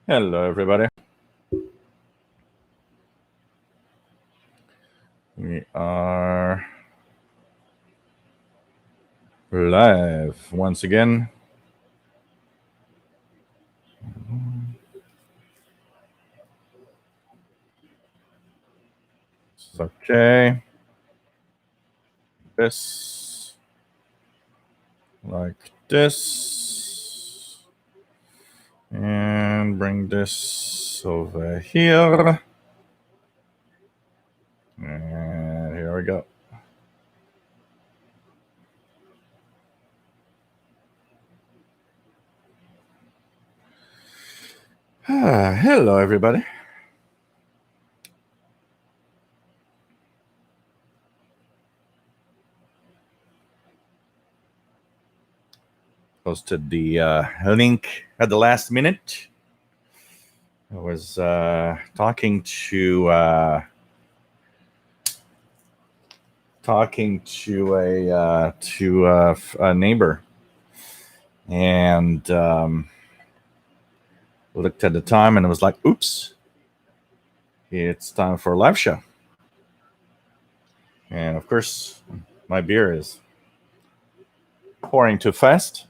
Hello, everybody. We are live once again. This is okay. This, like this, and bring this over here. And here we go. Hello, everybody. Posted the link at the last minute. I was talking to a neighbor, and looked at the time, and it was like, "Oops, it's time for a live show." And of course, my beer is pouring too fast.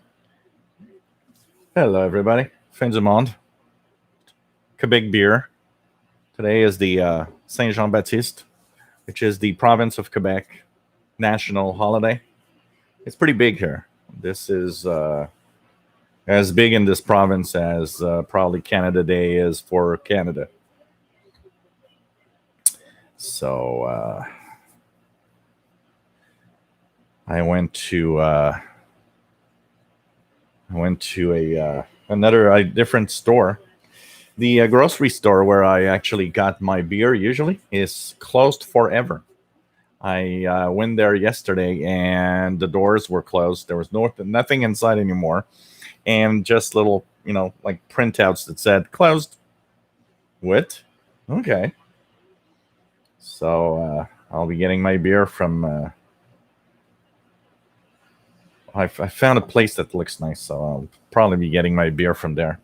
Hello, everybody. Fin du monde. Quebec beer. Today is the Saint Jean Baptiste, which is the province of Quebec national holiday. It's pretty big here. This is as big in this province as probably Canada Day is for Canada. So I went to another different store. The grocery store where I actually got my beer usually is closed forever. I went there yesterday and the doors were closed. There was nothing inside anymore, and just little, like printouts that said closed. What? Okay. So I'll be getting my beer from. I found a place that looks nice, so I'll probably be getting my beer from there.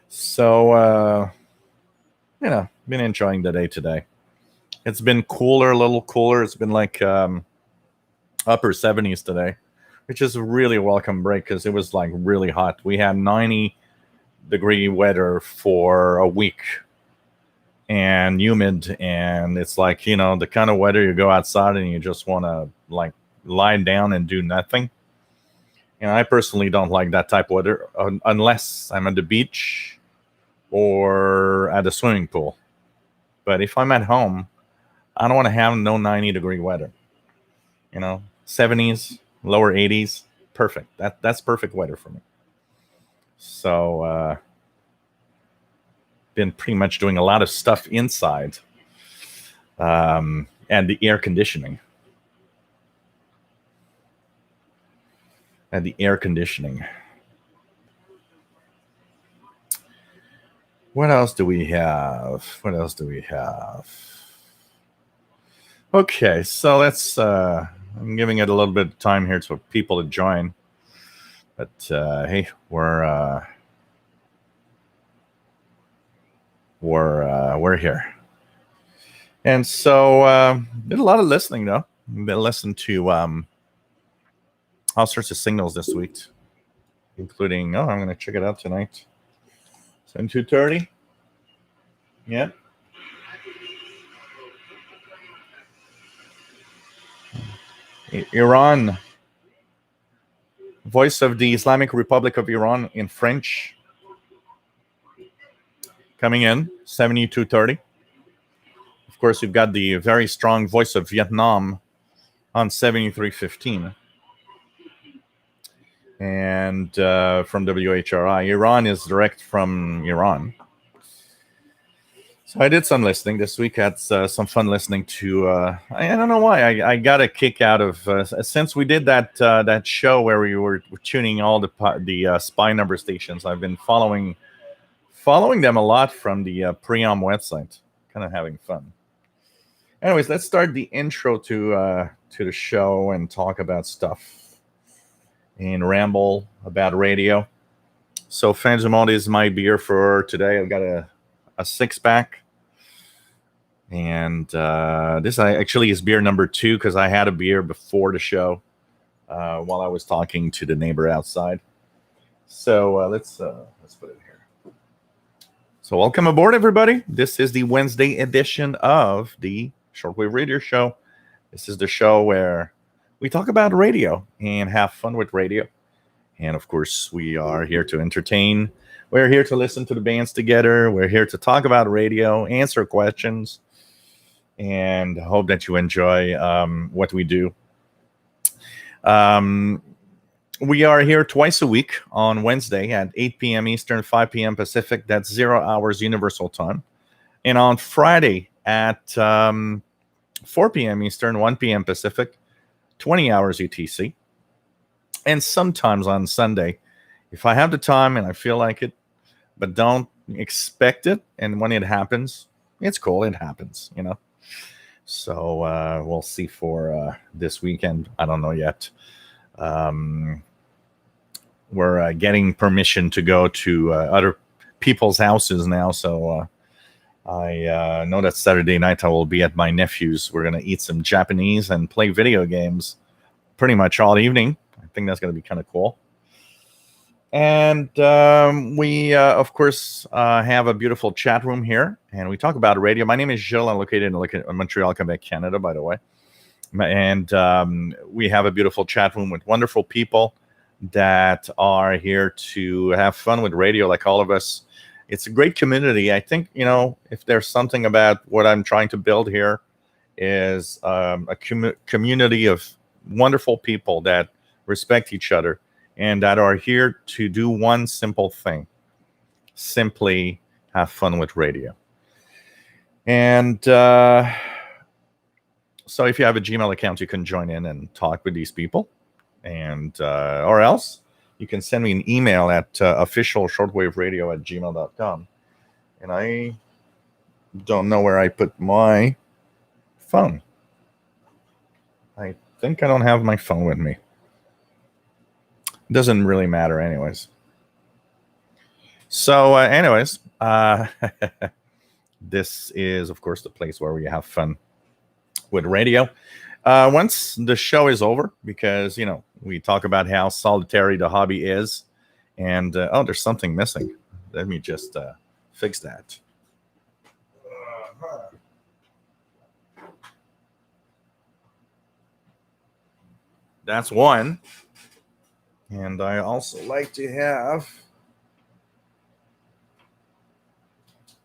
So been enjoying the day today. It's been cooler, a little cooler. It's been like upper 70s today, which is a really welcome break because it was like really hot. We had 90-degree weather for a week and humid, and it's like, the kind of weather you go outside and you just want to like lie down and do nothing. I personally don't like that type of weather unless I'm at the beach or at a swimming pool. But if I'm at home, I don't want to have no 90-degree weather. 70s, lower 80s, perfect. That's perfect weather for me. So been pretty much doing a lot of stuff inside, and the air conditioning. What else do we have? Okay, so let's. I'm giving it a little bit of time here for people to join, but hey, we're here, and so did a lot of listening though. Been listening to all sorts of signals this week, including. Oh, I'm going to check it out tonight. 2:30. Yeah. Iran, Voice of the Islamic Republic of Iran in French, coming in 72:30. Of course, you've got the very strong Voice of Vietnam on 73:15. And from WHRI, Iran is direct from Iran. So I did some listening this week. Had some fun listening to. I don't know why I got a kick out of since we did that show where we were tuning all the spy number stations. I've been following them a lot from the Preom website. Kind of having fun. Anyways, let's start the intro to the show and talk about stuff and ramble about radio. So Fin du Monde is my beer for today. I've got a 6-pack. And this actually is beer number 2 because I had a beer before the show while I was talking to the neighbor outside. So let's put it here. So welcome aboard, everybody. This is the Wednesday edition of the Shortwave Radio Show. This is the show where we talk about radio and have fun with radio. And of course, we are here to entertain. We're here to listen to the bands together. We're here to talk about radio, answer questions, and hope that you enjoy what we do. We are here twice a week on Wednesday at 8 p.m. Eastern, 5 p.m. Pacific. That's 0 hours Universal Time. And on Friday at 4 p.m. Eastern, 1 p.m. Pacific, 20 hours UTC. And sometimes on Sunday, if I have the time and I feel like it, but don't expect it. And when it happens, it's cool. It happens, you know. So we'll see for this weekend. I don't know yet. We're getting permission to go to other people's houses now. So I know that Saturday night I will be at my nephew's. We're going to eat some Japanese and play video games pretty much all evening. I think that's going to be kind of cool. And we, of course, have a beautiful chat room here, and we talk about radio. My name is Gilles. I'm located in Montreal, Quebec, Canada, by the way. And we have a beautiful chat room with wonderful people that are here to have fun with radio, like all of us. It's a great community. I think, you know, if there's something about what I'm trying to build here is a community of wonderful people that respect each other and that are here to do one simple thing: simply have fun with radio. And so if you have a Gmail account, you can join in and talk with these people. And or else you can send me an email at officialshortwaveradio@gmail.com. And I don't know where I put my phone. I think I don't have my phone with me. Doesn't really matter anyways. So anyways, this is, of course, the place where we have fun with radio. Once the show is over, because, you know, we talk about how solitary the hobby is. And, oh, there's something missing. Let me just fix that. That's one. And I also like to have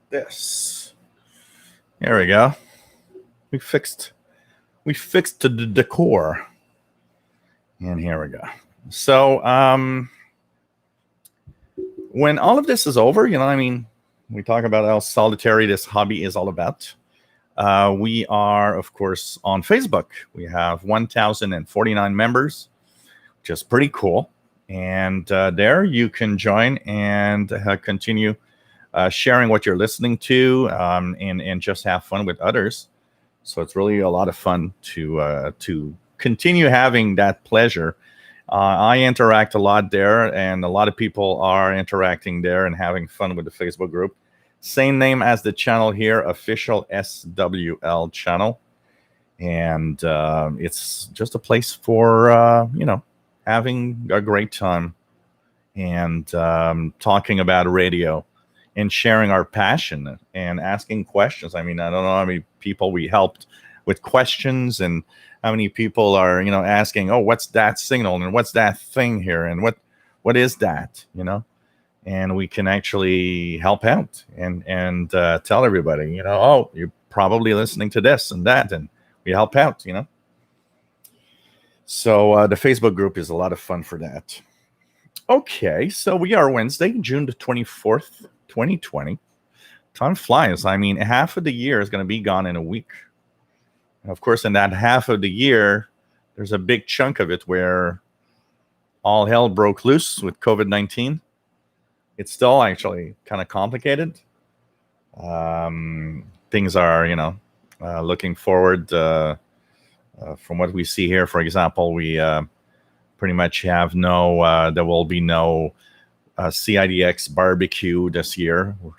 this. There we go. We fixed the decor. And here we go. So when all of this is over, you know, I mean, we talk about how solitary this hobby is all about. We are, of course, on Facebook. We have 1,049 members, which is pretty cool. And there you can join and continue sharing what you're listening to and just have fun with others. So it's really a lot of fun to continue having that pleasure. I interact a lot there, and a lot of people are interacting there and having fun with the Facebook group. Same name as the channel here, Official SWL channel. And it's just a place for, you know, having a great time and talking about radio and sharing our passion and asking questions. I mean, I don't know how many people we helped with questions and how many people are, you know, asking, oh, what's that signal and what's that thing here and what is that, you know? And we can actually help out and tell everybody, you know, oh, you're probably listening to this and that, and we help out, you know? So the Facebook group is a lot of fun for that. Okay, so we are Wednesday, June the 24th, 2020. Time flies. I mean, half of the year is going to be gone in a week. And of course, in that half of the year, there's a big chunk of it where all hell broke loose with COVID-19. It's still actually kind of complicated. Things are, you know, looking forward. From what we see here, for example, we pretty much have there will be no CIDX barbecue this year. We're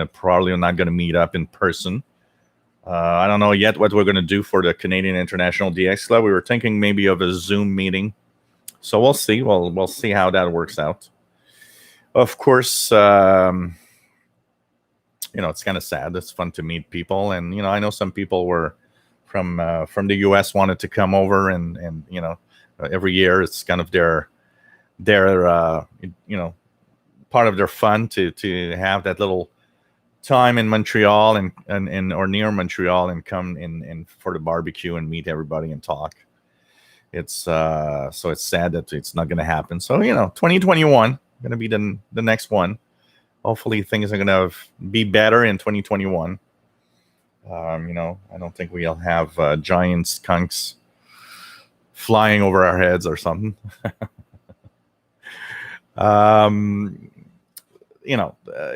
probably not gonna meet up in person. I don't know yet what we're gonna do for the Canadian International DX Club. We were thinking maybe of a Zoom meeting, so we'll see. We'll see how that works out. Of course, it's kind of sad. It's fun to meet people, and I know some people were from the U.S. wanted to come over, and every year it's kind of their part of their fun to have that little time in Montreal and or near Montreal and come in for the barbecue and meet everybody and talk. It's so it's sad that it's not going to happen. So 2021 going to be the next one. Hopefully things are going to be better in 2021. I don't think we'll have giant skunks flying over our heads or something.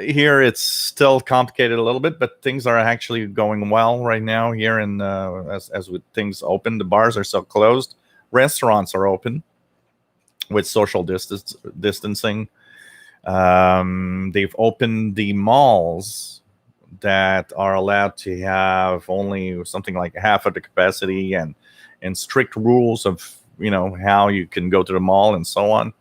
Here it's still complicated a little bit, but things are actually going well right now here. And as with things open, the bars are still closed. Restaurants are open with social distancing. They've opened the malls that are allowed to have only something like half of the capacity and strict rules of how you can go to the mall and so on.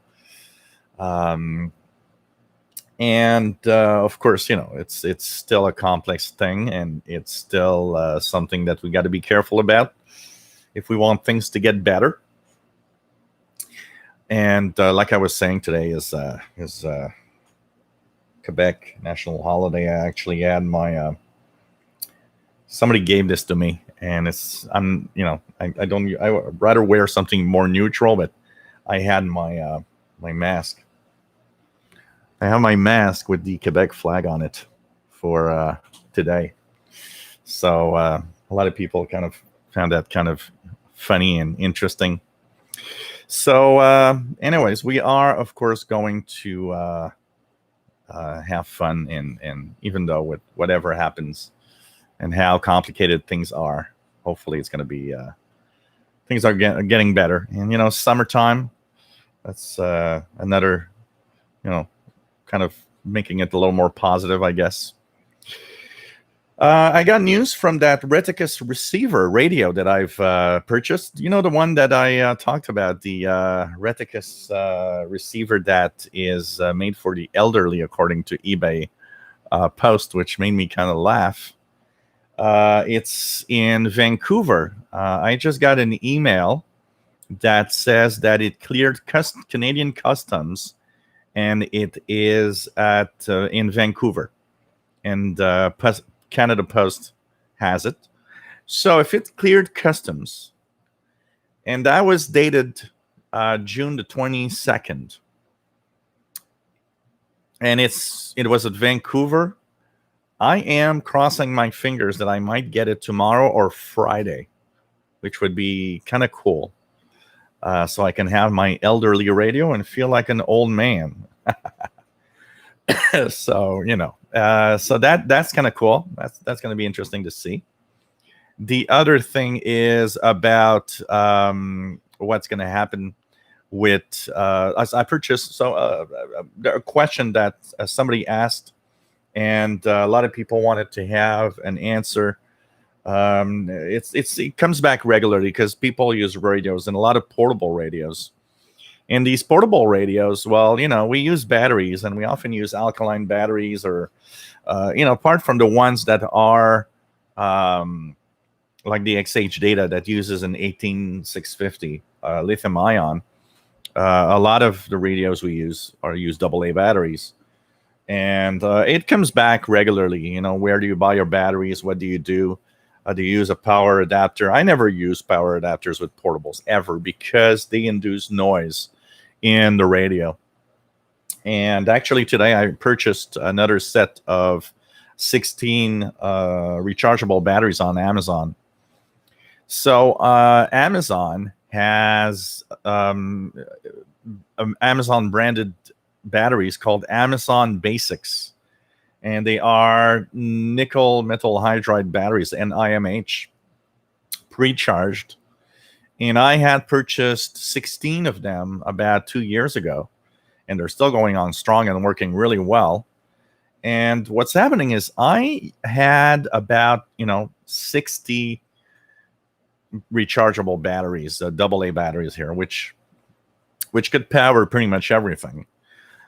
Of course, it's still a complex thing, and it's still something that we got to be careful about if we want things to get better. And like I was saying, today is Quebec national holiday. I actually had my somebody gave this to me, and I would rather wear something more neutral, but I had my my mask. I have my mask with the Quebec flag on it for today. So a lot of people kind of found that kind of funny and interesting. So anyways, we are, of course, going to have fun, and even though with whatever happens and how complicated things are, hopefully it's going to be things are getting better. And summertime, that's another kind of making it a little more positive, I guess. I got news from that Reticus receiver radio that I've purchased. The one that I talked about, the Reticus receiver that is made for the elderly, according to eBay post, which made me kind of laugh. It's in Vancouver. I just got an email that says that it cleared Canadian customs, and it is in Vancouver, and Canada Post has it. So if it cleared customs, and that was dated June the 22nd, and it was at Vancouver, I am crossing my fingers that I might get it tomorrow or Friday, which would be kind of cool. So I can have my elderly radio and feel like an old man. So so that's kind of cool. That's going to be interesting to see. The other thing is about what's going to happen with as I purchased. So a question that somebody asked, and a lot of people wanted to have an answer. It comes back regularly because people use radios, and a lot of portable radios. And these portable radios, well, we use batteries, and we often use alkaline batteries, or apart from the ones that are like the XH Data that uses an 18650 lithium ion. A lot of the radios we use AA batteries. And it comes back regularly. Where do you buy your batteries? What do you do? Do you use a power adapter? I never use power adapters with portables ever, because they induce noise in the radio. And actually today I purchased another set of 16 rechargeable batteries on Amazon. So Amazon has Amazon branded batteries called Amazon Basics, and they are nickel metal hydride batteries, NIMH, pre-charged. And I had purchased 16 of them about 2 years ago, and they're still going on strong and working really well. And what's happening is I had about 60 rechargeable batteries, AA batteries here, which could power pretty much everything.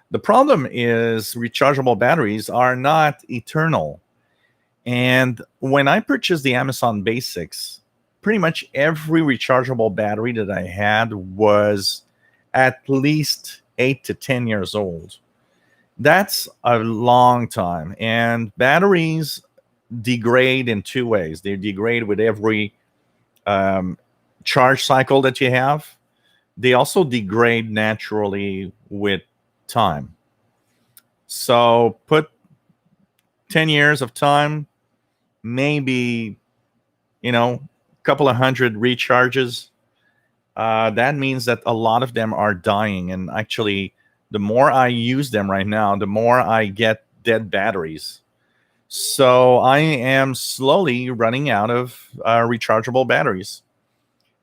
The problem is rechargeable batteries are not eternal. And when I purchased the Amazon Basics, pretty much every rechargeable battery that I had was at least 8 to 10 years old. That's a long time. And batteries degrade in two ways. They degrade with every charge cycle that you have. They also degrade naturally with time. So put 10 years of time, maybe, a couple of hundred recharges. That means that a lot of them are dying. And actually, the more I use them right now, the more I get dead batteries. So I am slowly running out of rechargeable batteries.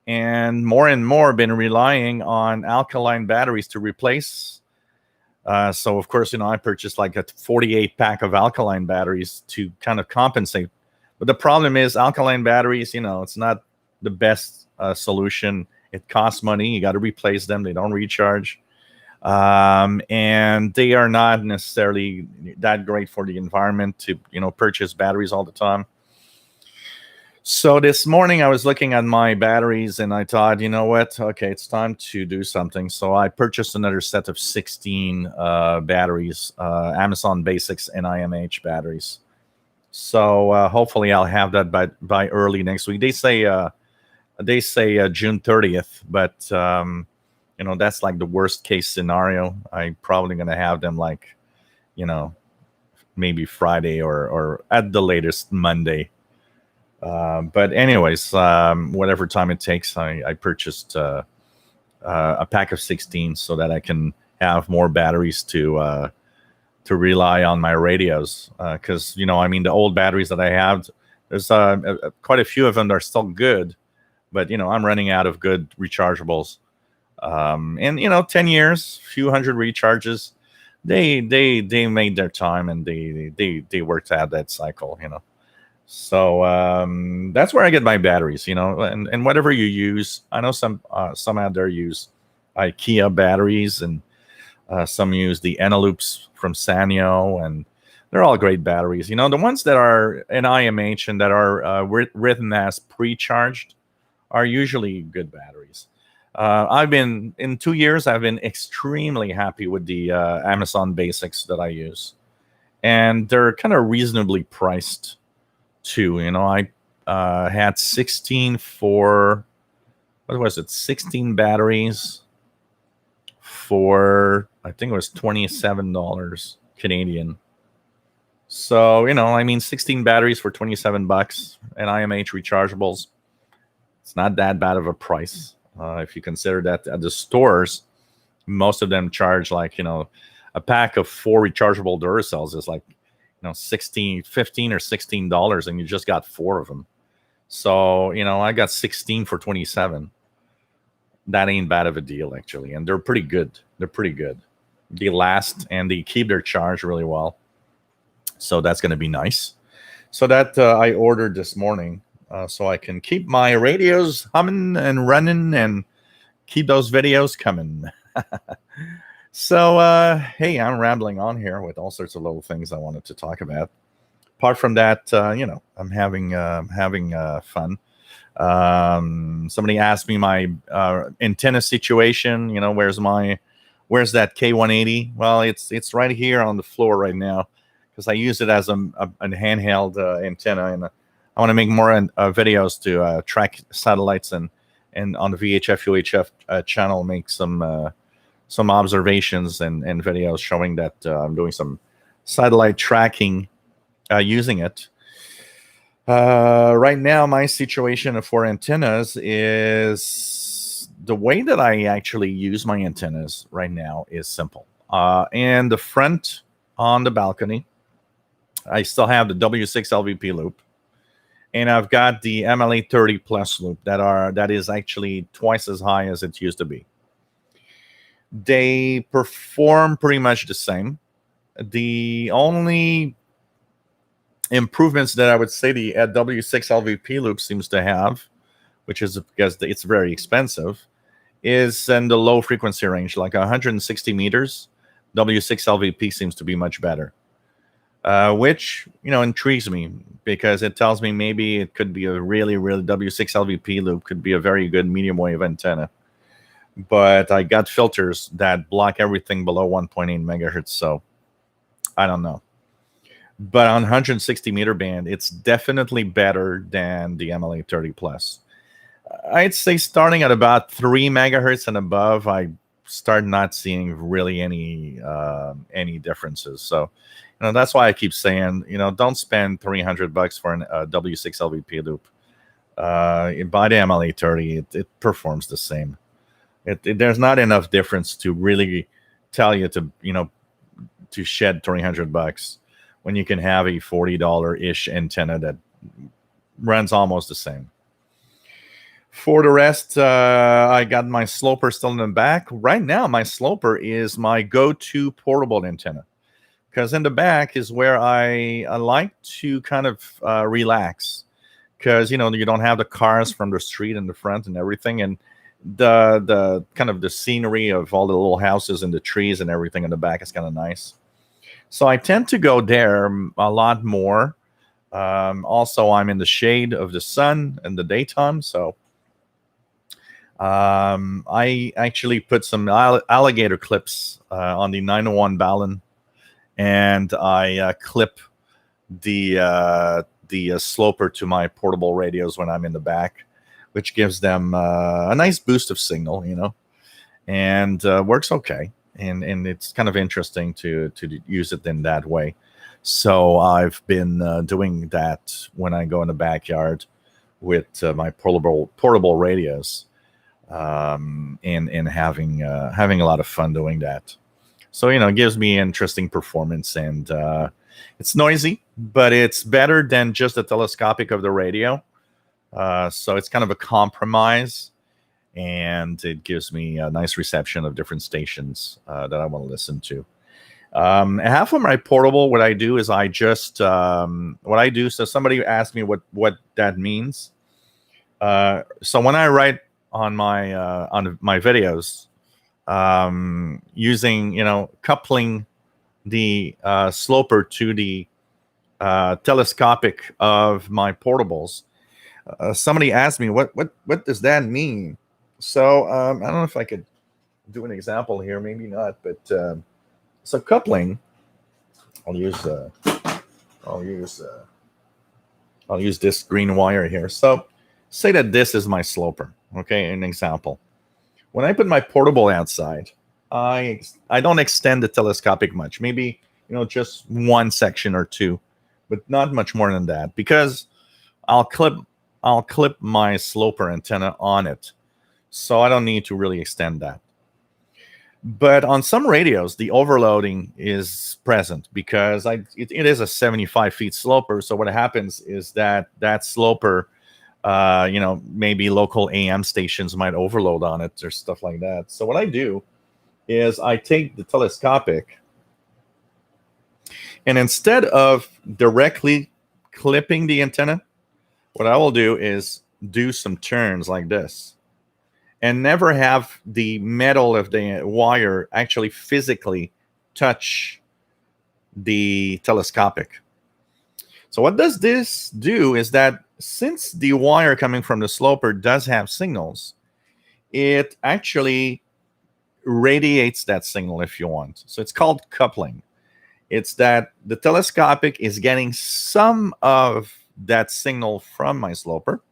And more been relying on alkaline batteries to replace. So of course, I purchased like a 48 pack of alkaline batteries to kind of compensate. But the problem is alkaline batteries, it's not the best solution. It costs money. You got to replace them. They don't recharge. And they are not necessarily that great for the environment to, purchase batteries all the time. So this morning I was looking at my batteries and I thought, you know what? Okay, it's time to do something. So I purchased another set of 16 batteries, Amazon Basics and IMH batteries. So hopefully I'll have that by early next week. They say June 30th, but that's like the worst case scenario. I'm probably going to have them like, maybe Friday or at the latest Monday. But anyways, whatever time it takes, I purchased a pack of 16 so that I can have more batteries to rely on my radios. Because the old batteries that I have, there's quite a few of them that are still good, but I'm running out of good rechargeables. And 10 years, few hundred recharges, they made their time and they worked out that cycle. So that's where I get my batteries, and whatever you use. I know some out there use IKEA batteries, and some use the Eneloops from Sanyo, and they're all great batteries. The ones that are in IMH and that are written as pre-charged are usually good batteries. In 2 years, I've been extremely happy with the Amazon Basics that I use, and they're kind of reasonably priced too. I had 16 for, what was it, 16 batteries for, I think it was $27 Canadian. So 16 batteries for $27 and IMH rechargeables, it's not that bad of a price. If you consider that at the stores, most of them charge like a pack of 4 rechargeable Duracells is like $15 or $16, and you just got 4 of them. So I got 16 for $27. That ain't bad of a deal, actually, and they're pretty good. They last and they keep their charge really well, so that's going to be nice. So that I ordered this morning, so I can keep my radios humming and running and keep those videos coming. So, hey, I'm rambling on here with all sorts of little things I wanted to talk about. Apart from that, I'm having fun. Somebody asked me my antenna situation. Where's that K180? Well, it's right here on the floor right now because I use it as a handheld antenna, and I want to make more videos to track satellites and on the VHF UHF channel make some observations and videos showing that I'm doing some satellite tracking using it. Right now, my situation for antennas is the way that I actually use my antennas right now is simple. And the front on the balcony, I still have the W6 LVP loop, and I've got the MLA 30 plus loop that is actually twice as high as it used to be. They perform pretty much the same. The only improvements that I would say the W6 LVP loop seems to have, which is because it's very expensive, is in the low frequency range, like 160 meters. W6 LVP seems to be much better, which intrigues me because it tells me maybe it could be a really W6 LVP loop could be a very good medium wave antenna. But I got filters that block everything below 1.8 megahertz, so I don't know. But on 160 meter band, it's definitely better than the MLA 30 plus. I'd say starting at about 3 megahertz and above, I start not seeing really any differences. So, that's why I keep saying, don't spend $300 for a W6 LVP loop. By the MLA 30, it performs the same. There's not enough difference to really tell you to shed $300 when you can have a $40-ish antenna that runs almost the same. For the rest, I got my sloper still in the back. Right now, my sloper is my go-to portable antenna because in the back is where I like to kind of relax because, you don't have the cars from the street in the front and everything. And the kind of the scenery of all the little houses and the trees and everything in the back is kind of nice. So I tend to go there a lot more. Also, I'm in the shade of the sun in the daytime, so I actually put some alligator clips on the 901 balun, and I clip the sloper to my portable radios when I'm in the back, which gives them a nice boost of signal, and works okay. And it's kind of interesting to use it in that way. So I've been doing that when I go in the backyard with my portable radios, and having a lot of fun doing that. So it gives me interesting performance, and it's noisy, but it's better than just the telescopic of the radio. So it's kind of a compromise, and it gives me a nice reception of different stations that I want to listen to. Half of my portable, what I do is I just so somebody asked me what that means. So when I write on my videos, using coupling the sloper to the telescopic of my portables, somebody asked me what does that mean. So I don't know if I could do an example here, maybe not, but so coupling, I'll use this green wire here. So say that this is my sloper, okay, an example. When I put my portable outside, I don't extend the telescopic much, maybe just one section or two, but not much more than that, because I'll clip my sloper antenna on it. So I don't need to really extend that. But on some radios, the overloading is present because it is a 75 feet sloper. So what happens is that sloper, maybe local AM stations might overload on it or stuff like that. So what I do is I take the telescopic, and instead of directly clipping the antenna, what I will do is do some turns like this, and never have the metal of the wire actually physically touch the telescopic. So what does this do is that since the wire coming from the sloper does have signals, it actually radiates that signal if you want. So it's called coupling. It's that the telescopic is getting some of that signal from my sloper,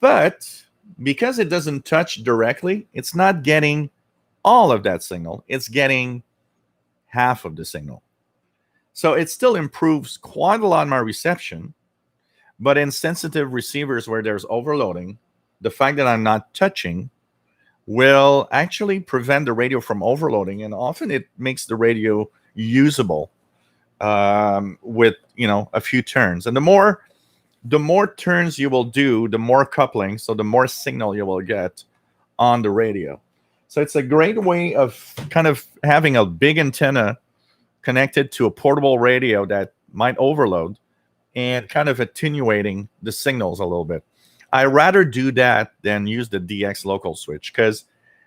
but because it doesn't touch directly, it's not getting all of that signal. It's getting half of the signal. So it still improves quite a lot my reception, but in sensitive receivers where there's overloading, the fact that I'm not touching will actually prevent the radio from overloading, and often it makes the radio usable with a few turns. And the more turns you will do, the more coupling, so the more signal you will get on the radio. So it's a great way of kind of having a big antenna connected to a portable radio that might overload and kind of attenuating the signals a little bit. I rather do that than use the DX local switch, because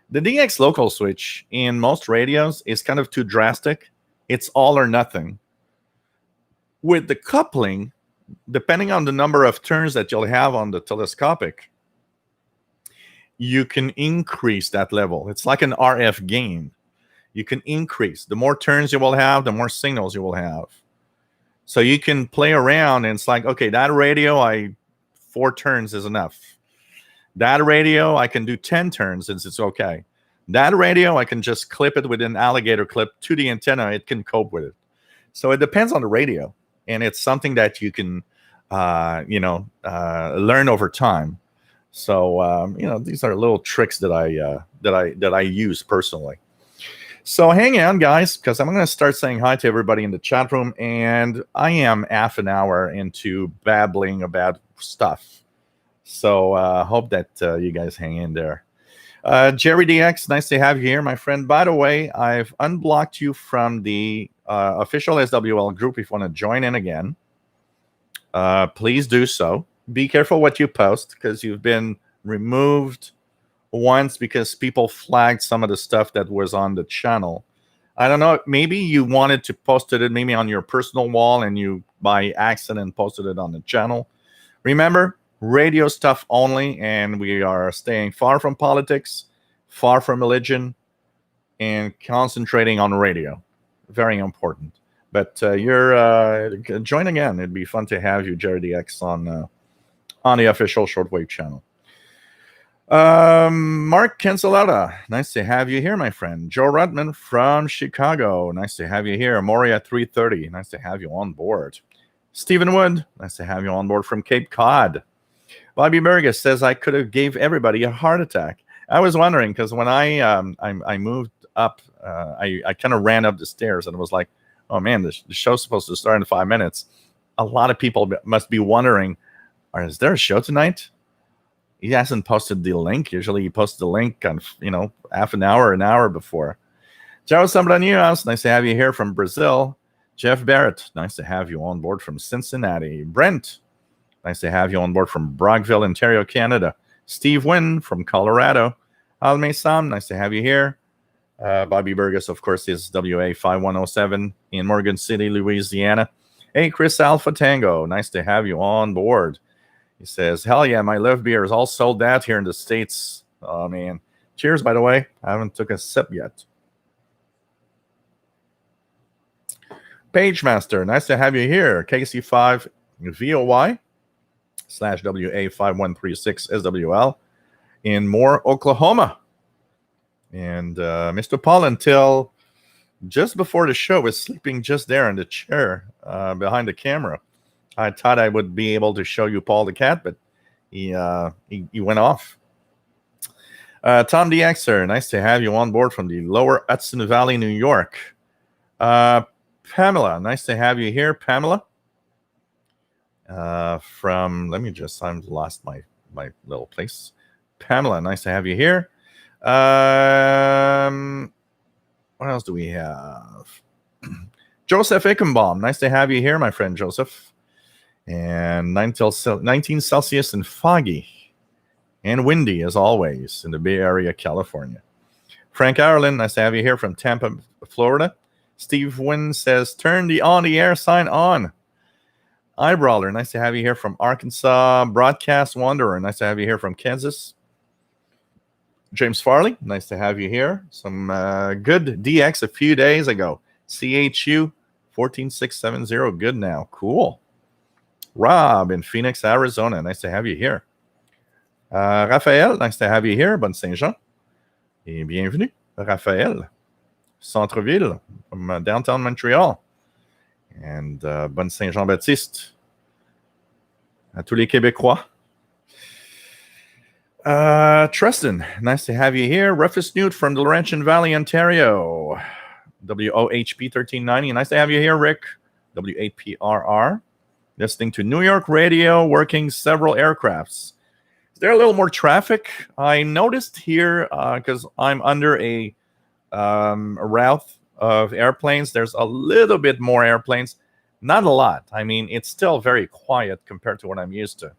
the DX local switch in most radios is kind of too drastic. It's all or nothing. With the coupling, depending on the number of turns that you'll have on the telescopic, you can increase that level. It's like an RF gain. You can increase. The more turns you will have, the more signals you will have. So you can play around, and it's like, okay, that radio, 4 turns is enough. That radio, I can do 10 turns, and it's okay. That radio, I can just clip it with an alligator clip to the antenna. It can cope with it. So it depends on the radio, and it's something that you can, learn over time. So these are little tricks that I use personally. So hang on, guys, because I'm going to start saying hi to everybody in the chat room, and I am half an hour into babbling about stuff. So hope that you guys hang in there. Jerry DX, nice to have you here, my friend. By the way, I've unblocked you from the official SWL group. If you want to join in again, please do so. Be careful what you post, because you've been removed once because people flagged some of the stuff that was on the channel. I don't know, maybe you wanted to post it maybe on your personal wall, and you by accident posted it on the channel. Remember, radio stuff only, and we are staying far from politics, far from religion, and concentrating on radio. Very important. But you're join again. It'd be fun to have you, Jerry DX, on the official Shortwave channel. Mark Cancelata, nice to have you here, my friend. Joe Rudman from Chicago, nice to have you here. Moria 330, nice to have you on board. Stephen Wood, nice to have you on board from Cape Cod. Bobby Burgess says I could have gave everybody a heart attack. I was wondering, because when I moved up, I kind of ran up the stairs, and it was like, oh man, the show's supposed to start in 5 minutes. A lot of people must be wondering, is there a show tonight? He hasn't posted the link. Usually he posts the link on, half an hour before. Joe Sambranias, nice to have you here from Brazil. Jeff Barrett, nice to have you on board from Cincinnati. Brent, nice to have you on board from Brockville, Ontario, Canada. Steve Wynn from Colorado. Alme Sam, nice to have you here. Bobby Burgess, of course, is WA 5107 in Morgan City, Louisiana. Hey, Chris Alpha Tango, nice to have you on board. He says, hell yeah, my love beer is all sold out here in the States. Oh, man. Cheers, by the way. I haven't took a sip yet. Pagemaster, nice to have you here. KC5VOY /WA5136 SWL in Moore, Oklahoma. And Mr. Paul, until just before the show, was sleeping just there in the chair behind the camera. I thought I would be able to show you Paul the cat, but he went off. Tom DXer, nice to have you on board from the lower Hudson Valley, New York. Pamela, nice to have you here, Pamela. I've lost my little place. Pamela, nice to have you here. What else do we have? Joseph Ickenbaum, nice to have you here, my friend Joseph. And 19 Celsius and foggy and windy as always in the Bay Area, California. Frank Ireland, nice to have you here from Tampa, Florida. Steve Wynn says, turn the on the air sign on. Eyebrawler, nice to have you here from Arkansas. Broadcast Wanderer, nice to have you here from Kansas. James Farley, nice to have you here. Some good DX a few days ago. CHU 14670, good now. Cool. Rob in Phoenix, Arizona, nice to have you here. Raphaël, nice to have you here. Bonne Saint-Jean. Et bienvenue, Raphaël. Centre-ville, from downtown Montreal. And Bonne Saint-Jean-Baptiste. À tous les Québécois. Tristan, nice to have you here. Roughest Newt from the Laurentian Valley, Ontario. WOHP 1390, nice to have you here, Rick. W8PRR. Listening to New York radio, working several aircrafts. There a little more traffic. I noticed here because I'm under a route of airplanes. There's a little bit more airplanes, not a lot. I mean, it's still very quiet compared to what I'm used to.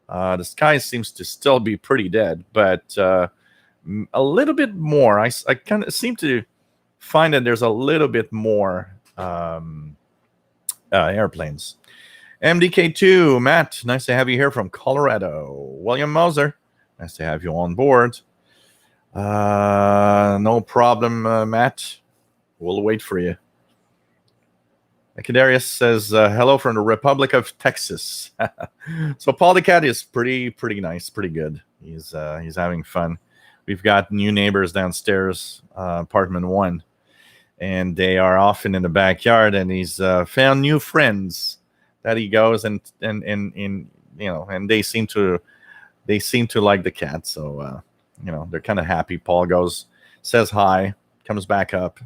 The sky seems to still be pretty dead, but a little bit more. I kind of seem to find that there's a little bit more airplanes. MDK2, Matt, nice to have you here from Colorado. William Moser, nice to have you on board. No problem, Matt. We'll wait for you. Akadarius says, hello from the Republic of Texas. So Paul the Cat is pretty nice, pretty good. He's having fun. We've got new neighbors downstairs, apartment 1, and they are often in the backyard, and he's found new friends that he goes and they seem to like the cat. So they're kind of happy. Paul goes, says hi, comes back up.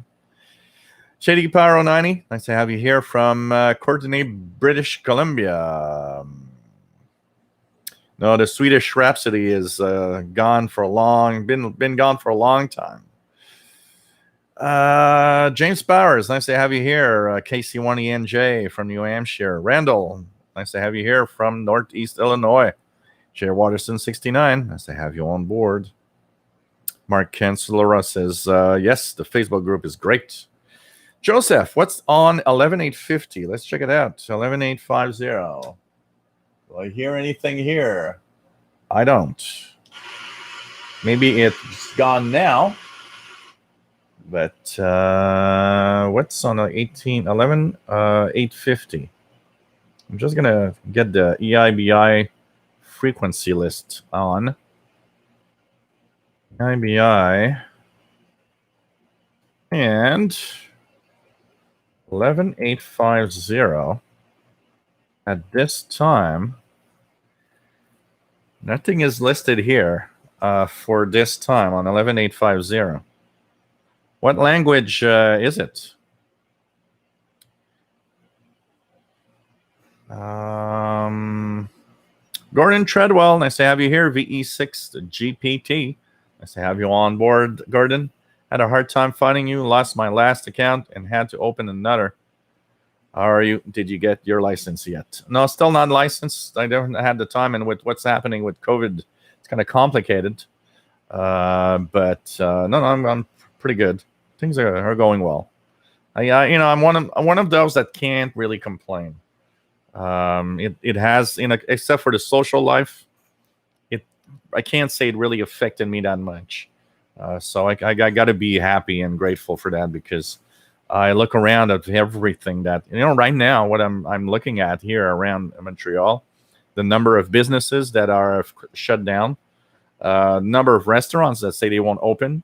Shady Pyro 90, nice to have you here from Courtenay, British Columbia. No, the Swedish Rhapsody is been gone for a long time. James Bowers, nice to have you here. KC1ENJ from New Hampshire. Randall, nice to have you here from Northeast Illinois. J. Watterson 69, nice to have you on board. Mark Cancelora says, yes, the Facebook group is great. Joseph, what's on 11850? Let's check it out. 11850. Do I hear anything here? I don't. Maybe it's gone now. But what's on 11850? I'm just going to get the EIBI frequency list on. EIBI. And 11850 at this time, nothing is listed here for this time on 11850. What language is it? Gordon Treadwell, nice to have you here. VE6 GPT, nice to have you on board, Gordon. Had a hard time finding you. Lost my last account and had to open another. How are you? Did you get your license yet? No, still not licensed. I don't have the time, and with what's happening with COVID, it's kind of complicated. No, I'm pretty good. Things are going well. I'm one of those that can't really complain. It has, except for the social life, I can't say it really affected me that much. So I got to be happy and grateful for that, because I look around at everything that, right now, what I'm looking at here around Montreal, the number of businesses that are shut down, number of restaurants that say they won't open.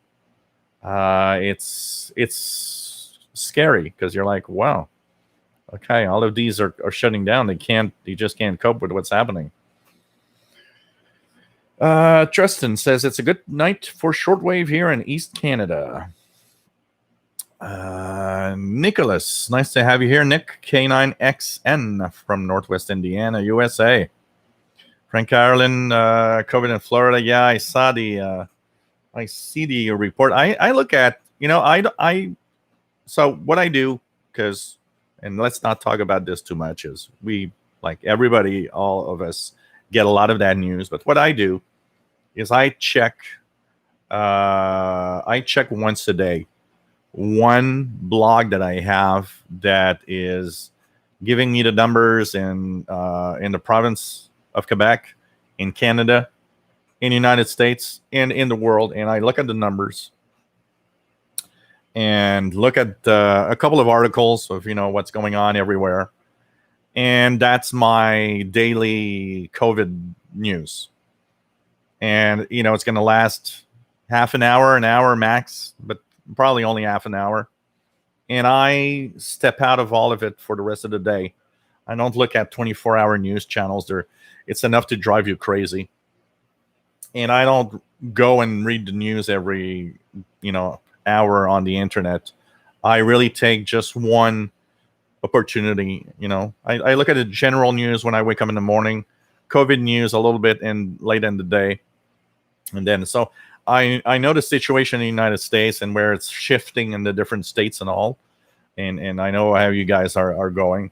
It's scary, because you're like, wow, okay, all of these are shutting down. They just can't cope with what's happening. Tristan says it's a good night for shortwave here in East Canada. Nicholas, nice to have you here. Nick K9XN from Northwest Indiana, USA. Frank Ireland, COVID in Florida. Yeah, I see the report. I look at, so what I do, and let's not talk about this too much, is we, like everybody, all of us, get a lot of that news. But what I do is I check once a day one blog that I have that is giving me the numbers in the province of Quebec, in Canada, in the United States, and in the world. And I look at the numbers and look at a couple of articles of what's going on everywhere. And that's my daily COVID news. And, it's going to last half an hour max, but probably only half an hour. And I step out of all of it for the rest of the day. I don't look at 24-hour news channels. It's enough to drive you crazy. And I don't go and read the news every, hour on the internet. I really take just one opportunity. I look at the general news when I wake up in the morning. COVID news a little bit in late in the day, and then so I know the situation in the United States and where it's shifting in the different states and all, and I know how you guys are going,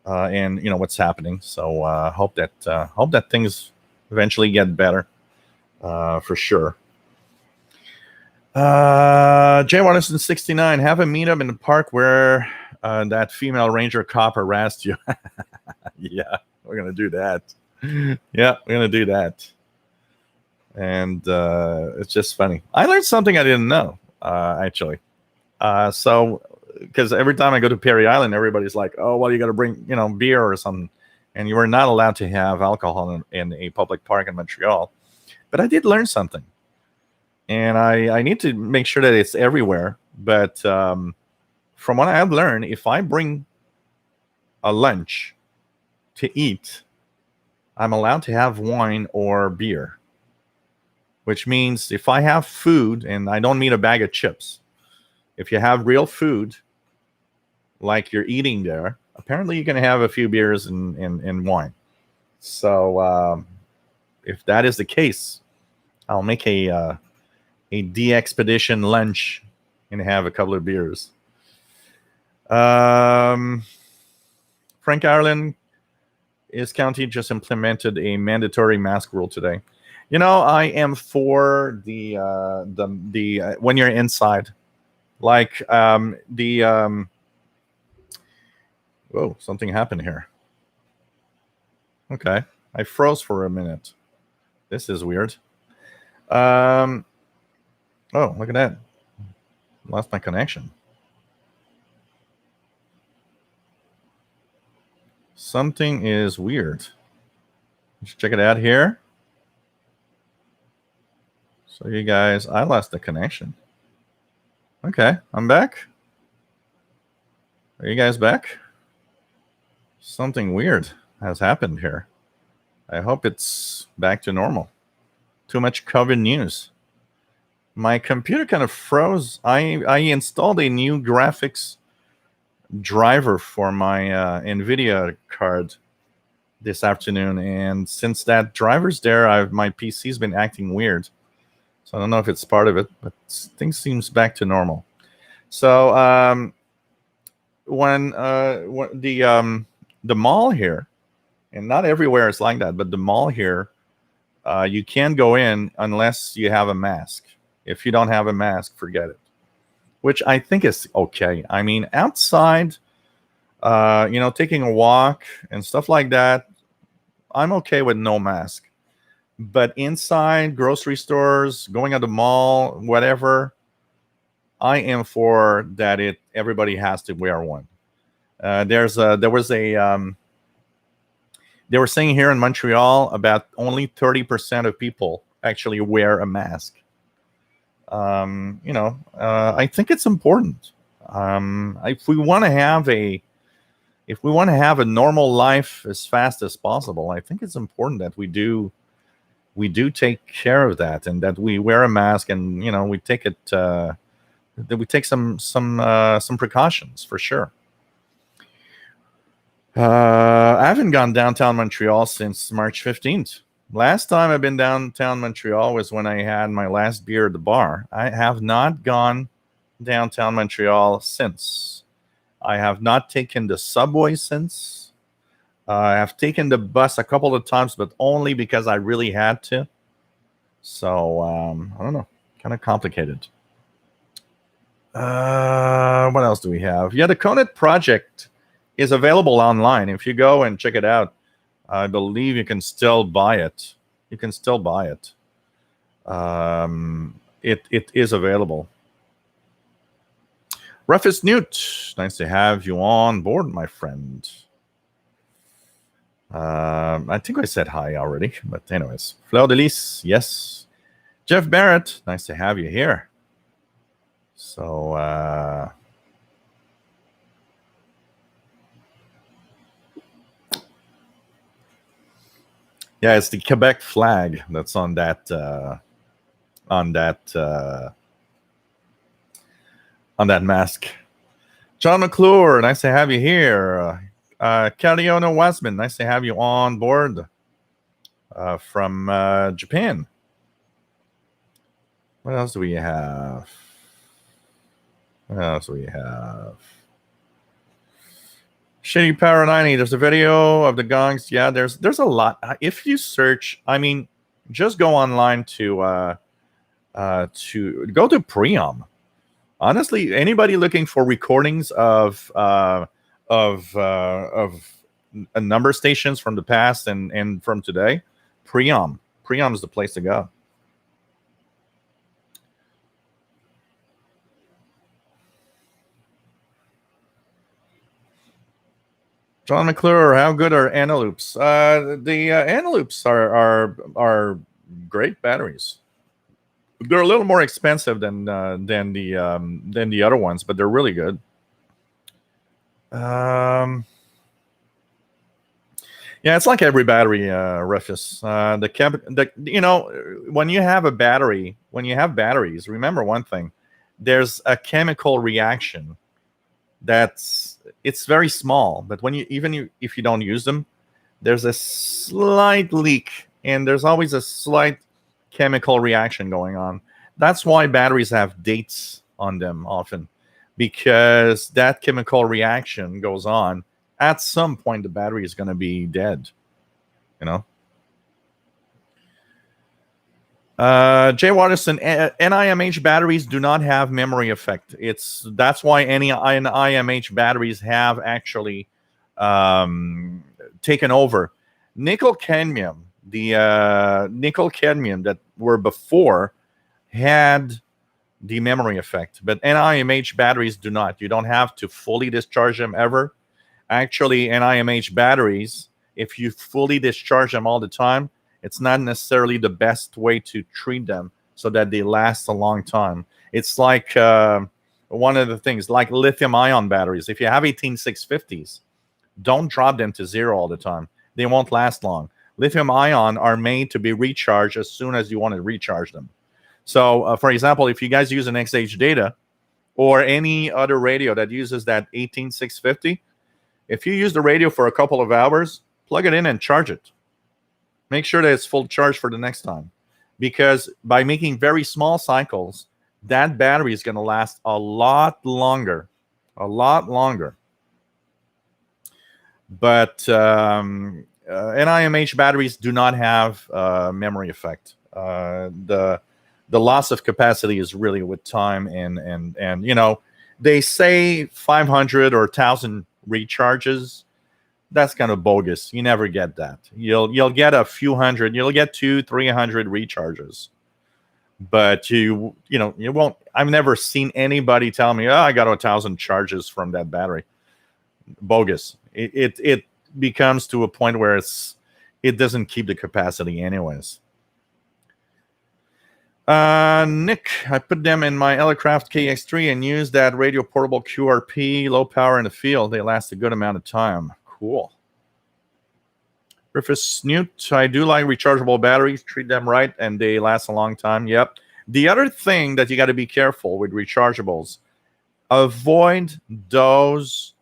and you know what's happening. So hope that things eventually get better, for sure. J. Watterson 69, have a meetup in the park where that female ranger cop harassed you. Yeah, we're gonna do that. Yeah, we're gonna do that. And it's just funny. I learned something I didn't know, actually. So, because every time I go to Perry Island, everybody's like, "Oh, well, you got to bring, beer or something," and you are not allowed to have alcohol in a public park in Montreal. But I did learn something, and I need to make sure that it's everywhere. But from what I've learned, if I bring a lunch to eat, I'm allowed to have wine or beer, which means if I have food, and I don't mean a bag of chips, if you have real food, like you're eating there, apparently you can have a few beers and wine. So if that is the case, I'll make a de-expedition lunch and have a couple of beers. Frank Ireland, his county just implemented a mandatory mask rule today. I am for the when you're inside, like whoa, something happened here. Okay, I froze for a minute. This is weird. Oh, look at that. Lost my connection. Something is weird. Let's check it out here. So you guys, I lost the connection. Okay, I'm back. Are you guys back? Something weird has happened here. I hope it's back to normal. Too much COVID news. My computer kind of froze. I installed a new graphics driver for my NVIDIA card this afternoon, and since that driver's there, my PC's been acting weird. So I don't know if it's part of it, but things seems back to normal. So when the mall here, and not everywhere is like that, but the mall here, you can't go in unless you have a mask. If you don't have a mask, forget it. Which I think is okay. I mean, outside, taking a walk and stuff like that, I'm okay with no mask. But inside grocery stores, going at the mall, whatever, I am for that. Everybody has to wear one. They were saying here in Montreal about only 30% of people actually wear a mask. I think it's important. If we want to have a normal life as fast as possible, I think it's important that we do take care of that, and that we wear a mask, and we take it. That we take some precautions for sure. I haven't gone downtown Montreal since March 15th. Last time I've been downtown Montreal was when I had my last beer at the bar. I have not gone downtown Montreal since. I have not taken the subway since. I have taken the bus a couple of times, but only because I really had to. So, I don't know. Kind of complicated. What else do we have? Yeah, the Conet project is available online. If you go and check it out, I believe you can still buy it. You can still buy it. It is available. Rufus Newt, nice to have you on board, my friend. I think I said hi already, but anyways. Fleur de Lis, yes. Jeff Barrett, nice to have you here. So, yeah, it's the Quebec flag that's on that mask. John McClure, nice to have you here. Cariona Wasman, nice to have you on board. from Japan. What else do we have? What else do we have? Shitty Power 90. There's a video of the gongs. Yeah, there's a lot. If you search, I mean, just go online to go to Preom. Honestly, anybody looking for recordings of number stations from the past and from today, Preom is the place to go. John McClure, how good are Anteloops? The Anteloops are great batteries. They're a little more expensive than the other ones, but they're really good. Yeah, it's like every battery, Rufus. When you have batteries, remember one thing: there's a chemical reaction it's very small, but if you don't use them, there's a slight leak, and there's always a slight chemical reaction going on. That's why batteries have dates on them often, because that chemical reaction goes on. At some point, the battery is going to be dead. Jay Watterson, NIMH batteries do not have memory effect. That's why any NIMH batteries have actually taken over. Nickel cadmium, the nickel cadmium that were before had the memory effect, but NIMH batteries do not. You don't have to fully discharge them ever. Actually, NIMH batteries, if you fully discharge them all the time, it's not necessarily the best way to treat them so that they last a long time. It's like one of the things, like lithium-ion batteries. If you have 18650s, don't drop them to zero all the time. They won't last long. Lithium-ion are made to be recharged as soon as you want to recharge them. So, for example, if you guys use an XH Data or any other radio that uses that 18650, if you use the radio for a couple of hours, plug it in and charge it. Make sure that it's full charge for the next time, because by making very small cycles, that battery is going to last a lot longer. But NIMH batteries do not have memory effect. The loss of capacity is really with time, and they say 500 or 1,000 recharges. That's kind of bogus. You never get that. You'll get a few hundred. You'll get 200-300 recharges, but you won't. I've never seen anybody tell me, "Oh, I got 1,000 charges from that battery." Bogus. It becomes to a point where it doesn't keep the capacity anyways. Nick, I put them in my Elecraft KX3 and used that radio portable QRP, low power in the field. They last a good amount of time. Cool. Rufus Newt, I do like rechargeable batteries. Treat them right, and they last a long time. Yep. The other thing that you got to be careful with rechargeables, avoid those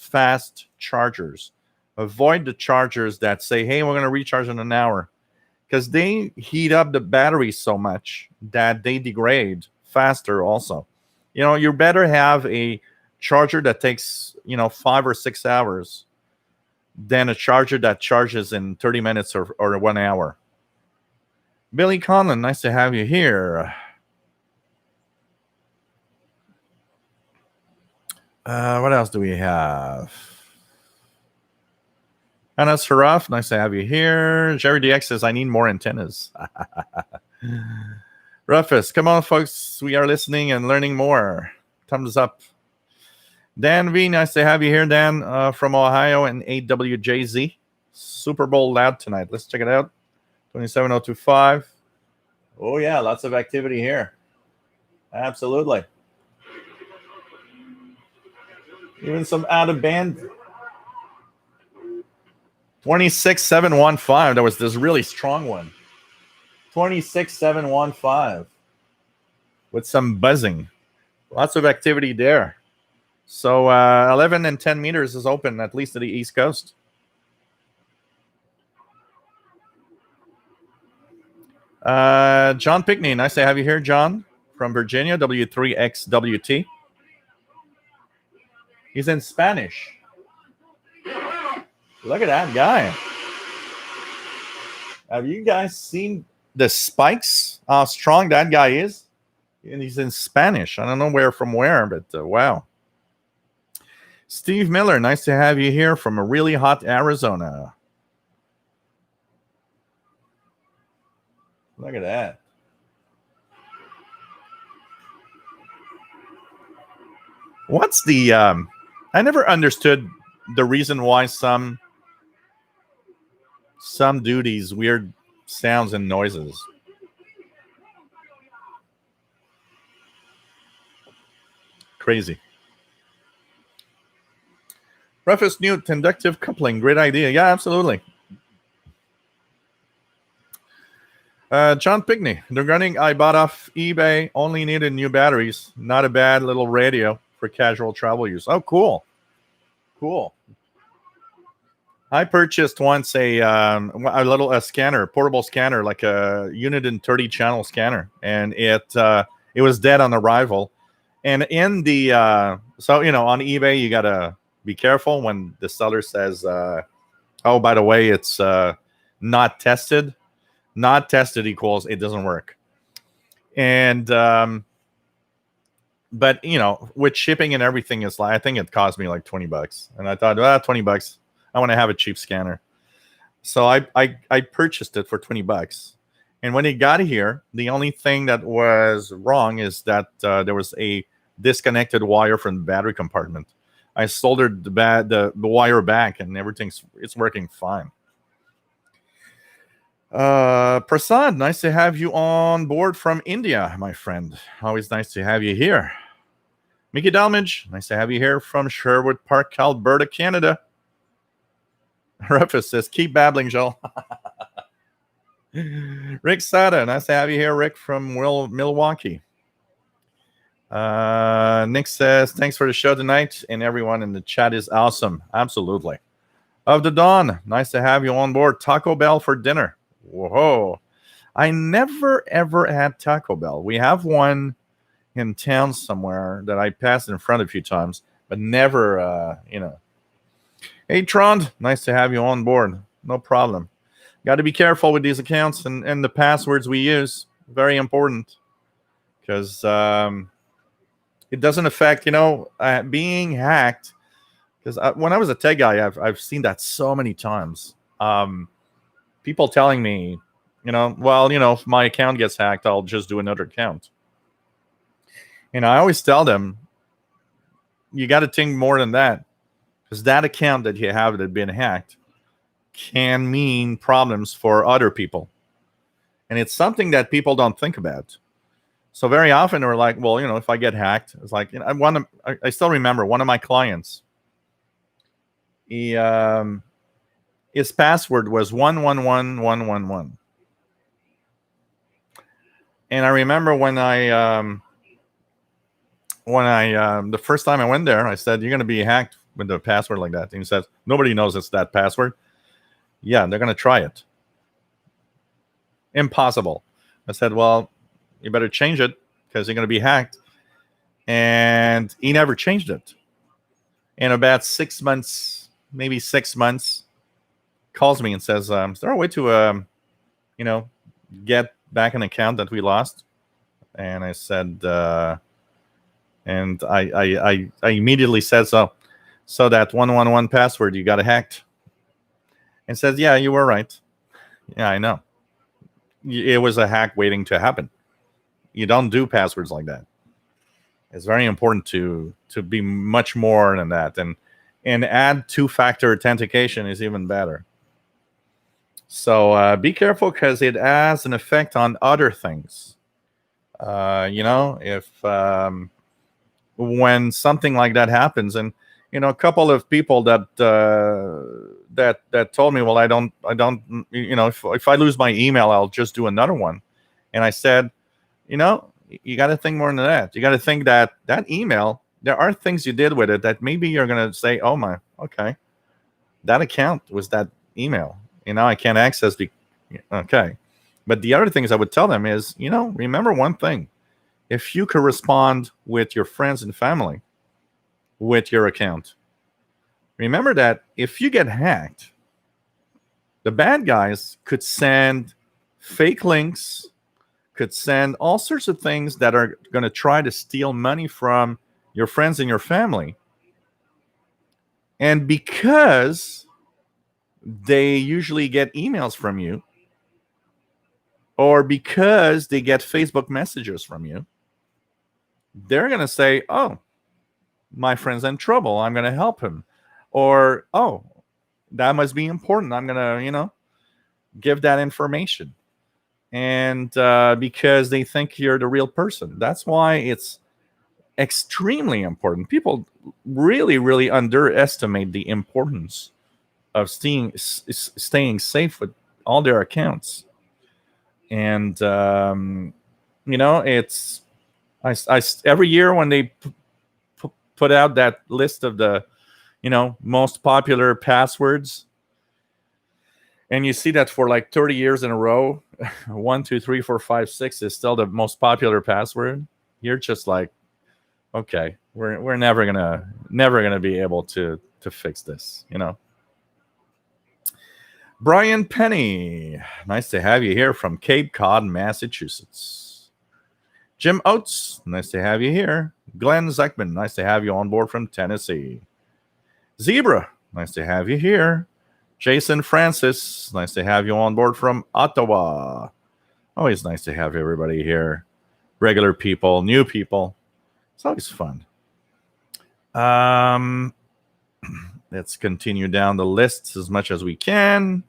fast chargers. Avoid the chargers that say, hey, we're going to recharge in an hour, because they heat up the battery so much that they degrade faster also. You better have a charger that takes 5 or 6 hours than a charger that charges in 30 minutes or 1 hour. Billy Conlon, nice to have you here. What else do we have? Anna Saraf, nice to have you here. Jerry DX says, I need more antennas. Rufus, come on, folks. We are listening and learning more. Thumbs up. Dan V, nice to have you here, Dan, from Ohio and AWJZ. Super Bowl loud tonight. Let's check it out. 27025. Oh, yeah, lots of activity here. Absolutely. Even some out of band. 26715. There was this really strong one. 26715 with some buzzing. Lots of activity there. So 11 and 10 meters is open, at least to the East Coast. John Pickney, nice to have you here, John, from Virginia, W3XWT. He's in Spanish. Look at that guy. Have you guys seen the spikes? How strong that guy is? And he's in Spanish. I don't know where from where, but wow. Steve Miller, nice to have you here from a really hot Arizona. Look at that. What's the I never understood the reason why some do these weird sounds and noises. Crazy. Rufus Newt, inductive coupling, great idea. Yeah, absolutely. John Pickney, the gunning I bought off eBay only needed new batteries. Not a bad little radio for casual travel use. Oh, cool. Cool. I purchased once a little scanner, portable scanner, like a unit and 30 channel scanner, and it was dead on arrival. And in the so on eBay you gotta be careful when the seller says, "Oh, by the way, it's not tested." Not tested equals it doesn't work. And but with shipping and everything, it's like I think it cost me like $20, and I thought, $20. I want to have a cheap scanner, so I purchased it for $20. And when it got here, the only thing that was wrong is that there was a disconnected wire from the battery compartment. I soldered the wire back, and it's working fine. Prasad, nice to have you on board from India, my friend. Always nice to have you here. Mickey Dalmage, nice to have you here from Sherwood Park, Alberta, Canada. Rufus says, keep babbling, Joel. Rick Sada, nice to have you here, Rick, from Milwaukee. Nick says, thanks for the show tonight, and everyone in the chat is awesome. Absolutely. Of the Dawn, nice to have you on board. Taco Bell for dinner. Whoa. I never, ever had Taco Bell. We have one in town somewhere that I passed in front a few times, but never, Hey, Trond, nice to have you on board. No problem. Got to be careful with these accounts and the passwords we use. Very important. Because it doesn't affect, being hacked. Because when I was a tech guy, I've seen that so many times. People telling me, if my account gets hacked, I'll just do another account. And I always tell them, you got to think more than that. Because that account that you have that had been hacked can mean problems for other people. And it's something that people don't think about. So very often they're like, well, if I get hacked, it's like, I still remember one of my clients. His password was 111111. And I remember when the first time I went there, I said, you're going to be hacked with a password like that. And he says, nobody knows it's that password. Yeah, they're going to try it. Impossible. I said, well, you better change it because you're going to be hacked. And he never changed it. In about 6 months, maybe 6 months, calls me and says, is there a way to, get back an account that we lost? And I said, and I immediately said, so that 111 password you got hacked. And says, yeah, you were right. Yeah, I know. It was a hack waiting to happen. You don't do passwords like that. It's very important to be much more than that. And add two-factor authentication is even better. So be careful because it has an effect on other things. If when something like that happens, and a couple of people that told me, well, I don't, if I lose my email, I'll just do another one. And I said, you got to think more than that. You got to think that email, there are things you did with it that maybe you're going to say, oh my, okay, that account was that email. I can't access the, okay. But the other things I would tell them is, remember one thing. If you correspond with your friends and family with your account, remember that if you get hacked, the bad guys could send fake links, could send all sorts of things that are going to try to steal money from your friends and your family. And because they usually get emails from you, or because they get Facebook messages from you, they're going to say, oh, my friend's in trouble. I'm going to help him. Or, oh, that must be important. I'm going to, give that information. And because they think you're the real person. That's why it's extremely important. People really, really underestimate the importance of staying safe with all their accounts. And, it's every year when they put out that list of the, most popular passwords, and you see that for like 30 years in a row, 1, 2, 3, 4, 5, 6 is still the most popular password. You're just like, okay, we're never gonna be able to fix this, Brian Penny, nice to have you here from Cape Cod, Massachusetts. Jim Oates, nice to have you here. Glenn Zeckman, nice to have you on board from Tennessee. Zebra, nice to have you here. Jason Francis, nice to have you on board from Ottawa. Always nice to have everybody here. Regular people, new people. It's always fun. Let's continue down the list as much as we can.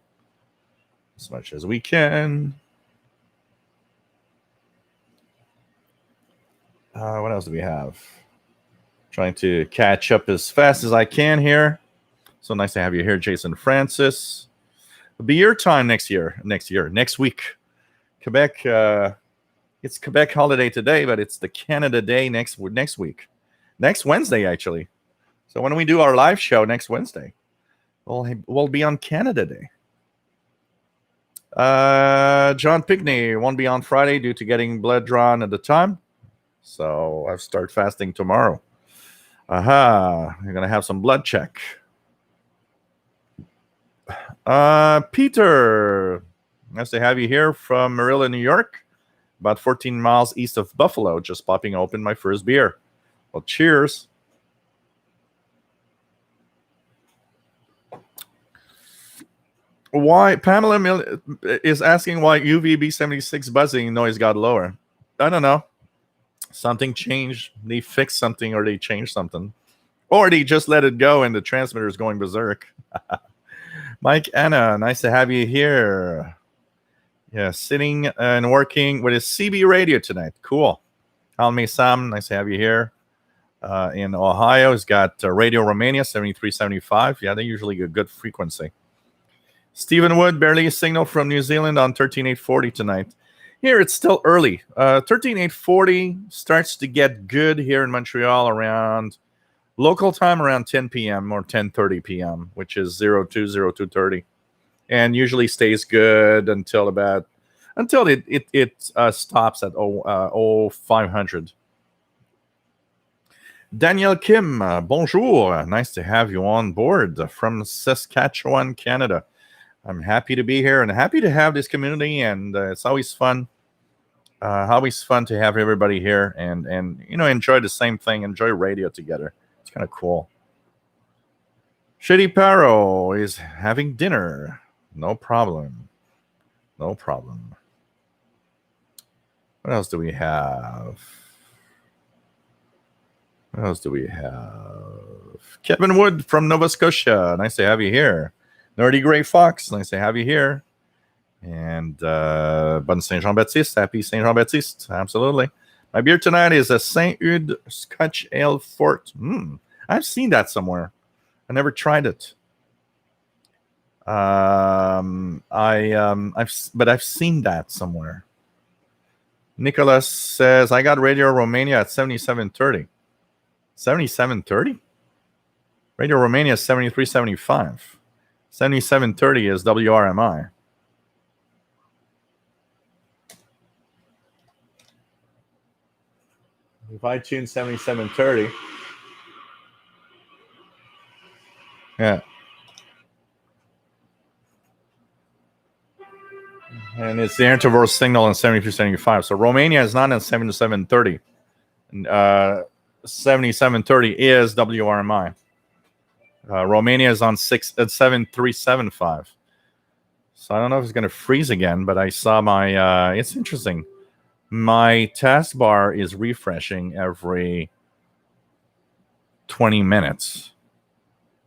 What else do we have? Trying to catch up as fast as I can here. So nice to have you here, Jason Francis. It'll be your time next week. Quebec, it's Quebec holiday today, but it's the Canada Day next week. Next Wednesday, actually. So when we do our live show next Wednesday, we'll be on Canada Day. John Pigney won't be on Friday due to getting blood drawn at the time. So I'll start fasting tomorrow. You're going to have some blood check. Peter, nice to have you here from Marilla, New York. About 14 miles east of Buffalo. Just popping open my first beer. Well, cheers. Why Pamela is asking why UVB76 buzzing noise got lower. I don't know. Something changed. They fixed something, or they changed something, or they just let it go and the transmitter is going berserk. Mike Anna, nice to have you here. Yeah, sitting and working with his CB radio tonight. Cool. Alme Sam, nice to have you here. In Ohio, he's got Radio Romania 7375. Yeah, they usually get good frequency. Stephen Wood, barely a signal from New Zealand on 13840 tonight. Here, it's still early. 13840 starts to get good here in Montreal around local time around 10 p.m. or 10:30 p.m., which is 02:30, and usually stays good until it stops at 0500. Daniel Kim, bonjour. Nice to have you on board from Saskatchewan, Canada. I'm happy to be here and happy to have this community, and it's always fun. Always fun to have everybody here and enjoy the same thing, enjoy radio together. It's kind of cool. Shitty Paro is having dinner. No problem. What else do we have? Kevin Wood from Nova Scotia. Nice to have you here. Nerdy Gray Fox, nice to have you here. And Bonne Saint Jean Baptiste, happy Saint Jean Baptiste, absolutely. My beer tonight is a Saint Eude Scotch Ale Fort. I've seen that somewhere. I never tried it. I've seen that somewhere. Nicholas says I got Radio Romania at 7730. 7730? Radio Romania is 7375. 7730 is WRMI. If I tune 7730, yeah, and it's the interval signal in 7375. So Romania is not in 7730. 7730 is WRMI. Romania is on 7375. So I don't know if it's going to freeze again, but I saw my. It's interesting. My taskbar is refreshing every 20 minutes,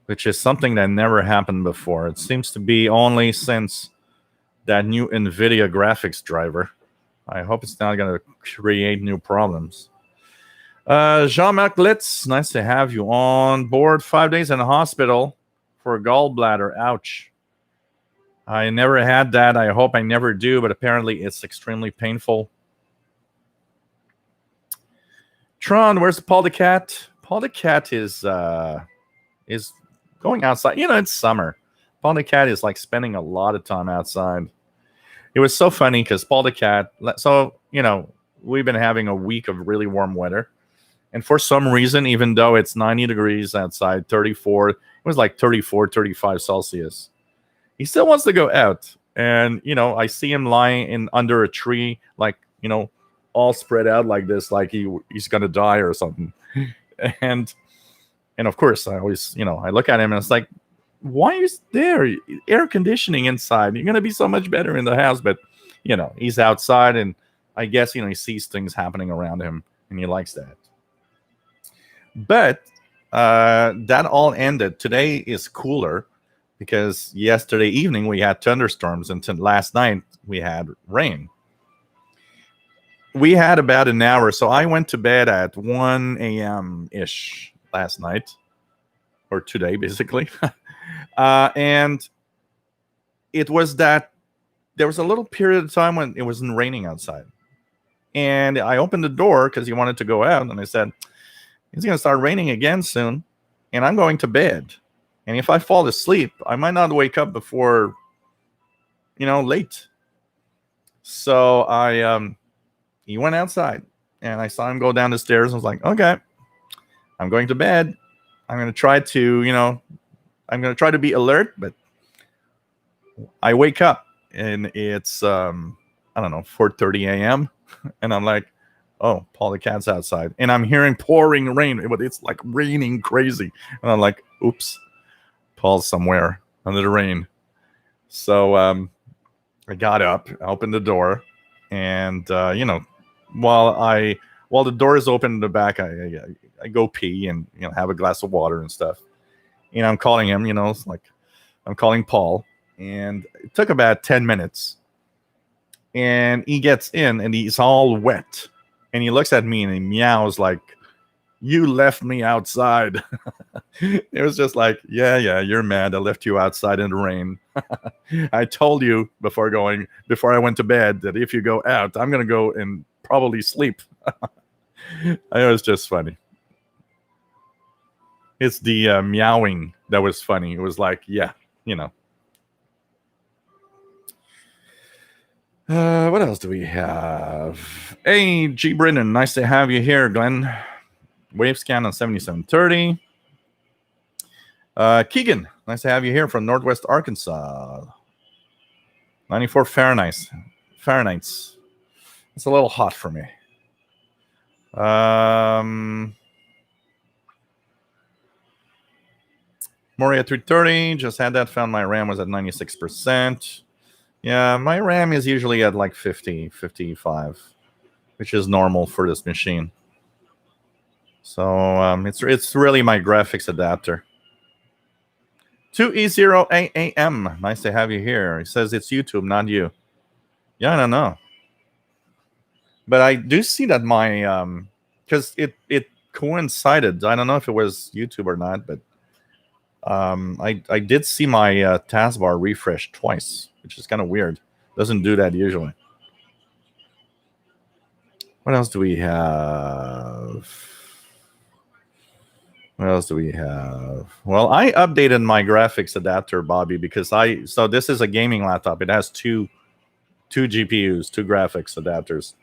which is something that never happened before. It seems to be only since that new NVIDIA graphics driver. I hope it's not going to create new problems. Jean-Marc Litz, nice to have you on board. 5 days in the hospital for a gallbladder. Ouch. I never had that. I hope I never do, but apparently it's extremely painful. Tron, where's Paul the Cat? Paul the Cat is going outside. You know, it's summer. Paul the Cat is like spending a lot of time outside. It was so funny because Paul the Cat, so, you know, we've been having a week of really warm weather. And for some reason, even though it's 90 degrees outside, 34, it was like 34, 35 Celsius. He still wants to go out. And, you know, I see him lying under a tree, like, you know, all spread out like this, like he's going to die or something. And of course, I always, you know, I look at him and it's like, why is there air conditioning inside? You're going to be so much better in the house. But, you know, he's outside and I guess, you know, he sees things happening around him and he likes that. But that all ended. Today is cooler because yesterday evening we had thunderstorms and last night we had rain. We had about an hour. So I went to bed at 1 a.m.-ish last night, or today, basically. And it was that there was a little period of time when it wasn't raining outside. And I opened the door because he wanted to go out. And I said, it's going to start raining again soon. And I'm going to bed. And if I fall asleep, I might not wake up before, you know, late. So he went outside. And I saw him go down the stairs. I was like, okay, I'm going to bed. I'm going to try to, you know, I'm going to try to be alert. But I wake up. And it's, I don't know, 4:30 a.m. And I'm like, oh, Paul the Cat's outside. And I'm hearing pouring rain. But it's like raining crazy. And I'm like, oops, Paul's somewhere under the rain. So I got up, opened the door. And, you know, while the door is open in the back, I go pee and, you know, have a glass of water and stuff. And I'm calling him, you know, it's like I'm calling Paul. And it took about 10 minutes. And he gets in and he's all wet. And he looks at me and he meows like, you left me outside. It was just like, yeah, you're mad. I left you outside in the rain. I told you before I went to bed that if you go out, I'm going to go and probably sleep. It was just funny. It's the meowing that was funny. It was like, yeah, you know. What else do we have? Hey, G. Brennan, nice to have you here, Glenn. Wave scan on 7730. Keegan, nice to have you here from Northwest Arkansas. 94 Fahrenheit. It's a little hot for me. Moria 330, just had that. Found my RAM was at 96%. Yeah, my RAM is usually at like 50, 55, which is normal for this machine. So it's really my graphics adapter. 2E0AAM, nice to have you here. He says it's YouTube, not you. Yeah, I don't know. But I do see that my, because it coincided. I don't know if it was YouTube or not, but I did see my taskbar refresh twice, which is kind of weird. Doesn't do that usually. What else do we have? Well, I updated my graphics adapter, Bobby, because so this is a gaming laptop. It has two GPUs, two graphics adapters.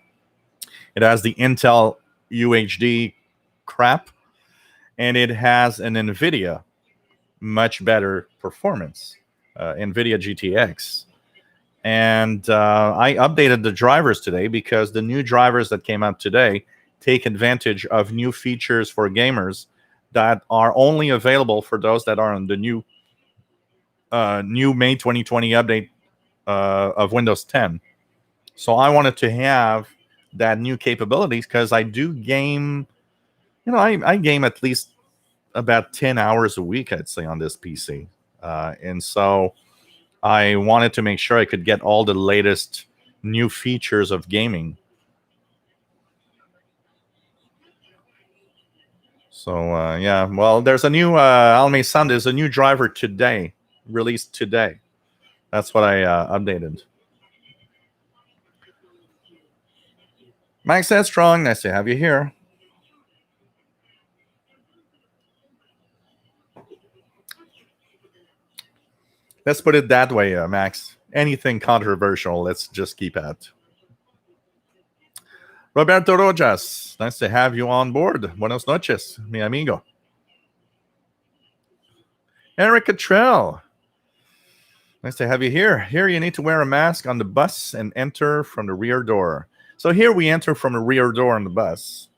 It has the Intel UHD crap, and it has an NVIDIA much better performance, NVIDIA GTX. And I updated the drivers today because the new drivers that came out today take advantage of new features for gamers that are only available for those that are on the new May 2020 update of Windows 10. So I wanted to have that new capabilities because I do game. I game at least about 10 hours a week, I'd say, on this PC. And so I wanted to make sure I could get all the latest new features of gaming. So, yeah, well, there's a new, Alme-san, there's a new driver today, released today. That's what I updated. Max Headstrong, nice to have you here. Let's put it that way, Max. Anything controversial, let's just keep at. Roberto Rojas, nice to have you on board. Buenas noches, mi amigo. Eric Cottrell, nice to have you here. Here you need to wear a mask on the bus and enter from the rear door. So here we enter from the rear door on the bus.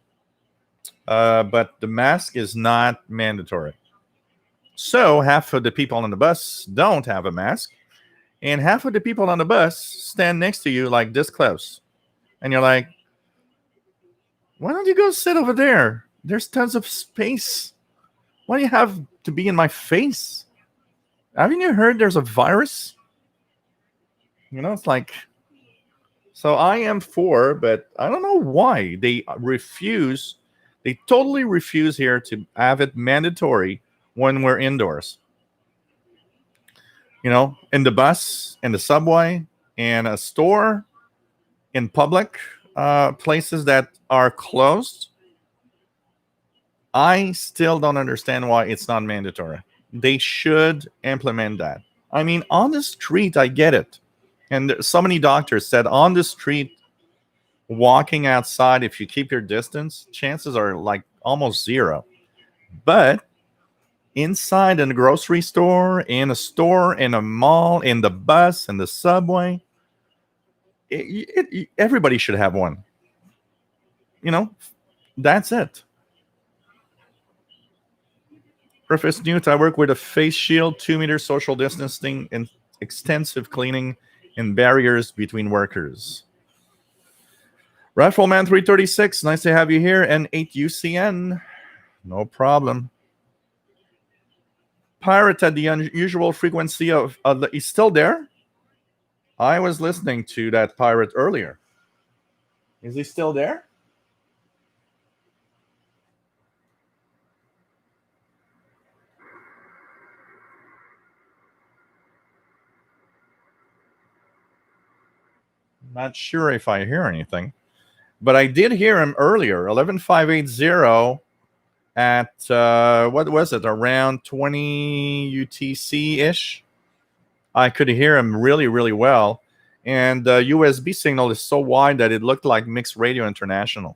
But the mask is not mandatory. So half of the people on the bus don't have a mask, and half of the people on the bus stand next to you like this close. And you're like, why don't you go sit over there? There's tons of space. Why do you have to be in my face? Haven't you heard there's a virus? It's like, so I am for, but I don't know why they refuse. They totally refuse here to have it mandatory when we're indoors. In the bus, in the subway, in a store, in public places that are closed. I still don't understand why it's not mandatory. They should implement that. I mean, on the street, I get it. And so many doctors said on the street, walking outside, if you keep your distance, chances are like almost zero. But inside in a grocery store, in a store, in a mall, in the bus, in the subway, everybody should have one. That's it. Professor Newt, I work with a face shield, 2-meter social distancing, and extensive cleaning and barriers between workers. Rifleman 336, nice to have you here. And 8UCN, no problem. Pirate at the unusual frequency of he's still there? I was listening to that pirate earlier. Is he still there? Not sure if I hear anything, but I did hear him earlier, 11580 at what was it, around 20 UTC-ish. I could hear him really, really well. And the USB signal is so wide that it looked like Mixed Radio International.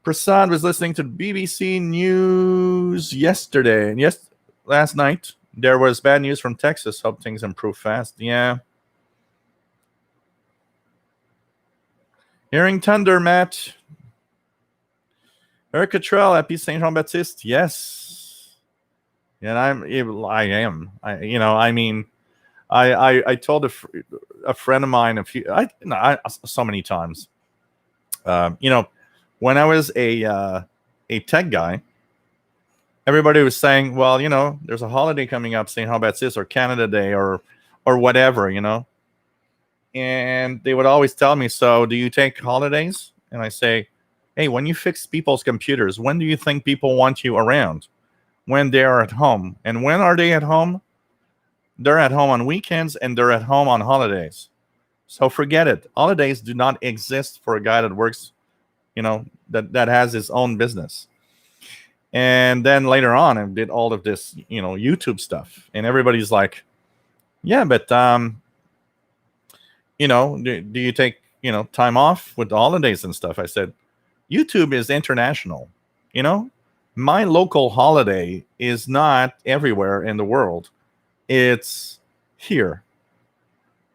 Prasad was listening to BBC News yesterday. And last night, there was bad news from Texas. Hope things improve fast. Yeah. Hearing thunder, Matt. Eric Cottrell, Happy Saint Jean Baptiste. Yes. And I am. I told a friend of mine so many times. When I was a tech guy, everybody was saying, well, there's a holiday coming up, Saint Jean Baptiste or Canada Day or whatever, And they would always tell me, so do you take holidays? And I say, hey, when you fix people's computers, when do you think people want you around? When they are at home. And when are they at home? They're at home on weekends and they're at home on holidays. So forget it. Holidays do not exist for a guy that works, that has his own business. And then later on, I did all of this, YouTube stuff. And everybody's like, yeah, but, do you take, time off with the holidays and stuff? I said, YouTube is international. You know, my local holiday is not everywhere in the world. It's here.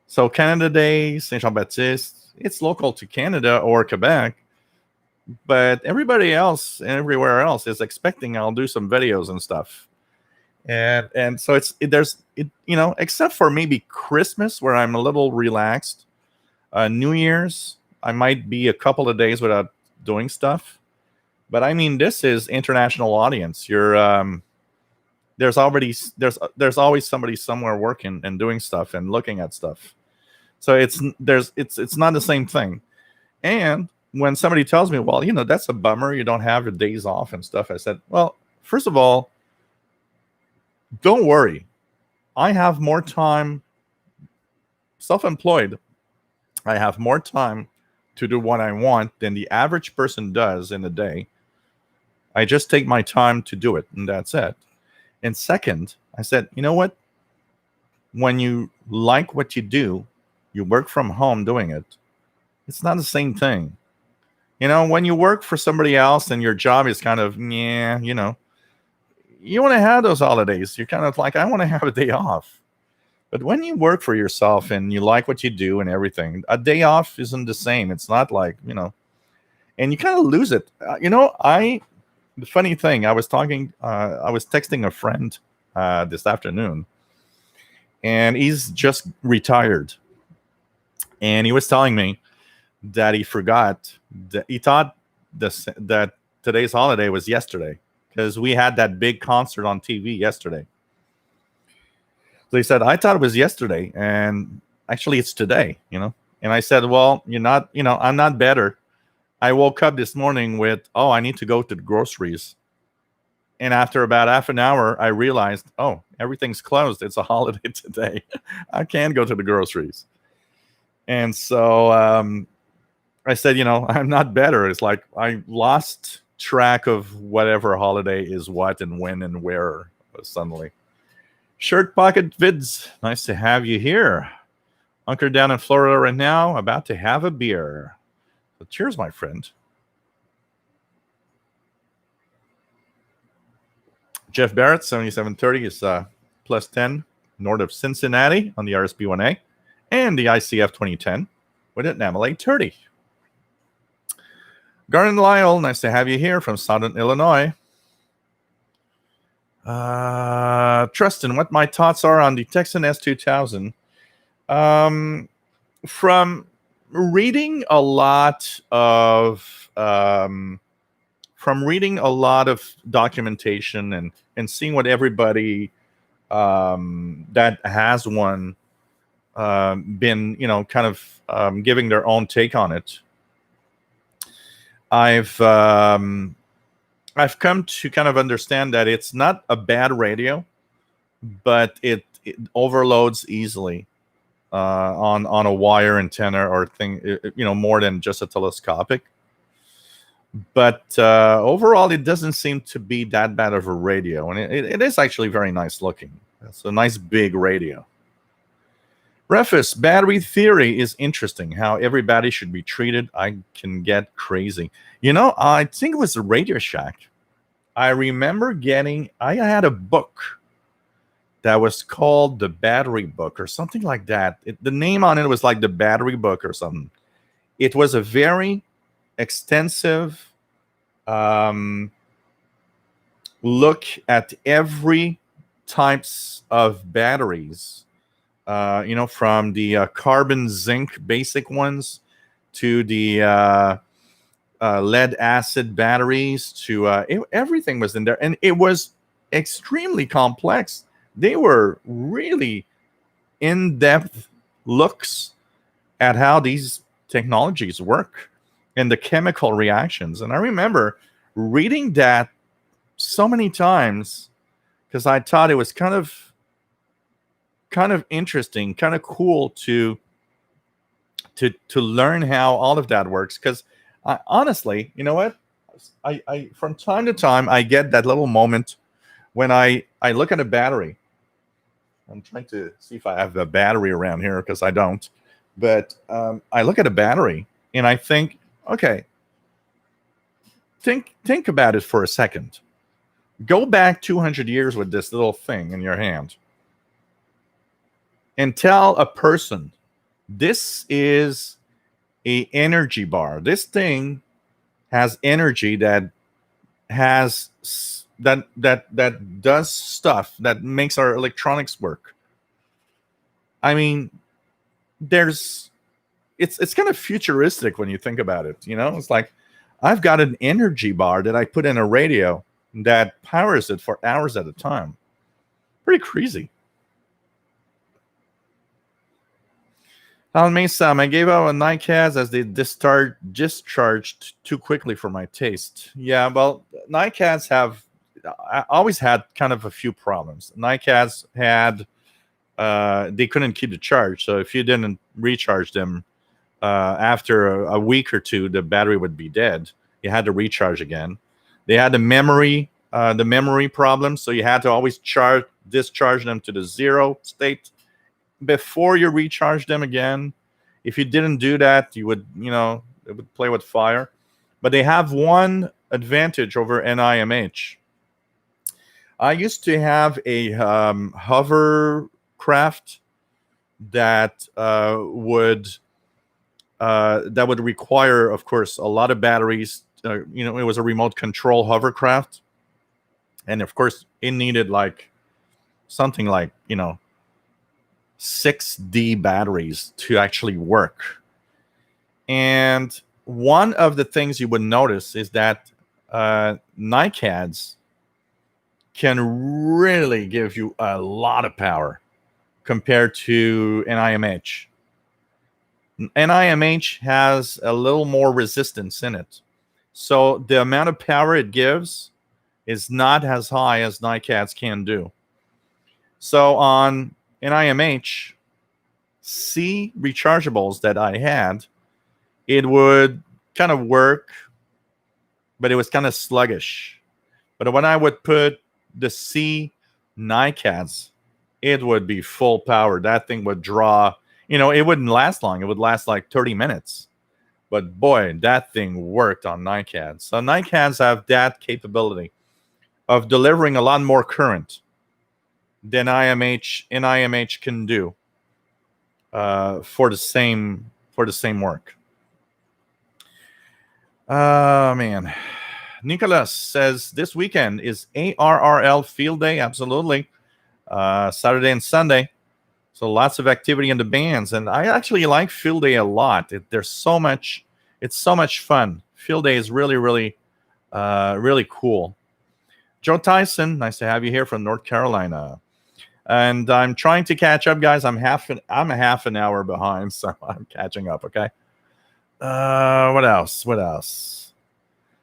So Canada Day, Saint Jean Baptiste, it's local to Canada or Quebec, but everybody else and everywhere else is expecting I'll do some videos and stuff. And so except for maybe Christmas where I'm a little relaxed. New Year's, I might be a couple of days without doing stuff. But I mean, this is international audience. There's always somebody somewhere working and doing stuff and looking at stuff. So it's not the same thing. And when somebody tells me, well, that's a bummer, you don't have your days off and stuff, I said, well, first of all, don't worry. I have more time, self-employed. I have more time to do what I want than the average person does in a day. I just take my time to do it, and that's it. And second, I said, you know what? When you like what you do, you work from home doing it. It's not the same thing. When you work for somebody else and your job is kind of, you want to have those holidays. You're kind of like, I want to have a day off. But when you work for yourself and you like what you do and everything, a day off isn't the same. It's not like, and you kind of lose it. The funny thing, I was texting a friend this afternoon, and he's just retired. And he was telling me that he forgot that he thought that today's holiday was yesterday because we had that big concert on TV yesterday. So he said, I thought it was yesterday, and actually it's today, And I said, well, you're not, I'm not better. I woke up this morning with, I need to go to the groceries. And after about half an hour, I realized, everything's closed. It's a holiday today. I can't go to the groceries. And so I said, I'm not better. It's like I lost track of whatever holiday is what and when and where suddenly. Shirt Pocket Vids, nice to have you here. Hunkered down in Florida right now, about to have a beer. So cheers, my friend. Jeff Barrett, 7730 is plus 10 north of Cincinnati on the RSP1A and the ICF 2010 with an MLA 30. Garden Lyle, nice to have you here from Southern Illinois. Tristan, what my thoughts are on the Texan S2000. From reading a lot of documentation and seeing what everybody that has one been, kind of giving their own take on it. I've come to kind of understand that it's not a bad radio, but it overloads easily on a wire antenna or thing, more than just a telescopic. But overall, it doesn't seem to be that bad of a radio, and it is actually very nice looking. It's a nice big radio. Preface, battery theory is interesting. How everybody should be treated. I can get crazy. I think it was the Radio Shack. I remember I had a book that was called The Battery Book or something like that. The name on it was like The Battery Book or something. It was a very extensive look at every types of batteries. From the carbon zinc basic ones to the lead acid batteries to everything was in there. And it was extremely complex. They were really in-depth looks at how these technologies work and the chemical reactions. And I remember reading that so many times because I thought it was kind of interesting, kind of cool to learn how all of that works. Because honestly, you know what? I from time to time I get that little moment when I look at a battery. I'm trying to see if I have a battery around here because I don't. But I look at a battery and I think, okay, think about it for a second. Go back 200 years with this little thing in your hand and tell a person this is a energy bar. This thing has energy that has that does stuff that makes our electronics work. I mean, it's kind of futuristic when you think about it. It's like I've got an energy bar that I put in a radio that powers it for hours at a time. Pretty crazy. Alan Mason, I gave out a NiCads as they discharged too quickly for my taste. Yeah, well, NiCads I always had kind of a few problems. NiCads had, they couldn't keep the charge. So if you didn't recharge them after a week or two, the battery would be dead. You had to recharge again. They had the memory problem. So you had to always discharge them to the 0 state before you recharge them again. If you didn't do that, you would, it would play with fire. But they have one advantage over NIMH. I used to have a hovercraft that would require, of course, a lot of batteries. It was a remote control hovercraft, and of course, it needed something like 6D batteries to actually work. And one of the things you would notice is that NiCads can really give you a lot of power compared to NIMH. NIMH has a little more resistance in it. So the amount of power it gives is not as high as NiCads can do. So on NIMH C rechargeables that I had, it would kind of work, but it was kind of sluggish. But when I would put the C NiCads, it would be full power. That thing would draw, it wouldn't last long. It would last like 30 minutes. But boy, that thing worked on NiCads. So NiCads have that capability of delivering a lot more current than NIMH can do for the same work. Man. Nicholas says this weekend is ARRL Field Day. Absolutely. Saturday and Sunday. So lots of activity in the bands. And I actually like Field Day a lot. It's so much fun. Field Day is really, really, really cool. Joe Tyson, nice to have you here from North Carolina. And I'm trying to catch up, guys. I'm a half an hour behind, so I'm catching up, okay? What else?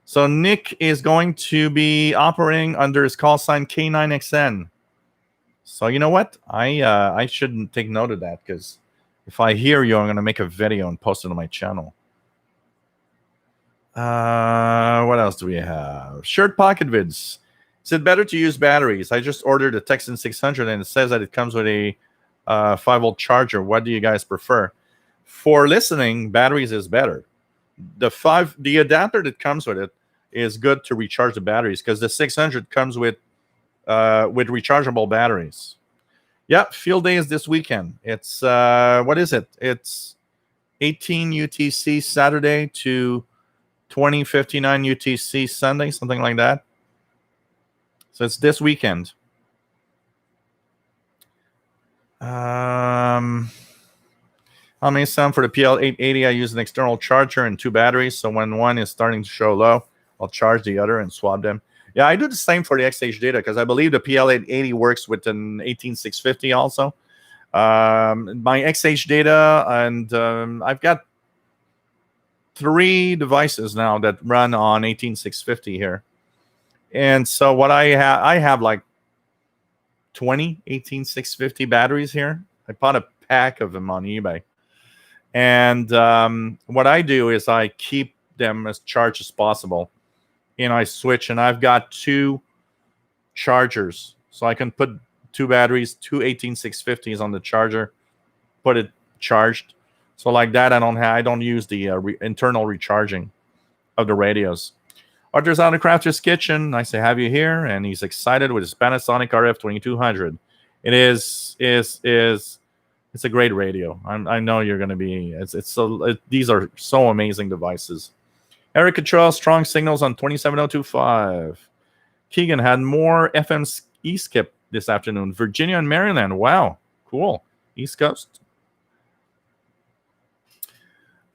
So Nick is going to be operating under his call sign K9XN. So you know what? I shouldn't take note of that, because if I hear you, I'm going to make a video and post it on my channel. What else do we have? Shirt Pocket Vids. Is it better to use batteries? I just ordered a Texan 600 and it says that it comes with a 5-volt charger. What do you guys prefer? For listening, batteries is better. The adapter that comes with it is good to recharge the batteries, because the 600 comes with rechargeable batteries. Yeah, Field Day is this weekend. It's what is it? It's 18 UTC Saturday to 20:59 UTC Sunday, something like that. So it's this weekend. How many sound for the PL880? I use an external charger and 2 batteries. So when one is starting to show low, I'll charge the other and swap them. Yeah, I do the same for the XH Data, because I believe the PL880 works with an 18650 also. My XH Data, and I've got 3 devices now that run on 18650 here. And so what I have like 20 18650 batteries here. I bought a pack of them on eBay. And what I do is I keep them as charged as possible. And I switch, and I've got 2 chargers. So I can put 2 batteries, 2 18650s on the charger, put it charged. So like that, I don't use the internal recharging of the radios. Arthur's out of Crafter's Kitchen. I say, have you here? And he's excited with his Panasonic RF 2200. It is it's a great radio. I know you're going to be. These are so amazing devices. Eric Cottrell, strong signals on 27025. Keegan had more FM E-skip this afternoon. Virginia and Maryland. Wow, cool. East Coast.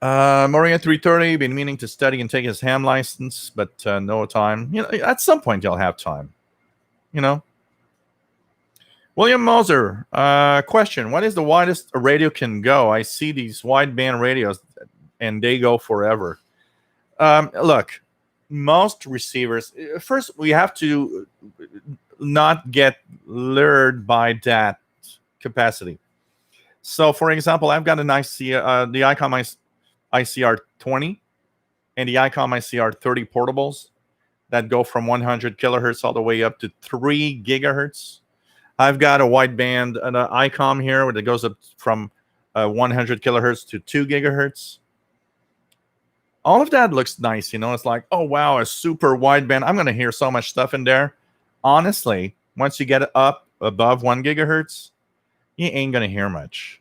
Maria 330, been meaning to study and take his ham license, but no time. At some point you'll have time. William Moser, question: what is the widest a radio can go? I see these wideband radios, and they go forever. Look, most receivers. First, we have to not get lured by that capacity. So, for example, I've got the ICOM ICR20 and the ICOM ICR30 portables that go from 100 kilohertz all the way up to 3 gigahertz. I've got a wideband, an ICOM here that goes up from 100 kilohertz to 2 gigahertz. All of that looks nice. It's like, oh, wow, a super wideband. I'm going to hear so much stuff in there. Honestly, once you get up above 1 gigahertz, you ain't going to hear much.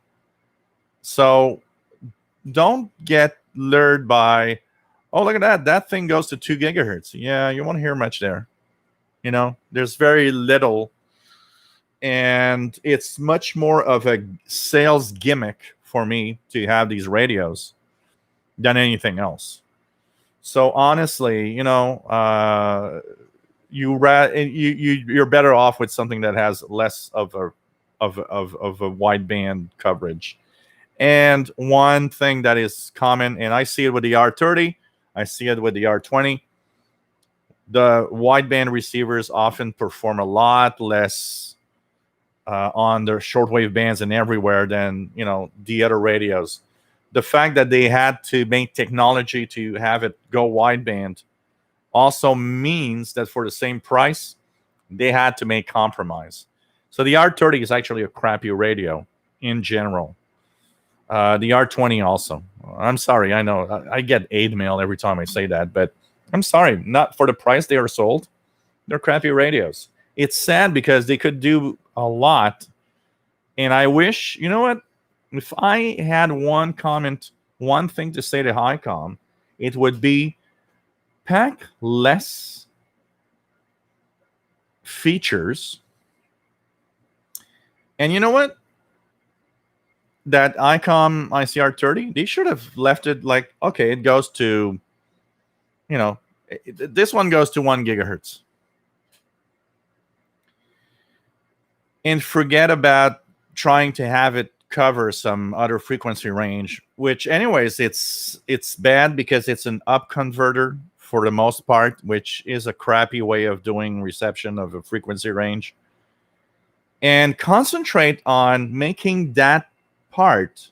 So don't get lured by, oh, look at that. That thing goes to 2 gigahertz. Yeah, you won't hear much there. There's very little. And it's much more of a sales gimmick for me to have these radios than anything else. So honestly, you're better off with something that has less of a wideband coverage. And one thing that is common, and I see it with the R30, I see it with the R20, the wideband receivers often perform a lot less on their shortwave bands and everywhere than the other radios. The fact that they had to make technology to have it go wideband also means that for the same price, they had to make compromise. So the R30 is actually a crappy radio in general. The R20 also. I'm sorry, I know I get aid mail every time I say that, but I'm sorry, not for the price they are sold. They're crappy radios. It's sad because they could do a lot. And I wish, if I had one thing to say to Highcom, it would be pack less features. And you know what? That ICOM ICR30, they should have left it like, okay, it goes to, this one goes to 1 gigahertz. And forget about trying to have it cover some other frequency range, which anyways, it's bad because it's an up converter for the most part, which is a crappy way of doing reception of a frequency range. And concentrate on making that part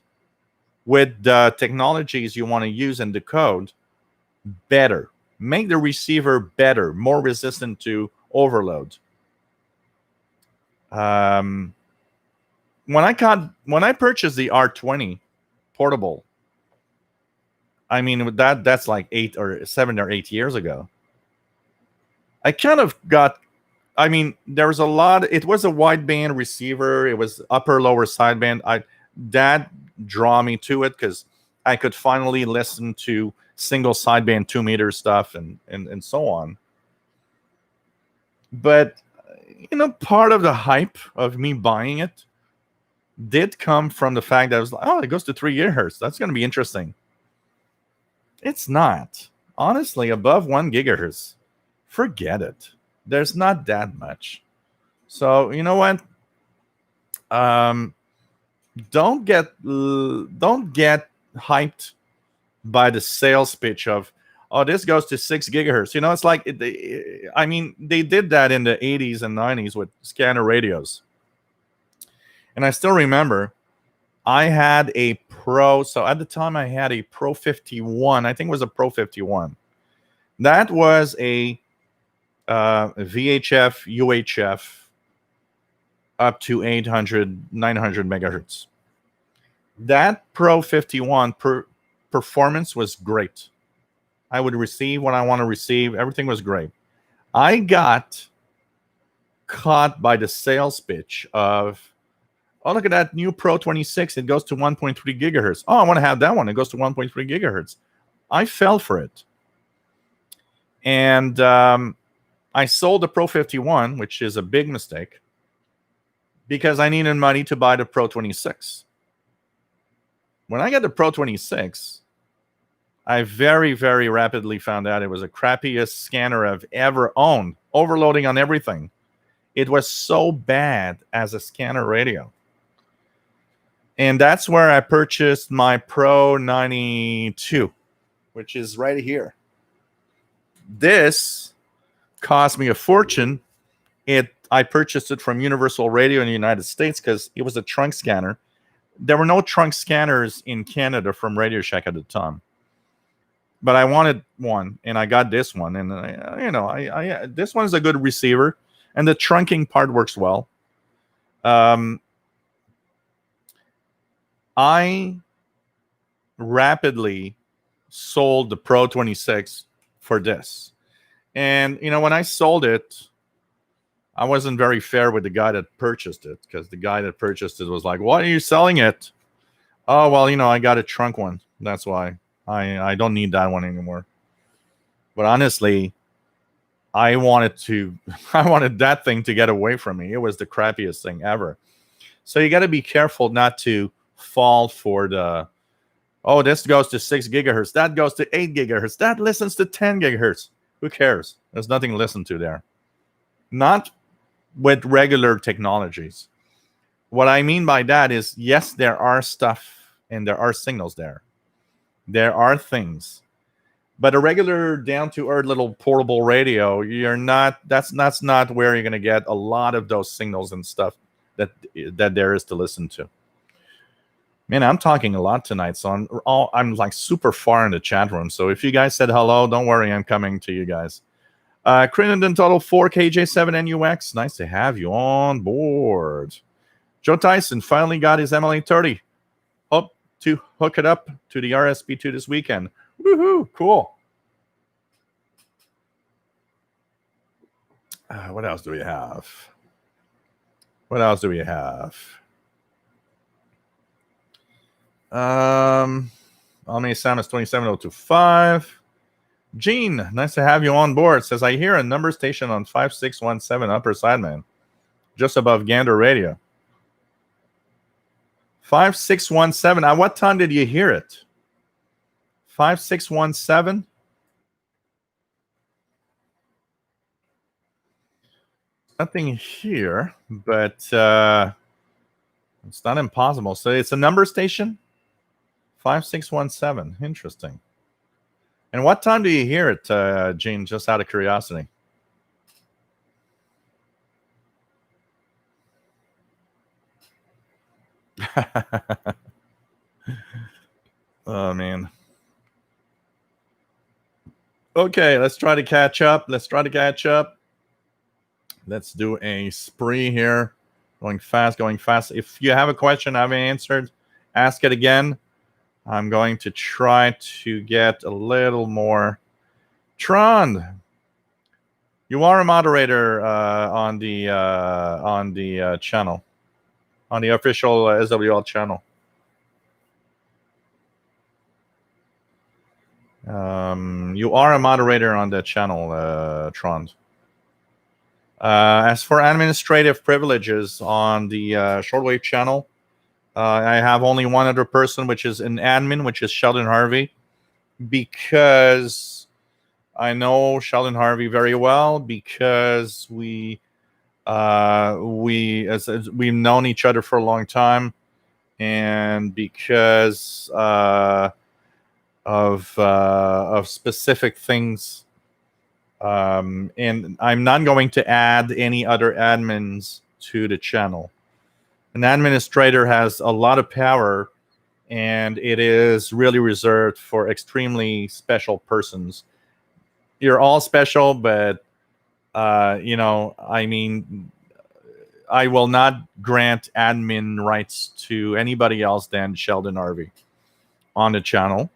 with the technologies you want to use and decode better. Make the receiver better, more resistant to overload. When I purchased the R20 portable, I mean that's like 7 or 8 years ago. I kind of got, there was a lot. It was a wideband receiver. It was upper lower sideband. That draw me to it because I could finally listen to single sideband 2 meter stuff and so on. But part of the hype of me buying it did come from the fact that I was like, oh, it goes to 3 gigahertz. That's going to be interesting. It's not. Honestly, above 1 gigahertz, forget it. There's not that much. So, you know what? Don't get hyped by the sales pitch of, oh, this goes to 6 gigahertz. It's like, they did that in the 80s and 90s with scanner radios. And I still remember I had a Pro. So at the time I had a Pro 51. I think it was a Pro 51. That was a VHF, UHF up to 800, 900 megahertz. That Pro 51 performance was great. I would receive what I want to receive. Everything was great. I got caught by the sales pitch of, oh, look at that new Pro 26. It goes to 1.3 gigahertz. Oh, I want to have that one. It goes to 1.3 gigahertz. I fell for it. And I sold the Pro 51, which is a big mistake, because I needed money to buy the Pro 26. When I got the Pro 26, I very, very rapidly found out it was the crappiest scanner I've ever owned, overloading on everything. It was so bad as a scanner radio. And that's where I purchased my Pro 92, which is right here. This cost me a fortune. I purchased it from Universal Radio in the United States because it was a trunk scanner. There were no trunk scanners in Canada from Radio Shack at the time, but I wanted one, and I got this one. And this one is a good receiver, and the trunking part works well. I rapidly sold the Pro 26 for this, and when I sold it, I wasn't very fair with the guy that purchased it, because the guy that purchased it was like, "Why are you selling it?" Oh, well, I got a trunk one. That's why I don't need that one anymore. But honestly, I wanted that thing to get away from me. It was the crappiest thing ever. So you got to be careful not to fall for the, oh, this goes to 6 gigahertz. That goes to 8 gigahertz. That listens to 10 gigahertz. Who cares? There's nothing to listen to there. Not with regular technologies. What I mean by that is, yes, there are stuff and there are signals there. There are things. But a regular down-to-earth little portable radio, that's not where you're going to get a lot of those signals and stuff that there is to listen to. Man, I'm talking a lot tonight, so I'm like super far in the chat room. So if you guys said hello, don't worry, I'm coming to you guys. Crittenden Total 4 KJ7NUX. Nice to have you on board. Joe Tyson finally got his MLA30. Hope to hook it up to the RSP2 this weekend. Woohoo! Cool. What else do we have? Omni Sound is 27025. Gene, nice to have you on board. Says, I hear a number station on 5617 Upper Sideman, just above Gander Radio. 5617. At what time did you hear it? 5617. Nothing here, but it's not impossible. So it's a number station. 5617. Interesting. And what time do you hear it, Gene? Just out of curiosity. Oh, man. Okay, let's try to catch up. Let's do a spree here. Going fast. If you have a question I haven't answered, ask it again. I'm going to try to get a little more. Tron, you are a moderator on the channel, on the official SWL channel. You are a moderator on the channel, Tron. As for administrative privileges on the Shortwave channel, I have only one other person, which is an admin, which is Sheldon Harvey, because I know Sheldon Harvey very well, because we've known each other for a long time, and because of specific things. And I'm not going to add any other admins to the channel. An administrator has a lot of power, and it is really reserved for extremely special persons. You're all special, but I will not grant admin rights to anybody else than Sheldon Harvey on the channel.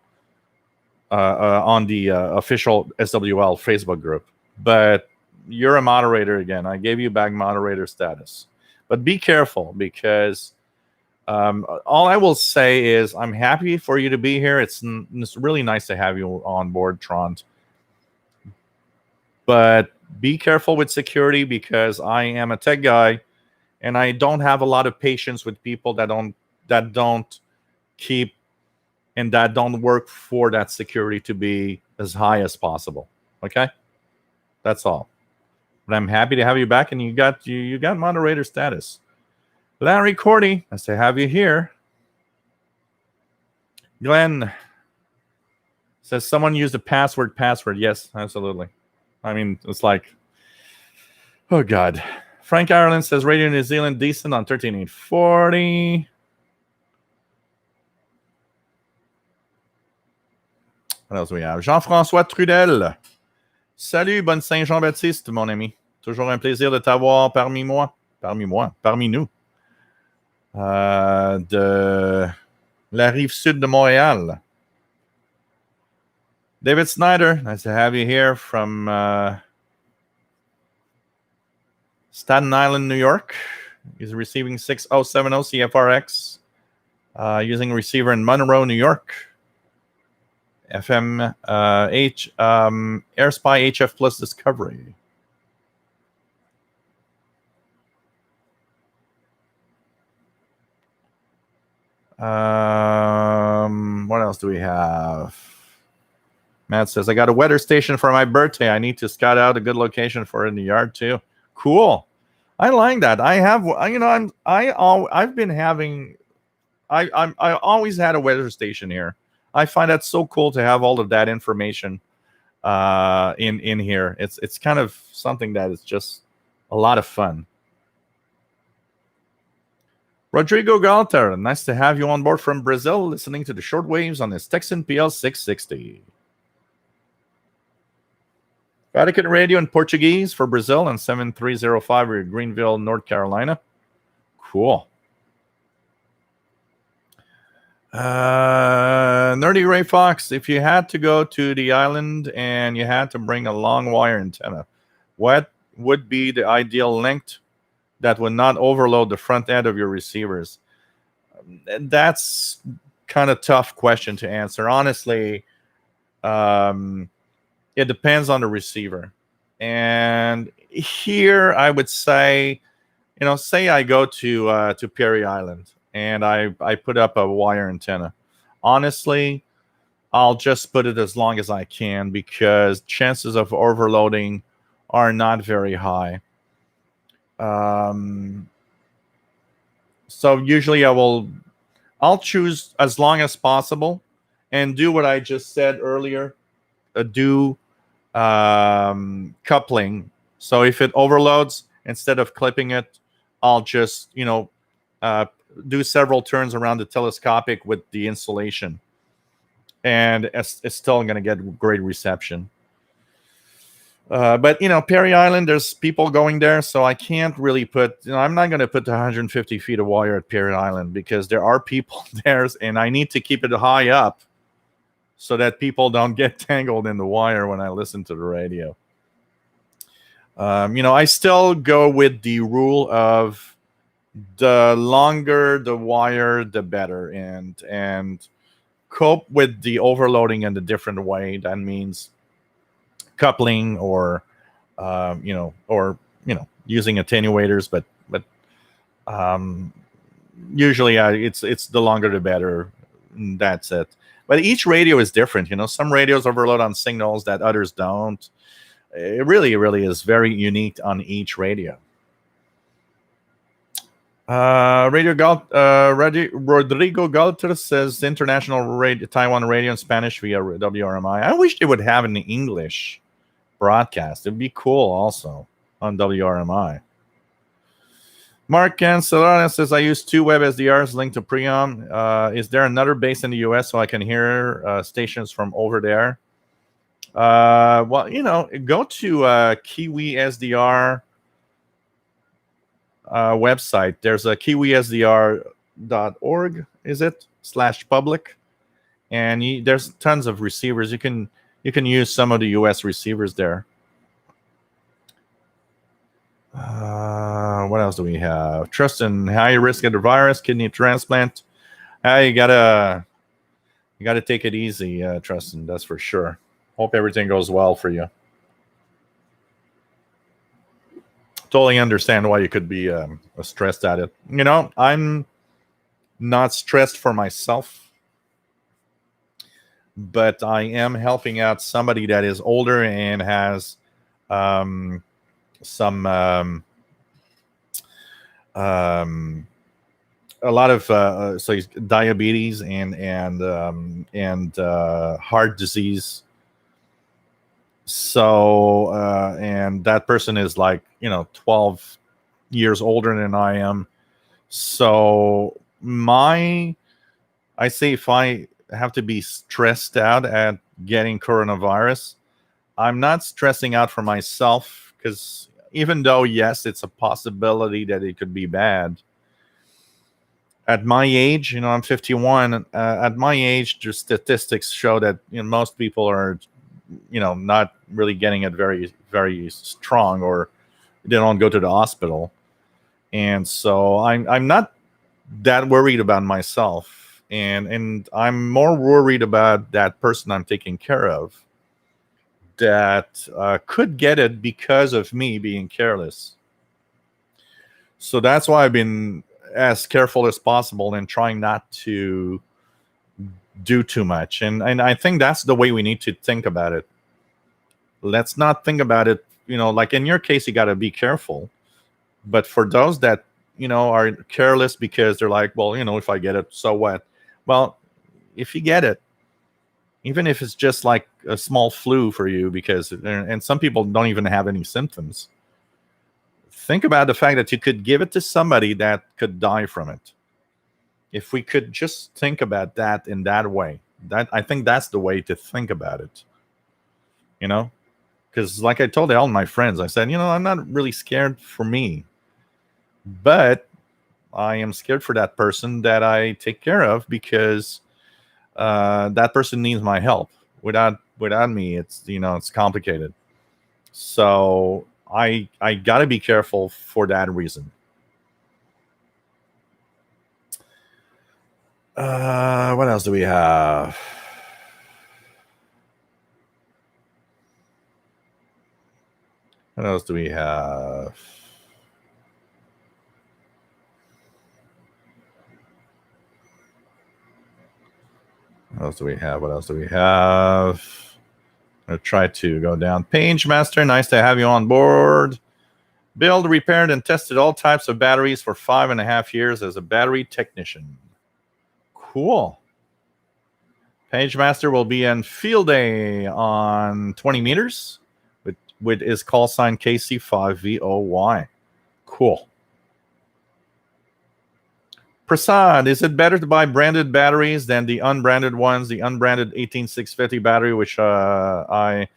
on the official SWL Facebook group. But you're a moderator again. I gave you back moderator status. But be careful, because all I will say is I'm happy for you to be here. It's really nice to have you on board, Trond. But be careful with security, because I am a tech guy, and I don't have a lot of patience with people that don't keep and that don't work for that security to be as high as possible. Okay, that's all. But I'm happy to have you back, and you got moderator status. Larry Cordy, nice to have you here. Glenn says someone used a password. Yes, absolutely. I mean, it's like, oh God. Frank Ireland says Radio New Zealand decent on 13840. What else do we have? Jean-François Trudel. Salut, bonne Saint-Jean-Baptiste, mon ami. Toujours un plaisir de t'avoir parmi nous. De la rive sud de Montréal. David Snyder, nice to have you here from Staten Island, New York. He's receiving 6070 CFRX using a receiver in Monroe, New York. FM AirSpy HF Plus Discovery. What else do we have? Matt says, I got a weather station for my birthday. I need to scout out a good location for it in the yard too. Cool. I like that. I have, I've been having, I always had a weather station here. I find that so cool to have all of that information in here. It's kind of something that is just a lot of fun. Rodrigo Galter, nice to have you on board from Brazil, listening to the shortwaves on his Texan PL 660. Vatican Radio in Portuguese for Brazil and 7305 in Greenville, North Carolina. Cool. Nerdy Ray Fox, if you had to go to the island and you had to bring a long wire antenna, what would be the ideal length that would not overload the front end of your receivers? That's kind of tough question to answer. Honestly, it depends on the receiver. And here I would say, say I go to Perry Island and I put up a wire antenna. Honestly, I'll just put it as long as I can, because chances of overloading are not very high. So usually I'll choose as long as possible and do what I just said earlier. Do coupling. So if it overloads, instead of clipping it, I'll just do several turns around the telescopic with the insulation, and it's still going to get great reception. But Perry Island, there's people going there, so I can't really put. I'm not going to put the 150 feet of wire at Perry Island, because there are people there, and I need to keep it high up so that people don't get tangled in the wire when I listen to the radio. I still go with the rule of the longer the wire, the better, and cope with the overloading in a different way. That means coupling or using attenuators, but usually it's the longer the better. That's it. But each radio is different. Some radios overload on signals that others don't. It really is very unique on each radio. Rodrigo Galter says international radio, Taiwan radio in Spanish via WRMI. I wish they would have an English broadcast. It'd be cool also on WRMI. Mark Cancellara says, I use two web SDRs linked to Preom. Is there another base in the US so I can hear stations from over there? Go to Kiwi SDR website. There's a kiwisdr.org, is it? /public. and there's tons of receivers. You can use some of the U.S. receivers there. What else do we have? Trust in high risk of the virus, kidney transplant. You gotta take it easy, Tristan. That's for sure. Hope everything goes well for you. Totally understand why you could be stressed at it. I'm not stressed for myself, but I am helping out somebody that is older and has some a lot of so diabetes and heart disease. So and that person is like 12 years older than I am. So I say if I have to be stressed out at getting coronavirus, I'm not stressing out for myself, because even though, yes, it's a possibility that it could be bad. At my age, I'm 51. At my age, the statistics show that most people are, not really getting it very, very strong, or they don't go to the hospital. And so I'm not that worried about myself, and I'm more worried about that person I'm taking care of that could get it because of me being careless. So that's why I've been as careful as possible and trying not to do too much. And I think that's the way we need to think about it. Let's not think about it, like in your case, you got to be careful. But for those that, are careless because they're like, well, if I get it, so what? Well, if you get it, even if it's just like a small flu for you, and some people don't even have any symptoms, think about the fact that you could give it to somebody that could die from it. If we could just think about that in that way, I think that's the way to think about it. Because like I told all my friends, I said, I'm not really scared for me, but I am scared for that person that I take care of, because that person needs my help. Without me, it's complicated. So I gotta be careful for that reason. What else do we have? What else do we have? What else do we have? I'll try to go down. Page Master, nice to have you on board. Built, repaired, and tested all types of batteries for 5.5 years as a battery technician. Cool. Page Master will be in field day on 20 meters with his call sign KC5VOY. Cool. Prasad, is it better to buy branded batteries than the unbranded ones? The unbranded 18650 battery, which I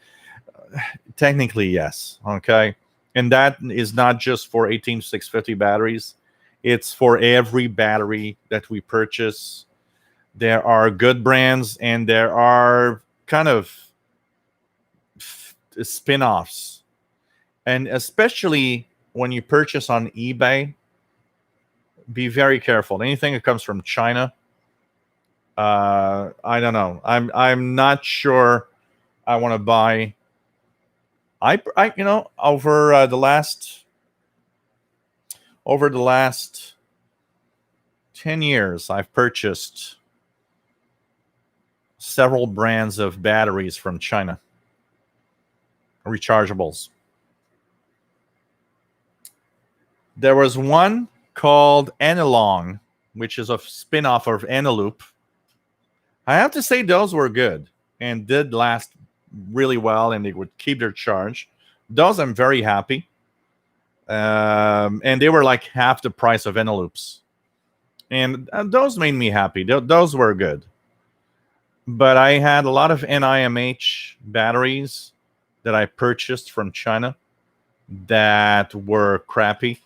technically, yes. Okay. And that is not just for 18650 batteries. It's for every battery that we purchase. There are good brands and there are kind of spin-offs. And especially when you purchase on eBay, be very careful. Anything that comes from China, I don't know. I'm not sure I want to buy. I over the last 10 years, I've purchased several brands of batteries from China, rechargeables. There was one called Enelong, which is a spin-off of Eneloop. I have to say those were good and did last really well, and they would keep their charge. Those I'm very happy. And they were like half the price of Eneloops. And those made me happy. Those were good. But I had a lot of NIMH batteries that I purchased from China that were crappy.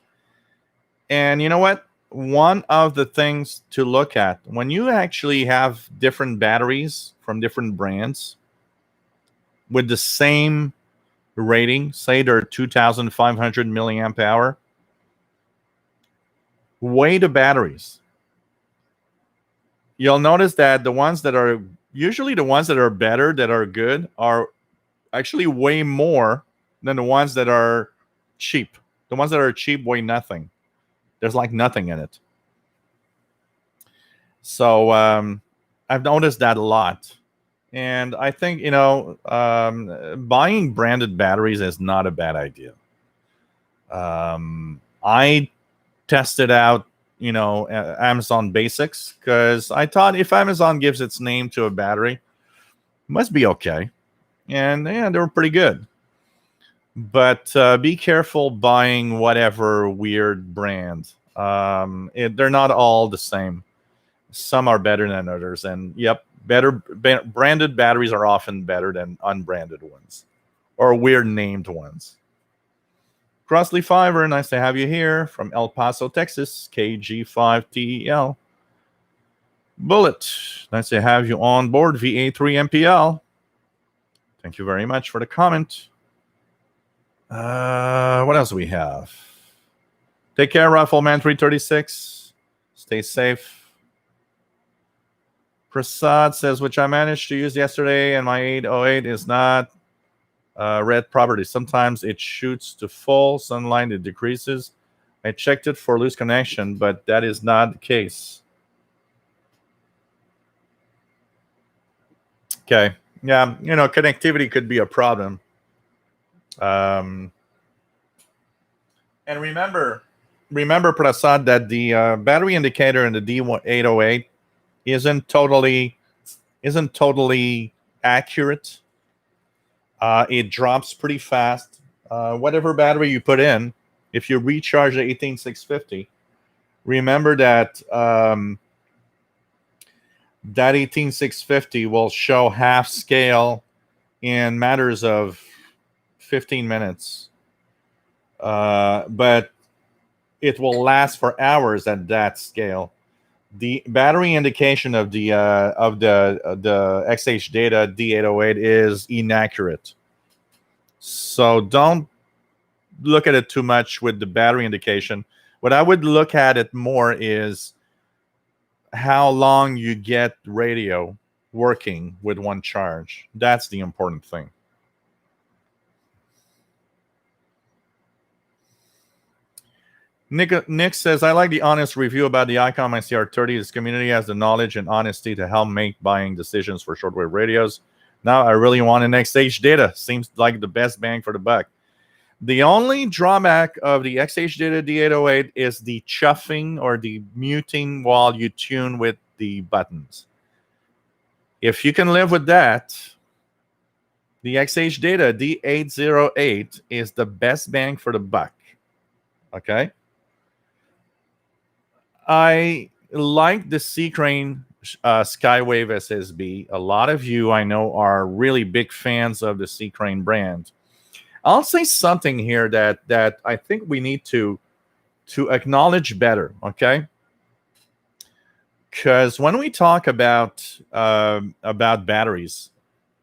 And you know what? one of the things to look at when you actually have different batteries from different brands with the same rating, say they're 2,500 milliamp hour, weigh the batteries. You'll notice that the ones that are usually the ones that are better, that are good, are actually way more than the ones that are cheap. The ones that are cheap weigh nothing. There's like nothing in it. So I've noticed that a lot. And I think, buying branded batteries is not a bad idea. I tested out, Amazon Basics, because I thought if Amazon gives its name to a battery, it must be okay. And yeah, they were pretty good. But be careful buying whatever weird brand. They're not all the same. Some are better than others. And yep, branded batteries are often better than unbranded ones or weird named ones. Crossley Fiver, nice to have you here from El Paso, Texas, KG5TEL. Bullet, nice to have you on board, VA3MPL. Thank you very much for the comment. What else do we have? Take care, Rifleman 336. Stay safe. Prasad says, which I managed to use yesterday, and my 808 is not red property. Sometimes it shoots to full sunlight, it decreases. I checked it for loose connection, but that is not the case. Okay. Yeah, connectivity could be a problem. And remember, Prasad, that the battery indicator in the D808 isn't totally accurate. It drops pretty fast. Whatever battery you put in, if you recharge the 18650, remember that that 18650 will show half scale in matters of 15 minutes. But it will last for hours at that scale. The battery indication of the XH data D808 is inaccurate. So don't look at it too much with the battery indication. What I would look at it more is how long you get radio working with one charge. That's the important thing. Nick says, I like the honest review about the ICOM ICR30. This community has the knowledge and honesty to help make buying decisions for shortwave radios. Now I really want an XH data. Seems like the best bang for the buck. The only drawback of the XH data D808 is the chuffing or the muting while you tune with the buttons. If you can live with that, the XH data D808 is the best bang for the buck. Okay? I like the C-Crane Skywave SSB. A lot of you, I know, are really big fans of the C-Crane brand. I'll say something here that I think we need to acknowledge better, okay? Because when we talk about batteries,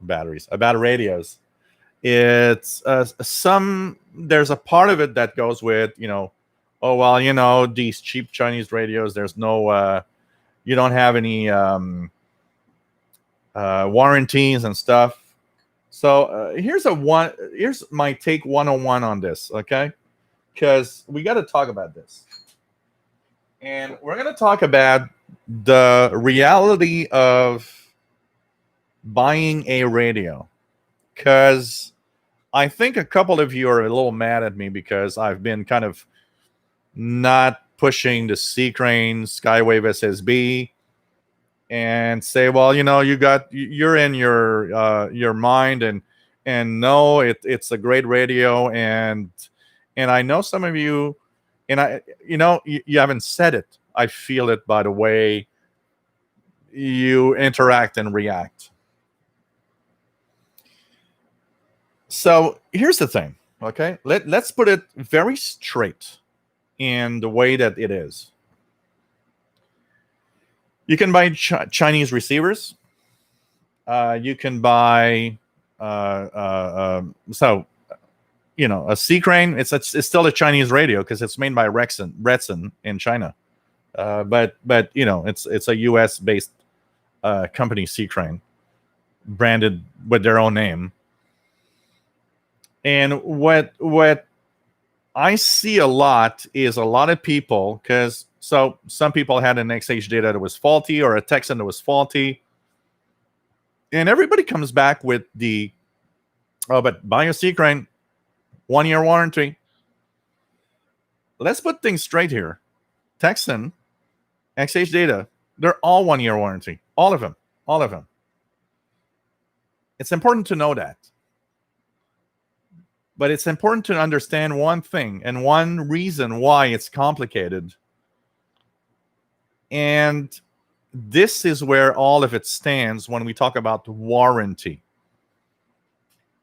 about radios, it's there's a part of it that goes with, oh, well, these cheap Chinese radios, there's no, you don't have any warranties and stuff. So here's my take 101 on this, okay? Because we got to talk about this. And we're going to talk about the reality of buying a radio. Because I think a couple of you are a little mad at me because I've been kind of not pushing the C-Crane Skywave SSB and say, well, you're in your mind and no, it's a great radio, and I know some of you, and you haven't said it. I feel it by the way you interact and react. So here's the thing, okay? Let's put it very straight in the way that it is. You can buy Chinese receivers. You can buy so a C crane. It's still a Chinese radio because it's made by Retson in China. But it's a U.S. based company, C crane, branded with their own name. And what I see a lot is a lot of people, because some people had an XH data that was faulty or a Texan that was faulty, and everybody comes back with but buy a C crane, 1 year warranty. Let's put things straight here. Texan, XH data, they're all 1 year warranty, all of them. It's important to know that. But it's important to understand one thing and one reason why it's complicated. And this is where all of it stands when we talk about warranty.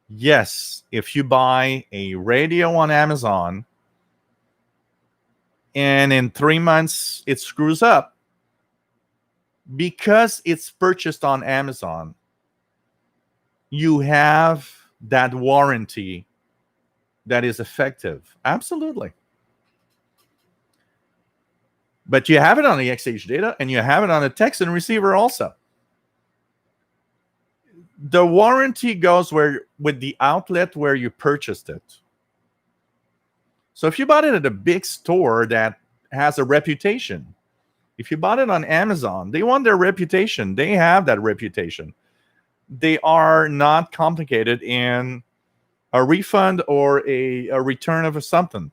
Yes, if you buy a radio on Amazon and in 3 months it screws up, because it's purchased on Amazon, you have that warranty that is effective. Absolutely. But you have it on the XH data and you have it on a Texan receiver also. The warranty goes with the outlet where you purchased it. So if you bought it at a big store that has a reputation, if you bought it on Amazon, they want their reputation. They have that reputation. They are not complicated in a refund or a return of something.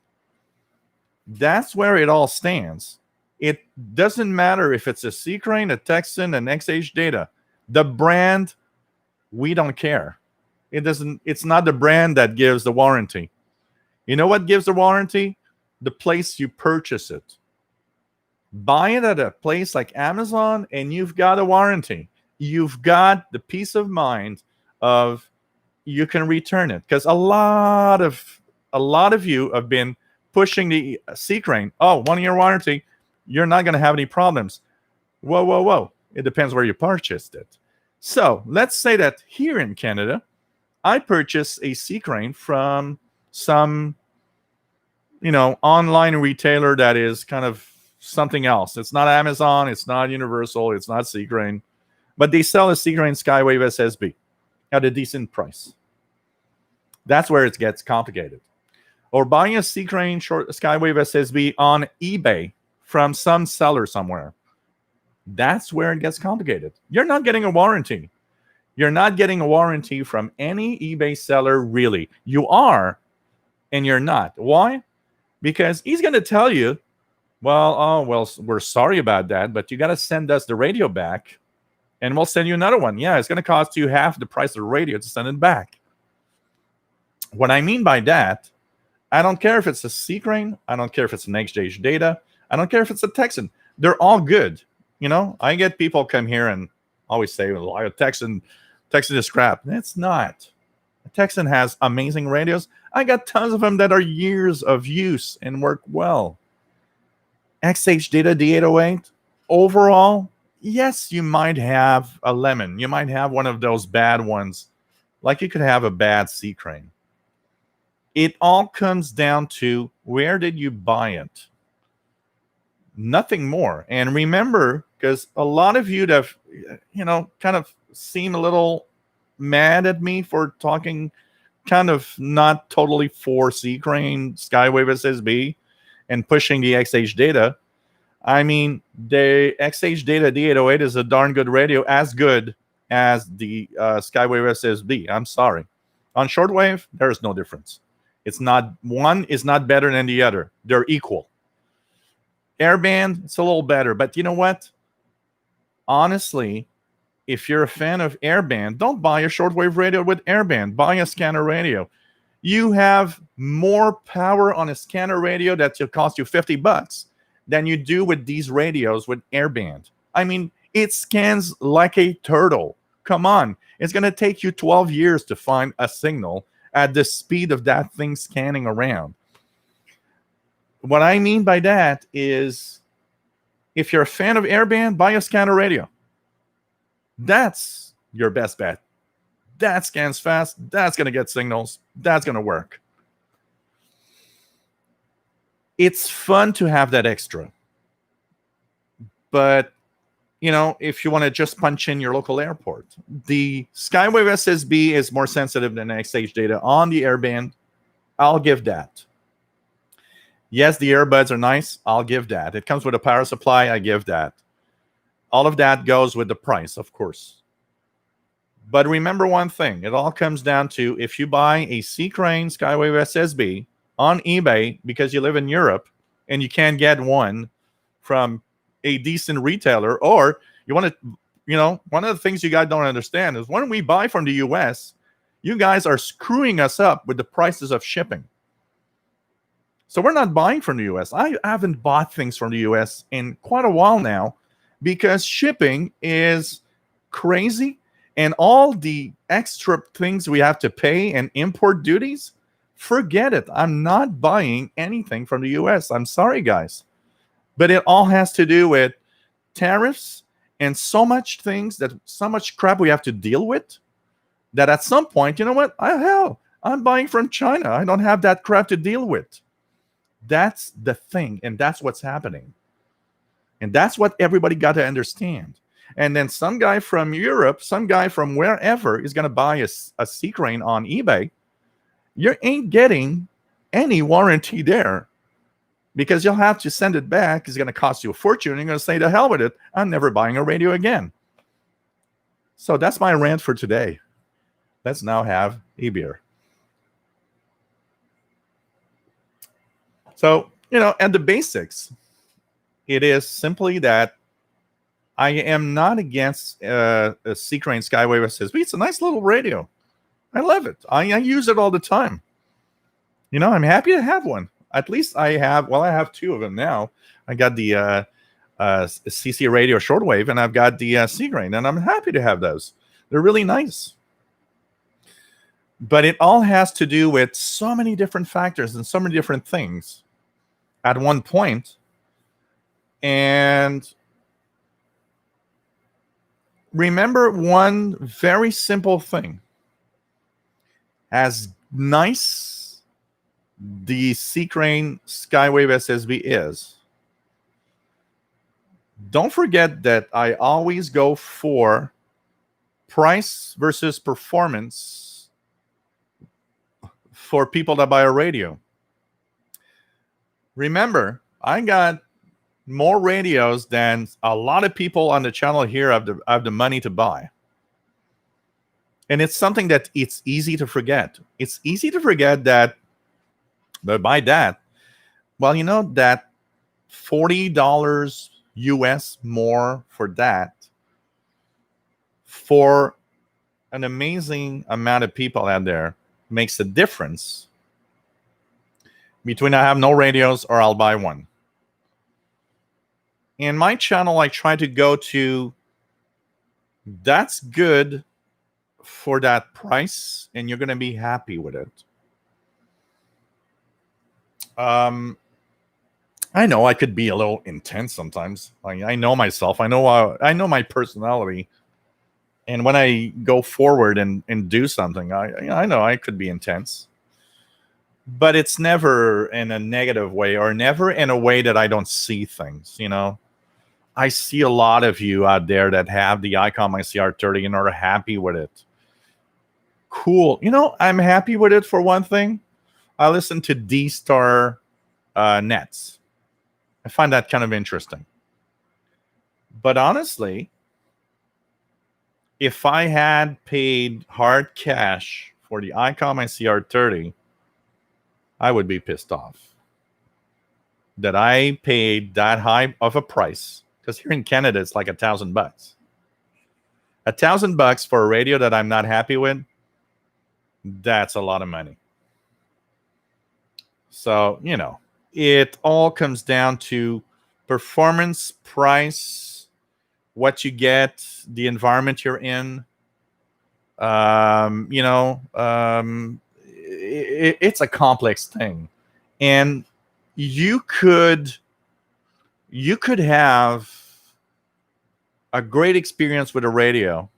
That's where it all stands. It doesn't matter if it's a C crane, a Texan, an XH data. The brand, we don't care. It's not the brand that gives the warranty. You know what gives the warranty? The place you purchase it. Buy it at a place like Amazon and you've got a warranty. You've got the peace of mind of you can return it, because a lot of you have been pushing the C crane. Oh, 1 year warranty, you're not going to have any problems. Whoa! It depends where you purchased it. So let's say that here in Canada, I purchased a C crane from some online retailer that is kind of something else. It's not Amazon, it's not Universal, it's not C crane, but they sell a C crane Skywave SSB at a decent price. That's where it gets complicated. Or buying a C crane Skywave SSB on eBay from some seller somewhere. That's where it gets complicated. You're not getting a warranty. You're not getting a warranty from any eBay seller, really. You are, and you're not. Why? Because he's going to tell you, well, we're sorry about that, but you got to send us the radio back, and we'll send you another one. Yeah, it's going to cost you half the price of the radio to send it back. What I mean by that, I don't care if it's a C crane. I don't care if it's an XH data. I don't care if it's a Texan. They're all good. I get people come here and always say, well, a Texan is crap. It's not. A Texan has amazing radios. I got tons of them that are years of use and work well. XH data D808, overall, yes, you might have a lemon. You might have one of those bad ones, like you could have a bad C crane. It all comes down to where did you buy it? Nothing more. And remember, because a lot of you that have, kind of seem a little mad at me for talking kind of not totally for C crane Skywave SSB and pushing the XH data. I mean, the XH data D808 is a darn good radio, as good as the Skywave SSB. I'm sorry. On shortwave, there is no difference. It's not, one is not better than the other. They're equal. Airband, it's a little better. But you know what? Honestly, if you're a fan of airband, don't buy a shortwave radio with airband. Buy a scanner radio. You have more power on a scanner radio that will cost you $50 than you do with these radios with airband. I mean, it scans like a turtle. Come on. It's going to take you 12 years to find a signal at the speed of that thing scanning around. What I mean by that is If you're a fan of airband, buy a scanner radio. That's your best bet. That scans fast. That's going to get signals. That's going to work. It's fun to have that extra. But, if you want to just punch in your local airport, the Skywave SSB is more sensitive than XH data on the airband. I'll give that. Yes, the earbuds are nice. I'll give that. It comes with a power supply. I give that. All of that goes with the price, of course. But remember one thing. It all comes down to if you buy a C-Crane Skywave SSB on eBay because you live in Europe and you can't get one from a decent retailer, or you want to, one of the things you guys don't understand is when we buy from the US, you guys are screwing us up with the prices of shipping. So we're not buying from the US. I haven't bought things from the US in quite a while now because shipping is crazy and all the extra things we have to pay and import duties, forget it. I'm not buying anything from the US. I'm sorry, guys. But it all has to do with tariffs and so much crap we have to deal with that at some point, you know what? Hell, I'm buying from China. I don't have that crap to deal with. That's the thing, and that's what's happening. And that's what everybody got to understand. And then some guy from Europe, some guy from wherever is going to buy a C-Crane on eBay. You ain't getting any warranty there because you'll have to send it back. It's going to cost you a fortune. You're going to say, to hell with it. I'm never buying a radio again. So that's my rant for today. Let's now have a beer. So, at the basics, it is simply that I am not against a C-Crane Skywave SSB. It's a nice little radio. I love it. I use it all the time. I'm happy to have one. At least I have two of them now. I got the CC Radio Shortwave, and I've got the C-Crane, and I'm happy to have those. They're really nice. But it all has to do with so many different factors and so many different things at one point. And remember one very simple thing. As nice the C-Crane Skywave SSB is, don't forget that I always go for price versus performance for people that buy a radio. Remember, I got more radios than a lot of people on the channel here have the money to buy. And it's something that it's easy to forget. It's easy to forget that, but buy that. Well, that $40 US more for that, for an amazing amount of people out there, makes a difference between I have no radios or I'll buy one. In my channel, I try to go to that's good for that price, and you're going to be happy with it. I know I could be a little intense sometimes. I know myself. I know my personality. And when I go forward and do something, I know I could be intense. But it's never in a negative way or never in a way that I don't see things, I see a lot of you out there that have the Icom ICR30 and are happy with it. Cool. I'm happy with it for one thing. I listen to D-Star nets. I find that kind of interesting. But honestly, if I had paid hard cash for the Icom ICR30, I would be pissed off that I paid that high of a price. Because here in Canada, it's like $1,000. $1,000 for a radio that I'm not happy with, that's a lot of money. So, it all comes down to performance, price, what you get, the environment you're in. It's a complex thing. And you could you could have a great experience with a radio,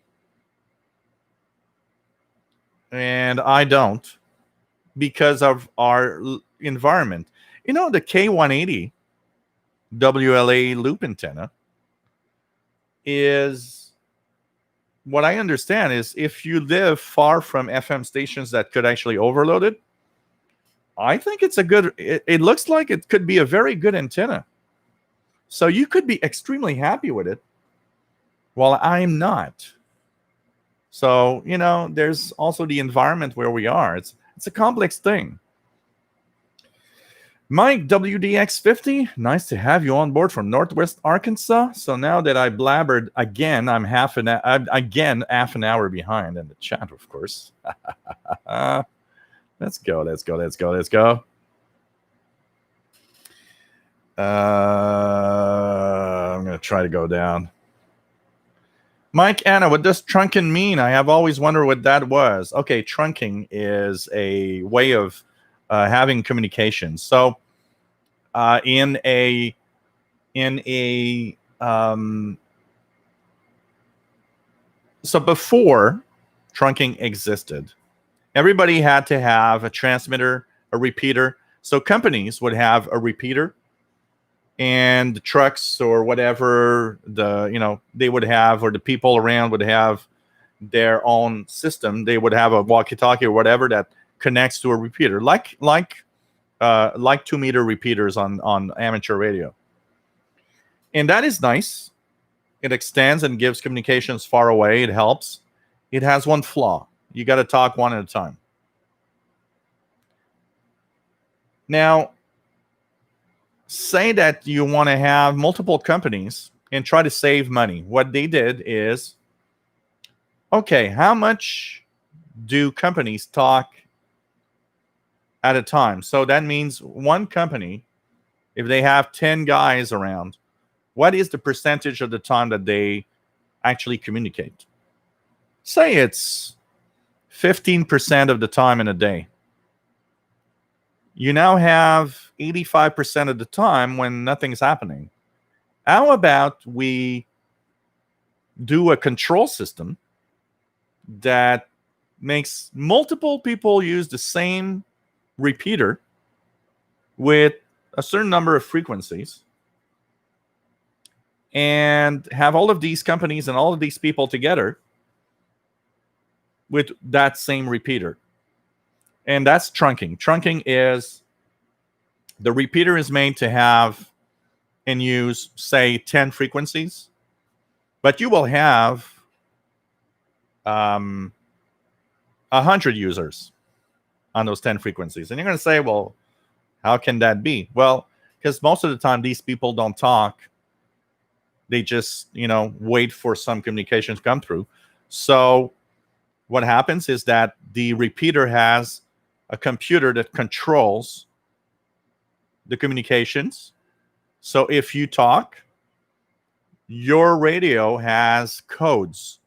and I don't because of our environment. You know, the K180 WLA loop antenna is, what I understand is, if you live far from FM stations that could actually overload it, I think it's a good, it looks like it could be a very good antenna. So you could be extremely happy with it, while I'm not. So, you know, there's also the environment where we are. It's a complex thing. Mike WDX50, nice to have you on board from Northwest Arkansas. So now that I blabbered again, I'm half an hour behind in the chat, of course. Let's go. I'm going to try to go down. Mike, Anna, what does trunking mean? I have always wondered what that was. Okay, trunking is a way of having communication. So so before trunking existed, everybody had to have a transmitter, a repeater. So companies would have a repeater, and the trucks or whatever they would have, or the people around would have their own system. They would have a walkie-talkie or whatever that connects to a repeater, like 2-meter repeaters on amateur radio. And that is nice. It extends and gives communications far away. It helps. It has one flaw. You got to talk one at a time. Now, say that you want to have multiple companies and try to save money. What they did is, okay, how much do companies talk at a time? So that means one company, if they have 10 guys around, what is the percentage of the time that they actually communicate? Say it's 15% of the time in a day. You now have 85% of the time when nothing's happening. How about we do a control system that makes multiple people use the same repeater with a certain number of frequencies, and have all of these companies and all of these people together with that same repeater? And that's trunking. Trunking is the repeater is made to have and use, say, 10 frequencies, but you will have 100 users on those 10 frequencies. And you're going to say, well, how can that be? Well, because most of the time these people don't talk. They just, wait for some communication to come through. So what happens is that the repeater has a computer that controls the communications. So if you talk, your radio has codes.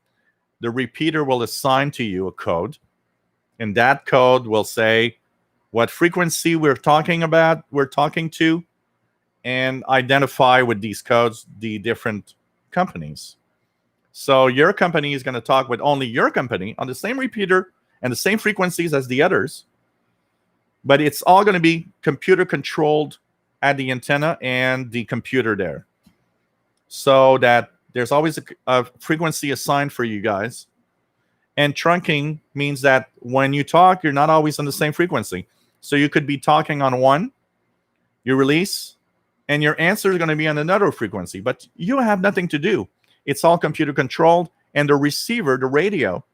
The repeater will assign to you a code, and that code will say what frequency we're talking to, and identify with these codes the different companies. So your company is going to talk with only your company on the same repeater and the same frequencies as the others, but it's all going to be computer controlled at the antenna and the computer there, so that there's always a frequency assigned for you guys. And trunking means that when you talk, you're not always on the same frequency. So you could be talking on one, you release, and your answer is going to be on another frequency, but you have nothing to do. It's all computer controlled, and the receiver, the radio,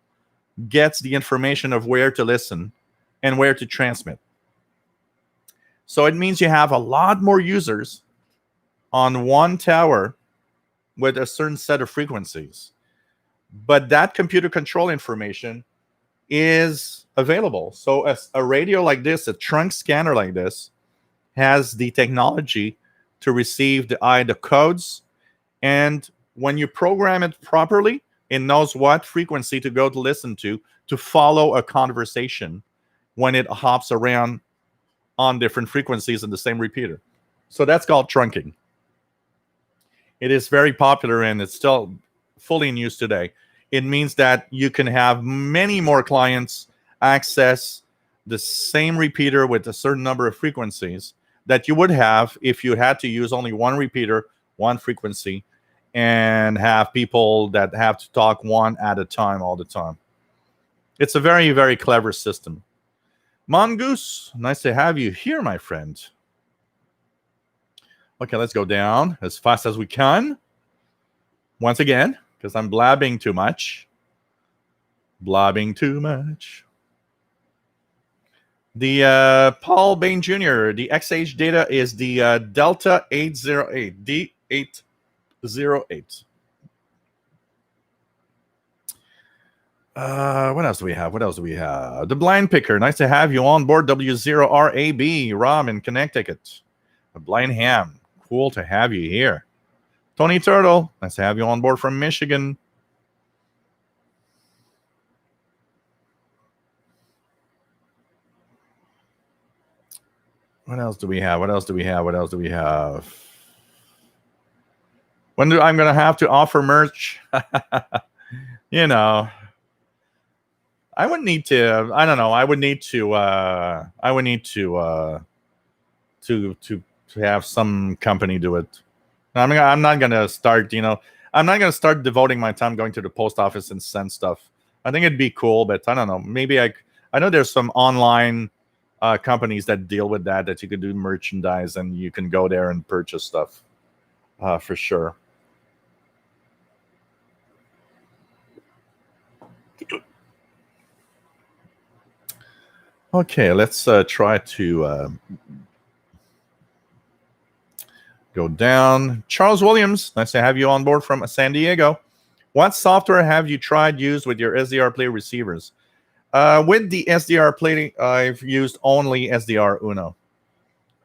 gets the information of where to listen and where to transmit. So it means you have a lot more users on one tower with a certain set of frequencies. But that computer control information is available. So a radio like this, a trunk scanner like this, has the technology to receive the codes. And when you program it properly, it knows what frequency to go to listen to follow a conversation when it hops around on different frequencies in the same repeater. So that's called trunking. It is very popular and it's still fully in use today. It means that you can have many more clients access the same repeater with a certain number of frequencies that you would have if you had to use only one repeater, one frequency, and have people that have to talk one at a time all the time. It's a very, very clever system. Mongoose, nice to have you here, my friend. Okay, let's go down as fast as we can. Once again, because I'm blabbing too much. Blabbing too much. The Paul Bain Jr., the XH data is the Delta 808, D808. What else do we have? The Blind Picker. Nice to have you on board. W0RAB, Rom in Connecticut. The Blind Ham. Cool to have you here. Tony Turtle. Nice to have you on board from Michigan. What else do we have? When do I'm going to have to offer merch? You know, I would need to. I don't know. I would need to have some company do it. I'm not gonna start. I'm not gonna start devoting my time going to the post office and send stuff. I think it'd be cool, but I don't know. Maybe I know there's some online companies that deal with that you can do merchandise and you can go there and purchase stuff for sure. Okay, let's try to go down. Charles Williams, nice to have you on board from San Diego. What software have you tried used with your SDR Play receivers? With the SDR Play, I've used only SDR Uno.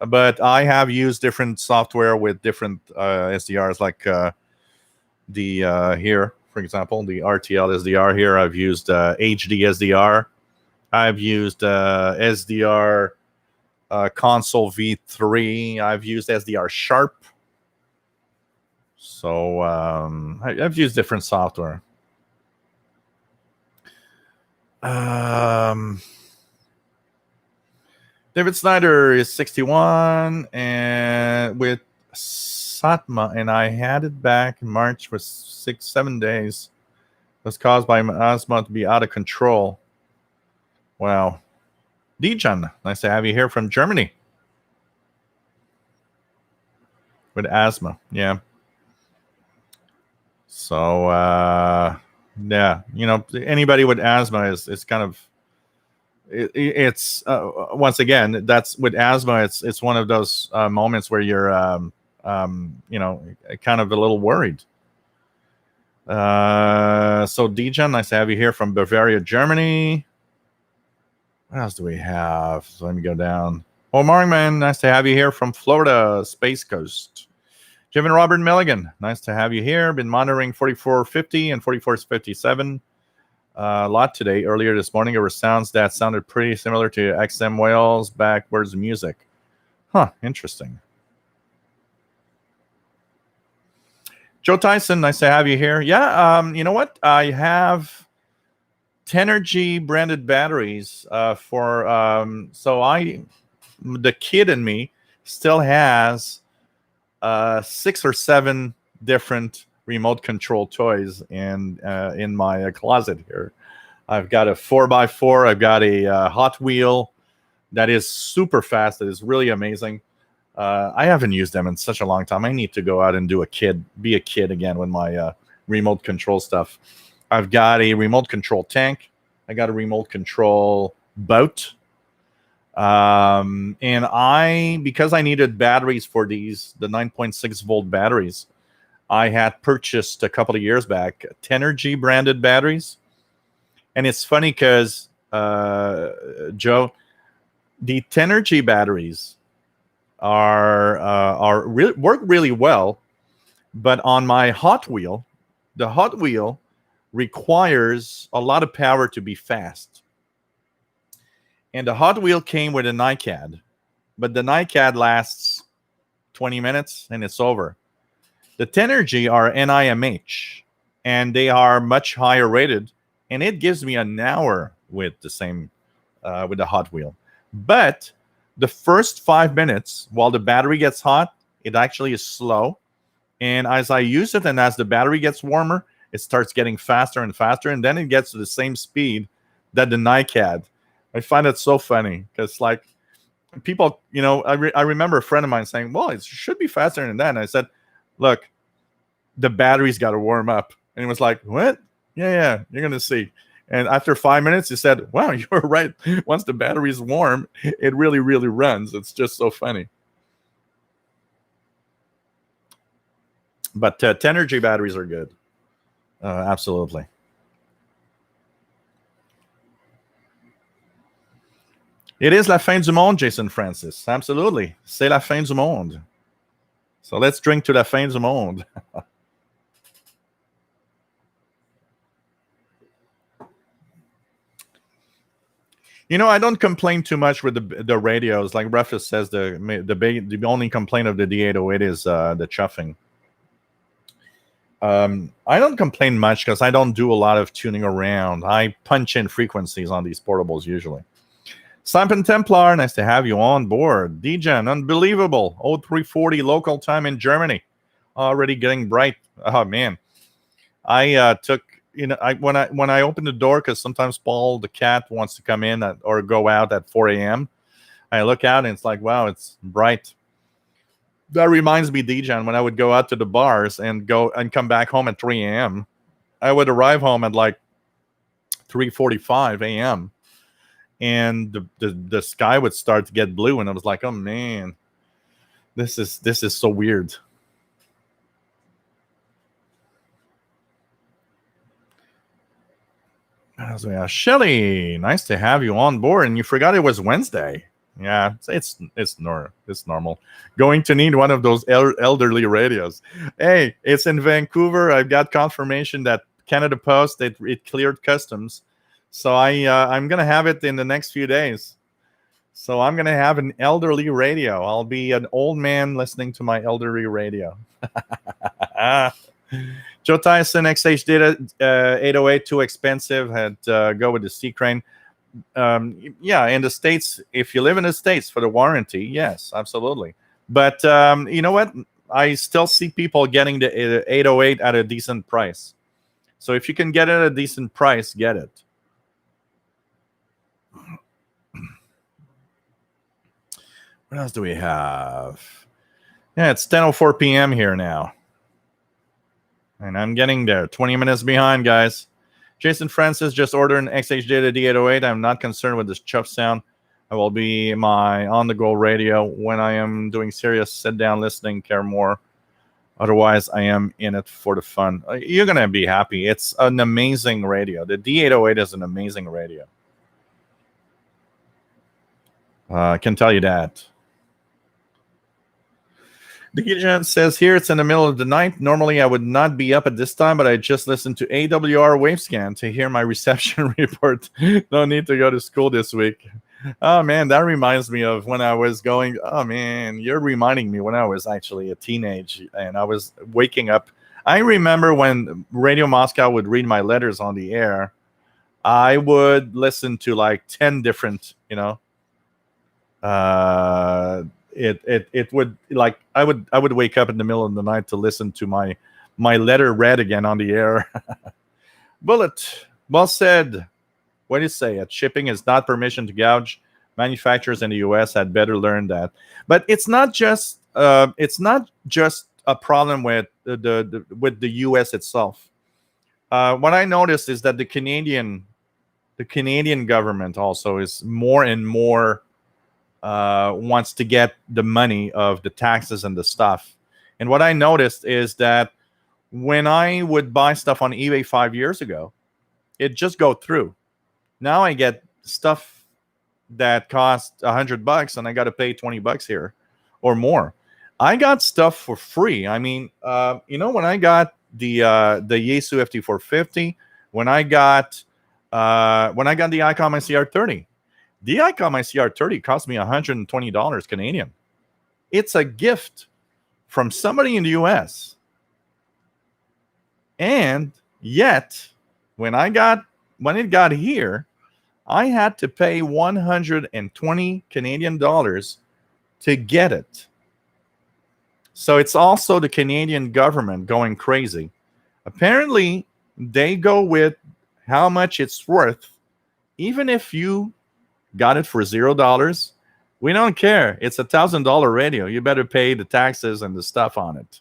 But I have used different software with different SDRs, like here, for example, the RTL SDR here. I've used HD SDR. I've used SDR Console V3. I've used SDR Sharp. So I've used different software. David Snyder is 61 and with Satma, and I had it back in March for 6-7 days. It was caused by my asthma to be out of control. Wow. Dijan, nice to have you here from Germany. With asthma, yeah. So, yeah, anybody with asthma is kind of, it's once again, that's with asthma, it's one of those moments where you're, kind of a little worried. So, Dijan, nice to have you here from Bavaria, Germany. What else do we have? So let me go down. Oh, morning, man. Nice to have you here from Florida, Space Coast. Jim and Robert Milligan. Nice to have you here. Been monitoring 4450 and 4457 a lot today. Earlier this morning, there were sounds that sounded pretty similar to XM Wales backwards music. Huh, interesting. Joe Tyson, nice to have you here. Yeah, you know what? I have Tenergy branded batteries for the kid in me still has 6 or 7 different remote control toys in my closet here. I've got a 4x4. I've got a Hot Wheel that is super fast. That is really amazing. I haven't used them in such a long time. I need to go out and be a kid again with my remote control stuff. I've got a remote control tank. I got a remote control boat. And because I needed batteries for the 9.6 volt batteries, I had purchased a couple of years back Tenergy branded batteries. And it's funny because, Joe, the Tenergy batteries work really well, but on my Hot Wheel, the Hot Wheel requires a lot of power to be fast. And the Hot Wheel came with a NiCad, but the NiCad lasts 20 minutes and it's over. The Tenergy are NIMH, and they are much higher rated, and it gives me an hour with the same with the hot wheel. But the first 5 minutes, while the battery gets hot, it actually is slow. And as I use it, and as the battery gets warmer, it starts getting faster and faster, and then it gets to the same speed that the Nike had. I find it so funny because, like, people, I remember a friend of mine saying, "Well, it should be faster than that." And I said, "Look, the battery's got to warm up." And he was like, "What?" Yeah, you're gonna see. And after 5 minutes, he said, "Wow, you're right. Once the battery's warm, it really, really runs." It's just so funny. But Tenergy batteries are good. Absolutely. It is la fin du monde, Jason Francis. Absolutely. C'est la fin du monde. So let's drink to la fin du monde. I don't complain too much with the radios. Like Rufus says, the only complaint of the D808 is the chuffing. I don't complain much because I don't do a lot of tuning around. I punch in frequencies on these portables usually. Simon Templar, nice to have you on board. DJen, unbelievable. 0340 local time in Germany. Already getting bright. Oh man. I took, when I open the door, because sometimes Paul the cat wants to come in or go out at 4 a.m. I look out and it's like, wow, it's bright. That reminds me, DJen, when I would go out to the bars and go and come back home at 3 a.m. I would arrive home at like 3:45 a.m. and the sky would start to get blue, and I was like, oh man, this is so weird. Shelly, nice to have you on board, and you forgot it was Wednesday. Yeah, it's normal. Going to need one of those elderly radios. Hey, it's in Vancouver. I've got confirmation that Canada Post it cleared customs, so I'm gonna have it in the next few days. So I'm gonna have an elderly radio. I'll be an old man listening to my elderly radio. Joe Tyson, XH Data 808 too expensive. Had go with the C Crane. Yeah, in the States, if you live in the States for the warranty, yes, absolutely. But you know what? I still see people getting the 808 at a decent price. So if you can get it at a decent price, get it. What else do we have? Yeah, it's 10:04 p.m. here now. And I'm getting there. 20 minutes behind, guys. Jason Francis just ordered an XH Data D808. I'm not concerned with this chuff sound. I will be my on-the-go radio when I am doing serious sit-down listening, care more. Otherwise, I am in it for the fun. You're going to be happy. It's an amazing radio. The D808 is an amazing radio. I can tell you that. The agent says here it's in the middle of the night. Normally, I would not be up at this time, but I just listened to AWR Wavescan to hear my reception report. No need to go to school this week. Oh, man, that reminds me of when I was going. Oh, man, you're reminding me when I was actually a teenage and I was waking up. I remember when Radio Moscow would read my letters on the air, I would listen to like 10 different, it would, like, I would wake up in the middle of the night to listen to my letter read again on the air. Bullet, well said. What do you say? Shipping is not permission to gouge. Manufacturers in the U.S. had better learn that. But it's not just a problem with the U.S. itself. What I noticed is that the Canadian government also is more and more wants to get the money of the taxes and the stuff. And what I noticed is that when I would buy stuff on eBay 5 years ago, it just go through. Now I get stuff that cost $100 and I got to pay $20 here or more. I got stuff for free. I mean, when I got the Yaesu FT450, when I got the ICOM ICR30, the ICOM ICR30 cost me $120 Canadian. It's a gift from somebody in the US And yet, when it got here, I had to pay 120 Canadian dollars to get it. So it's also the Canadian government going crazy. Apparently, they go with how much it's worth. Even if you got it for $0, we don't care. It's $1,000 radio. You better pay the taxes and the stuff on it.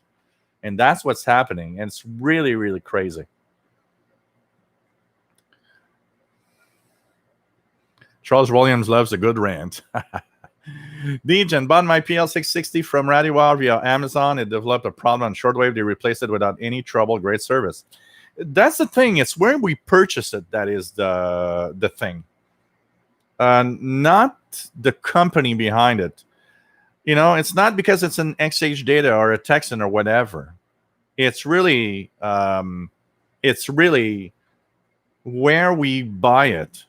And that's what's happening. And it's really, really crazy. Charles Williams loves a good rant. Dejan bought my PL660 from Radiwar via Amazon. It developed a problem on Shortwave. They replaced it without any trouble. Great service. That's the thing. It's where we purchase it that is the thing. Not the company behind it. You know, it's not because it's an XH Data or a Texan or whatever. It's really where we buy it.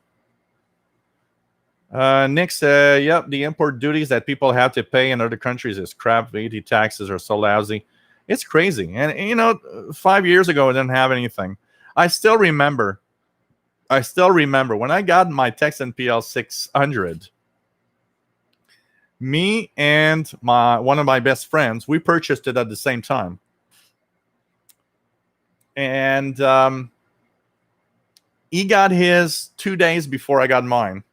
Nick said, yep, the import duties that people have to pay in other countries is crap. VAT taxes are so lousy. It's crazy. And, you know, 5 years ago, I didn't have anything. I still remember when I got my Texan PL600, me and one of my best friends, we purchased it at the same time. And he got his 2 days before I got mine.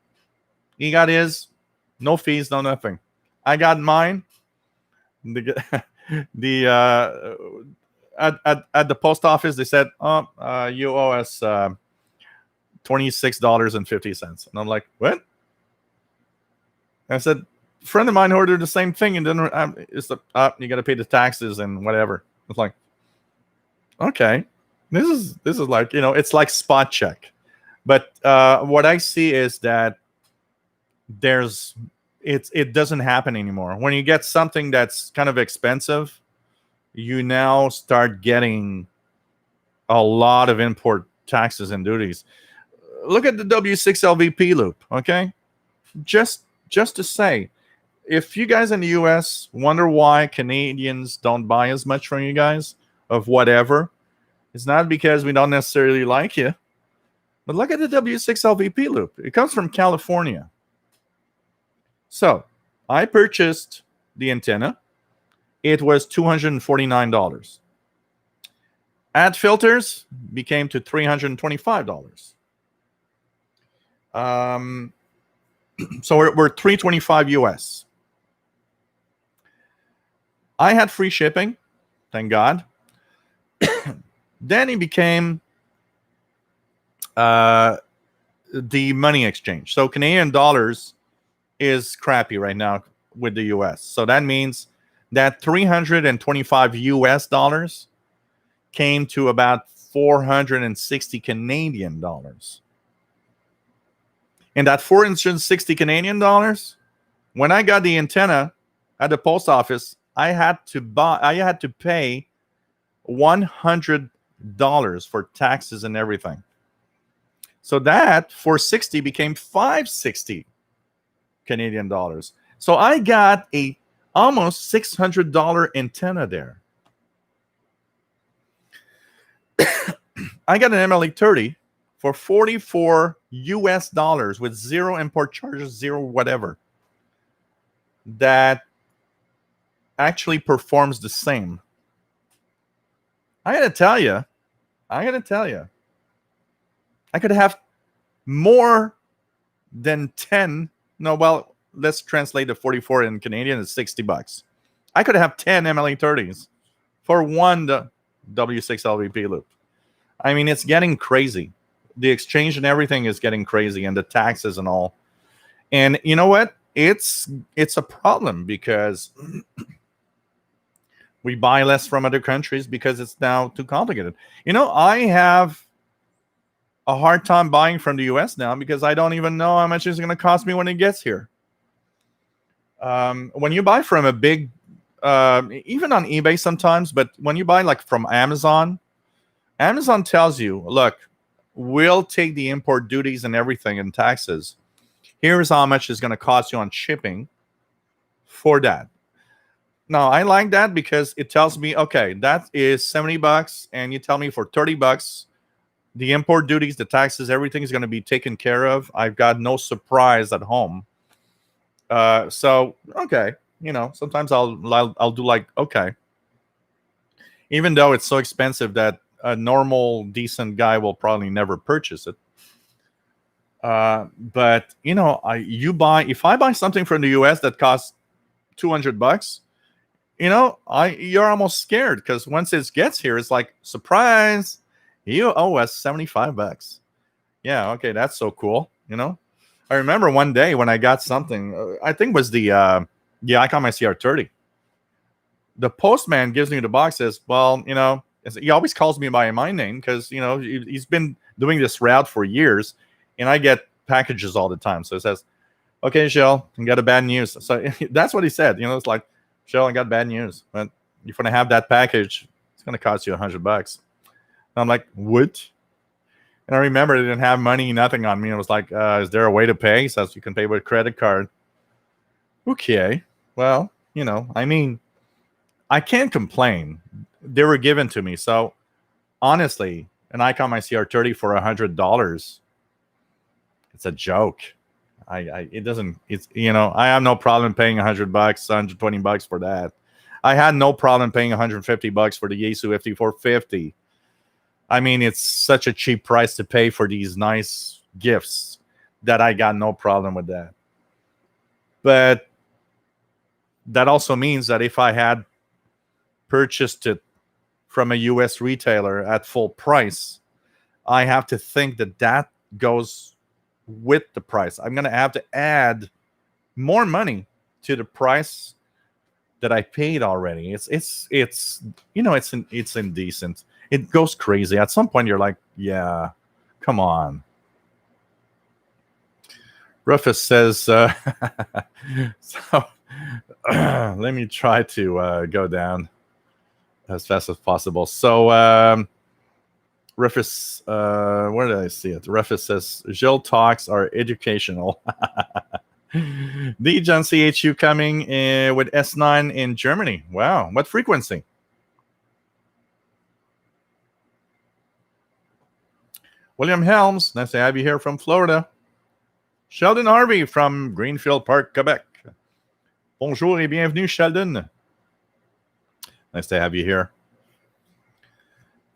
He got his, no fees, no nothing. I got mine. At the post office, they said, you owe us $26.50. And I'm like, what? And I said, a friend of mine ordered the same thing, and then you got to pay the taxes and whatever. It's like, okay, this is like, you know, it's like spot check. But what I see is that it doesn't happen anymore. When you get something that's kind of expensive, you now start getting a lot of import taxes and duties. Look at the W6LVP loop, okay? Just to say, if you guys in the US wonder why Canadians don't buy as much from you guys of whatever, it's not because we don't necessarily like you, but look at the W6LVP loop. It comes from California. So I purchased the antenna. It was $249. Add filters became to $325. So we're $325 US. I had free shipping, thank God. Then it became the money exchange. So Canadian dollars is crappy right now with the US. So that means that 325 US dollars came to about 460 Canadian dollars. And that 460 Canadian dollars, when I got the antenna at the post office, I had to pay $100 for taxes and everything. So that 460 became 560 Canadian dollars. So I got a almost $600 antenna there. I got an MLE30 for 44 US dollars with zero import charges, zero whatever. That actually performs the same. I gotta tell you, I could have more than 10. No, well, let's translate the 44 in Canadian. It's $60. I could have 10 MLE30s for one W6LVP loop. I mean, it's getting crazy. The exchange and everything is getting crazy, and the taxes and all. And you know what? It's a problem because we buy less from other countries because it's now too complicated. You know, I have a hard time buying from the US now because I don't even know how much it's going to cost me when it gets here. When you buy from a big, even on eBay sometimes, but when you buy like from Amazon tells you, look, we'll take the import duties and everything and taxes. Here's how much it's going to cost you on shipping for that. No, I like that because it tells me, okay, that is $70, and you tell me for $30, the import duties, the taxes, everything is going to be taken care of. I've got no surprise at home. So okay, sometimes I'll do like, okay, even though it's so expensive that a normal decent guy will probably never purchase it. But if I buy something from the US that costs $200, you're almost scared because once it gets here, it's like, surprise, you owe us $75. Yeah, okay, that's so cool. I remember one day when I got something, I think it was the Icon my CR30. The postman gives me the box, says, well, he always calls me by my name because, he's been doing this route for years, and I get packages all the time. So it says, okay, Shell, I got a bad news. So that's what he said. It's like, Shell, I got bad news. But if you're going to have that package, it's going to cost you $100. And I'm like, what? And I remember they didn't have money, nothing on me. I was like, is there a way to pay? So you can pay with a credit card. Okay. Well, I can't complain. They were given to me. So honestly, an Icon my CR30 for $100, it's a joke. I have no problem paying $100, $120 for that. I had no problem paying $150 for the Yaesu FT450. I mean, it's such a cheap price to pay for these nice gifts that I got no problem with that. But that also means that if I had purchased it from a US retailer at full price, I have to think that goes with the price. I'm going to have to add more money to the price that I paid already. It's indecent. It goes crazy. At some point, you're like, yeah, come on. Rufus says, so let me try to go down as fast as possible. So Rufus, where did I see it? Rufus says, Gilles talks are educational. Dijon CHU coming with S9 in Germany. Wow. What frequency? William Helms, nice to have you here from Florida. Sheldon Harvey from Greenfield Park, Quebec. Bonjour et bienvenue, Sheldon. Nice to have you here.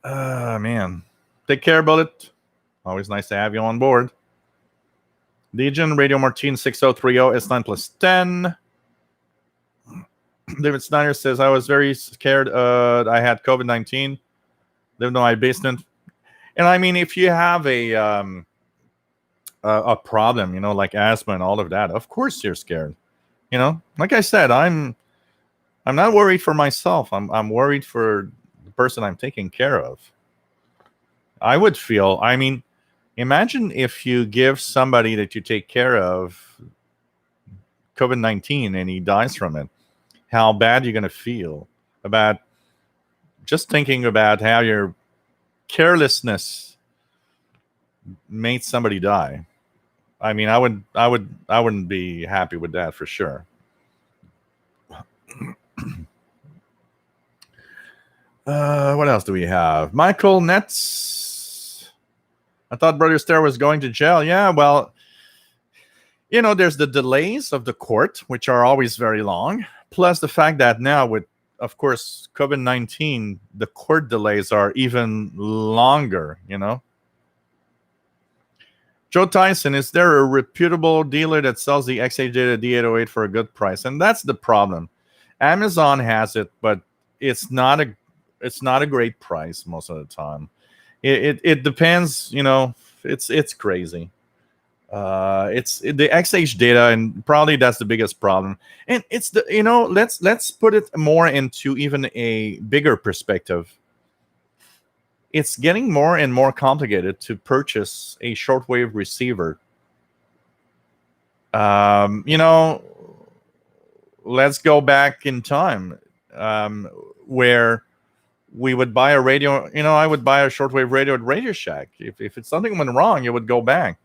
Man. Take care, Bullet. Always nice to have you on board. Legion, Radio Martin 6030, S9 plus 10. David Snyder says, I was very scared. I had COVID-19. Lived in my basement. And I mean, if you have a problem, like asthma and all of that, of course you're scared. Like I said, I'm not worried for myself. I'm worried for the person I'm taking care of. I would feel, imagine if you give somebody that you take care of COVID-19 and he dies from it, how bad you're going to feel about just thinking about how your carelessness made somebody die. I mean, I wouldn't be happy with that for sure. What else do we have? Michael Netz. I thought Brother Stair was going to jail. Yeah, well, there's the delays of the court, which are always very long. Plus the fact that now with, of course, COVID-19, the court delays are even longer, Joe Tyson, is there a reputable dealer that sells the XH Data D808 for a good price? And that's the problem. Amazon has it, but it's not a great price most of the time. It depends, it's crazy. It's the XH Data, and probably that's the biggest problem. And it's let's put it more into even a bigger perspective. It's getting more and more complicated to purchase a shortwave receiver. Let's go back in time, where we would buy a radio. I would buy a shortwave radio at Radio Shack. If it's something went wrong, it would go back.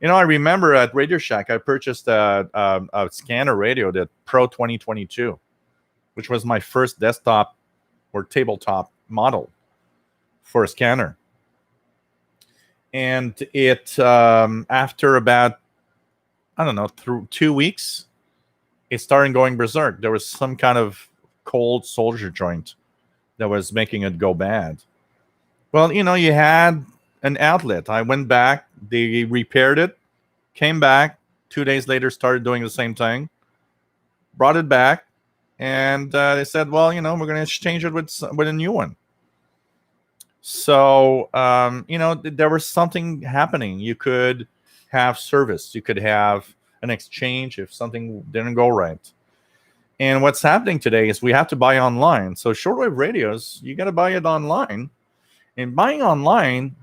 I remember at Radio Shack, I purchased a scanner radio, the Pro 2022. which was my first desktop or tabletop model for a scanner. And it, after about, I don't know, through 2 weeks, it started going berserk. There was some kind of cold solder joint that was making it go bad. Well, you had an outlet. I went back, they repaired it, came back, 2 days later, started doing the same thing, brought it back, and they said, well, we're going to exchange it with a new one. So, there was something happening. You could have service. You could have an exchange if something didn't go right. And what's happening today is we have to buy online. So shortwave radios, you got to buy it online. And buying online,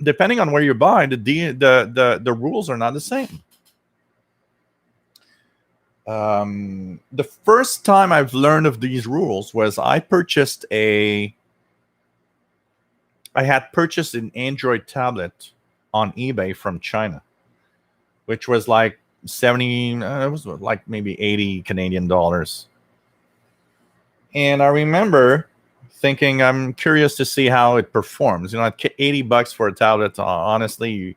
depending on where you buy, the rules are not the same. The first time I've learned of these rules was I had purchased an Android tablet on eBay from China, which was like 70, it was like maybe 80 Canadian dollars. And I remember thinking, I'm curious to see how it performs. At $80 for a tablet, honestly,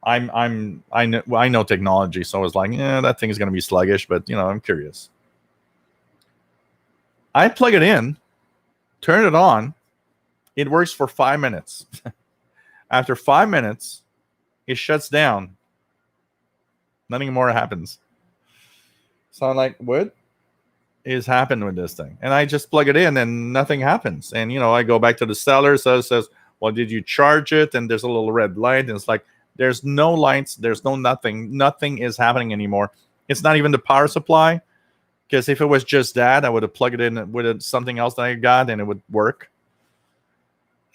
I know technology, so I was like, that thing is going to be sluggish, but I'm curious. I plug it in, turn it on, it works for 5 minutes. After 5 minutes, it shuts down. Nothing more happens. So I'm like, what is happening with this thing? And I just plug it in and nothing happens. And, I go back to the seller, so it says, well, did you charge it? And there's a little red light. And it's like, there's no lights. There's no nothing. Nothing is happening anymore. It's not even the power supply. Because if it was just that, I would have plugged it in with something else that I got and it would work.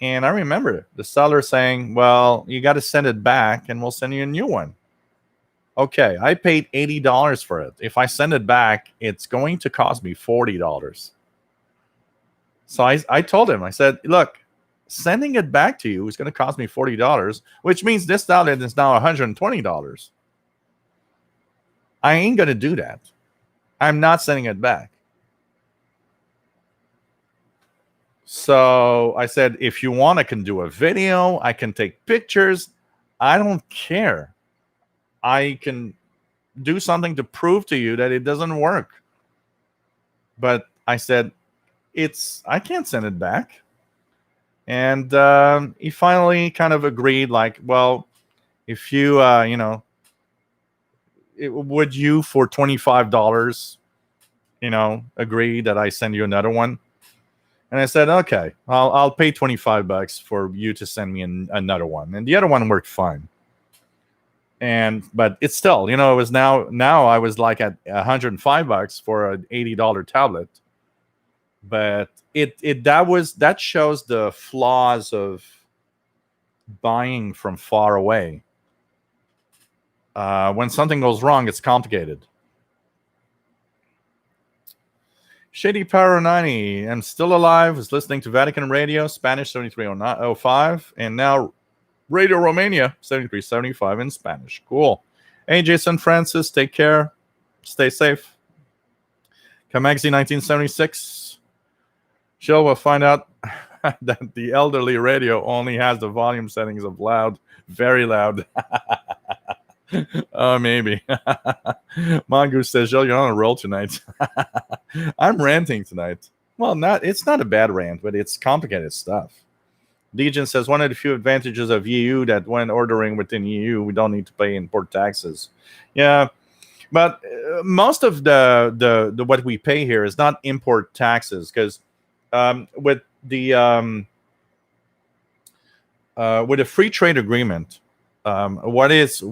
And I remember the seller saying, well, you got to send it back and we'll send you a new one. Okay, I paid $80 for it. If I send it back, it's going to cost me $40. So I told him, I said, look, sending it back to you is going to cost me $40, which means this tablet is now $120. I ain't going to do that. I'm not sending it back. So I said, if you want, I can do a video. I can take pictures. I don't care. I can do something to prove to you that it doesn't work. But I said, I can't send it back. And he finally kind of agreed, like, well, if you, would you for $25, agree that I send you another one? And I said, okay, I'll pay $25 for you to send me another one. And the other one worked fine. But it's still, it was now I was like at $105 for an $80 tablet. But that shows the flaws of buying from far away. When something goes wrong, it's complicated. Shady Power 90, I'm still alive, was listening to Vatican Radio, Spanish 7305, and now Radio Romania 7375 in Spanish. Cool. Hey, Jason Francis, take care. Stay safe. Kamaxi 1976. Jill will find out that the elderly radio only has the volume settings of loud, very loud. Oh, maybe. Mongoose says, Jill, you're on a roll tonight. I'm ranting tonight. Well, it's not a bad rant, but it's complicated stuff. Legion says, one of the few advantages of EU that when ordering within EU, we don't need to pay import taxes. Yeah, but most of the what we pay here is not import taxes, because with the free trade agreement, everything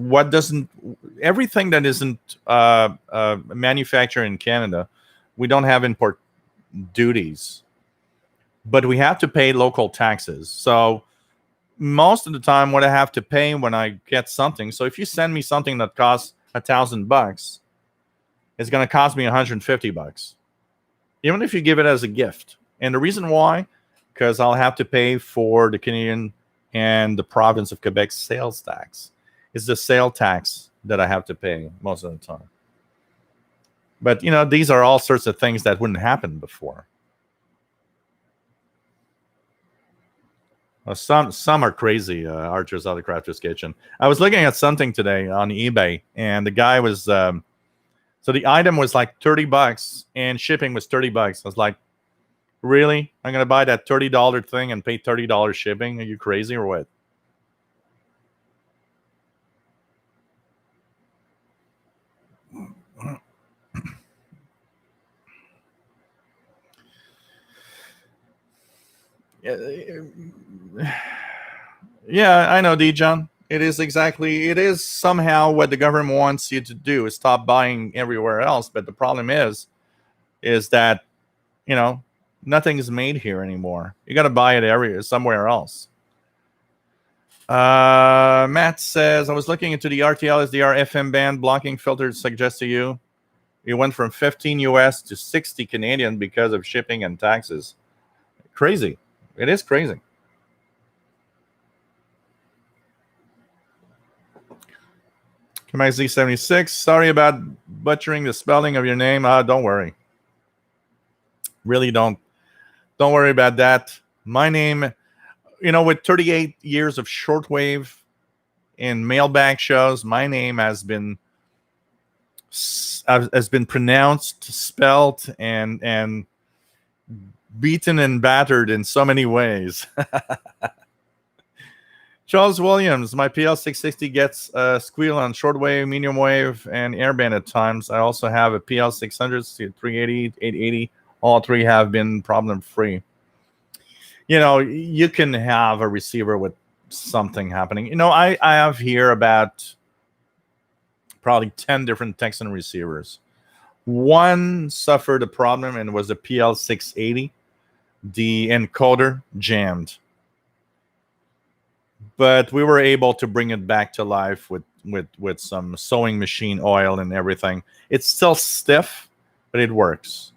that isn't manufactured in Canada, we don't have import duties, but we have to pay local taxes. So most of the time, what I have to pay when I get something, so if you send me something that costs $1,000, it's going to cost me $150, even if you give it as a gift. And the reason why, because I'll have to pay for the Canadian and the province of Quebec sales tax. It's the sale tax that I have to pay most of the time. But these are all sorts of things that wouldn't happen before. Well, some are crazy. Archer's Other Crafter's Kitchen. I was looking at something today on eBay, and the guy was so the item was like $30, and shipping was $30. I was like, really? I'm gonna buy that $30 thing and pay $30 shipping? Are you crazy or what? Yeah, I know, Dijon. It is somehow what the government wants you to do is stop buying everywhere else. But the problem is that, nothing is made here anymore. You got to buy it somewhere else. Matt says, I was looking into the RTL SDR FM band blocking filters suggest to you. It went from 15 US to 60 Canadian because of shipping and taxes. Crazy. It is crazy. My Z76, sorry about butchering the spelling of your name. Don't worry. Really don't worry about that. My name, with 38 years of shortwave and mailbag shows, my name has been pronounced, spelt, and beaten and battered in so many ways. Charles Williams, my PL660 gets squeal on shortwave, medium wave, and airband at times. I also have a PL600, 380, 880. All three have been problem-free. You can have a receiver with something happening. I have here about probably 10 different Texan receivers. One suffered a problem and was a PL680. The encoder jammed. But we were able to bring it back to life with some sewing machine oil and everything. It's still stiff, but it works.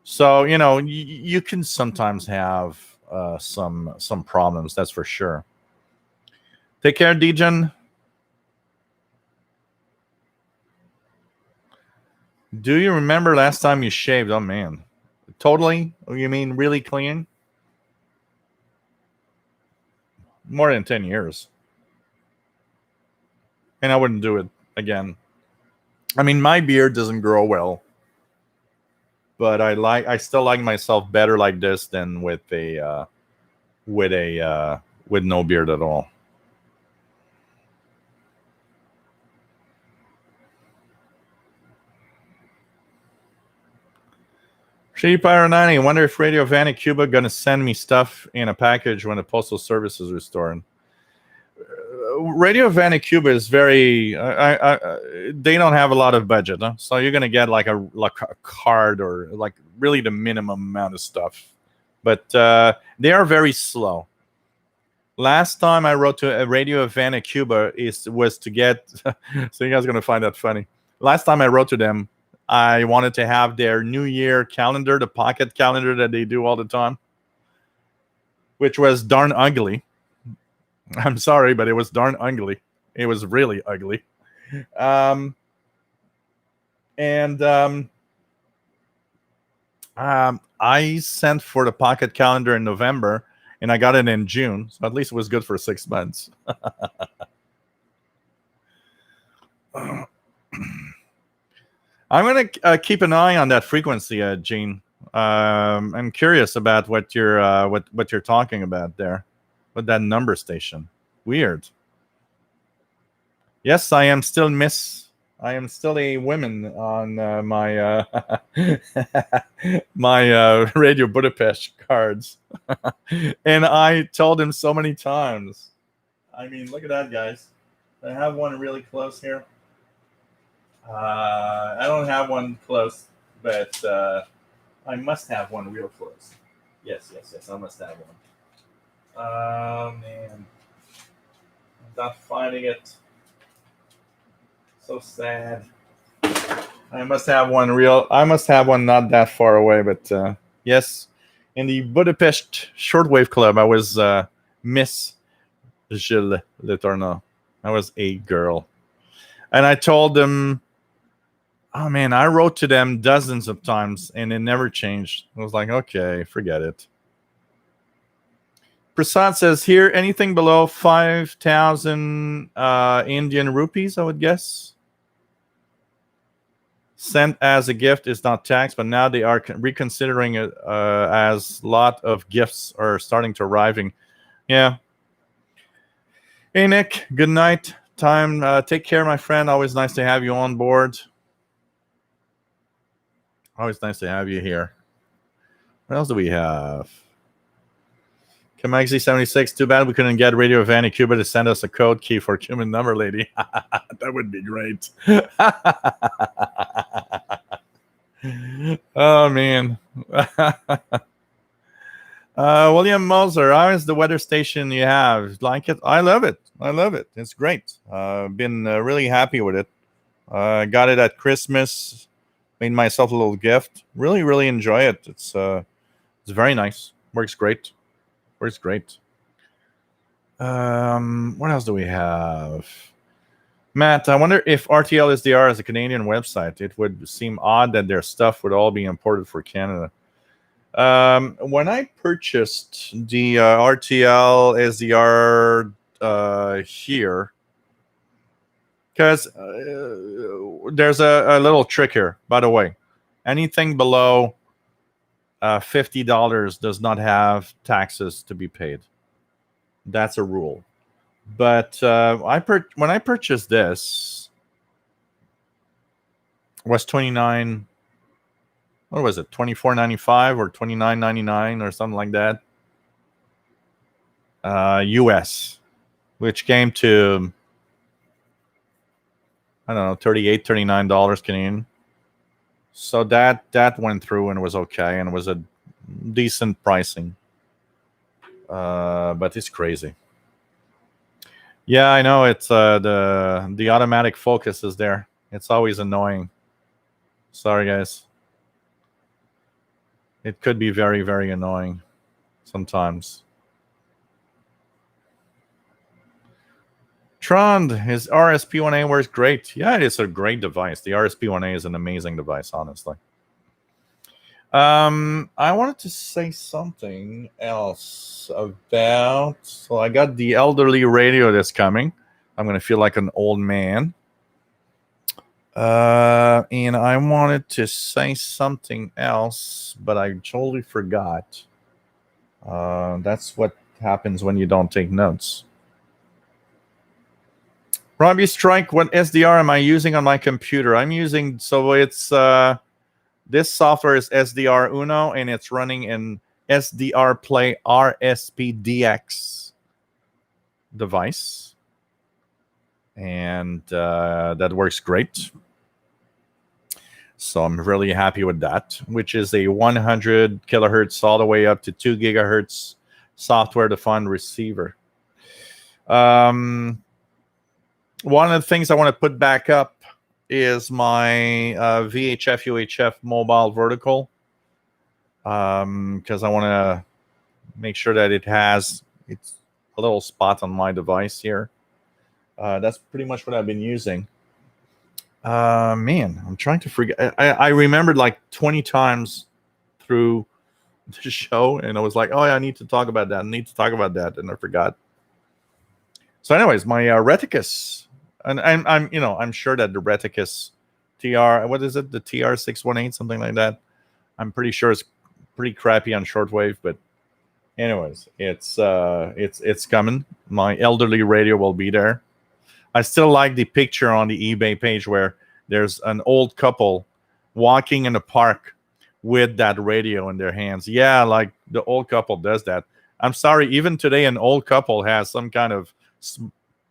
So you can sometimes have some problems. That's for sure. Take care, Dijon. Do you remember last time you shaved? Oh man, totally. You mean really clean? More than 10 years. And I wouldn't do it again. I mean, my beard doesn't grow well, but I still like myself better like this than with no beard at all. Shady Pyro 90, I wonder if Radio Vanna Cuba gonna send me stuff in a package when the postal service is restored. Radio Vanna Cuba is very. They don't have a lot of budget, huh? So you're gonna get like a card or like really the minimum amount of stuff, but they are very slow. Last time I wrote to a Radio Vanna Cuba was to get. So you guys are gonna find that funny. Last time I wrote to them, I wanted to have their New Year calendar, the pocket calendar that they do all the time, which was darn ugly. I'm sorry, but it was darn ugly. It was really ugly. I sent for the pocket calendar in November, and I got it in June. So at least it was good for 6 months. I'm going to keep an eye on that frequency, Gene. I'm curious about what you're talking about there with that number station. Weird. Yes, I am still a woman on my my Radio Budapest cards. And I told him so many times. I mean, look at that, guys. I have one really close here. I don't have one close, but I must have one real close. Yes, I must have one. Oh, man. I'm not finding it. So sad. I must have one not that far away, but yes. In the Budapest Shortwave Club, I was Miss Gilles Le Tourneau. I was a girl. And I told them Oh man, I wrote to them dozens of times and it never changed. I was like, okay, forget it. Prasad says here, anything below 5,000 Indian rupees, I would guess. Sent as a gift is not taxed, but now they are reconsidering it as a lot of gifts are starting to arriving. Yeah. Hey, Nick, good night. Time. Take care, my friend. Always nice to have you on board. Always nice to have you here. What else do we have? Kamaxi76, too bad we couldn't get Radio Vanny Cuba to send us a code key for Cuban number lady. That would be great. Oh, man. William Moser, how is the weather station you have? Like it? I love it. I love it. It's great. Been really happy with it. Got it at Christmas. Made myself a little gift. Really, really enjoy it. It's very nice. Works great. Works great. What else do we have? Matt, I wonder if RTL SDR is a Canadian website. It would seem odd that their stuff would all be imported for Canada. When I purchased the RTL SDR here, because there's a little trick here, by the way. Anything below $50 does not have taxes to be paid. That's a rule. But when I purchased this, it was 29. What was it? $24.95 or $29.99 or something like that. US, which came to, I don't know, $38, $39 Canadian. So that went through and was okay, and it was a decent pricing. But it's crazy. Yeah, I know. It's the automatic focus is there. It's always annoying. Sorry, guys. It could be very, very annoying sometimes. Trond, his RSP1A works great. Yeah, it is a great device. The RSP1A is an amazing device, honestly. I wanted to say something else about. So I got the elderly radio that's coming. I'm gonna feel like an old man. And I wanted to say something else, but I totally forgot. That's what happens when you don't take notes. Robbie Strike, what SDR am I using on my computer? I'm using, so it's this software is SDR Uno, and it's running in SDR Play RSPDX device, and that works great. So I'm really happy with that, which is a 100 kilohertz all the way up to 2 gigahertz software-defined receiver. One of the things I want to put back up is my VHF UHF mobile vertical, because I want to make sure that it's a little spot on my device here. That's pretty much what I've been using. Man, I'm trying to forget. I remembered like 20 times through the show, and I was like, oh yeah, I need to talk about that. And I forgot. So anyways, my Reticus, and I'm sure that the Reticus TR, what is it, the TR618, something like that, I'm pretty sure it's pretty crappy on shortwave, but anyways, it's coming. My elderly radio will be there. I still like the picture on the eBay page where there's an old couple walking in a park with that radio in their hands. Yeah, like the old couple does that. I'm sorry, even today an old couple has some kind of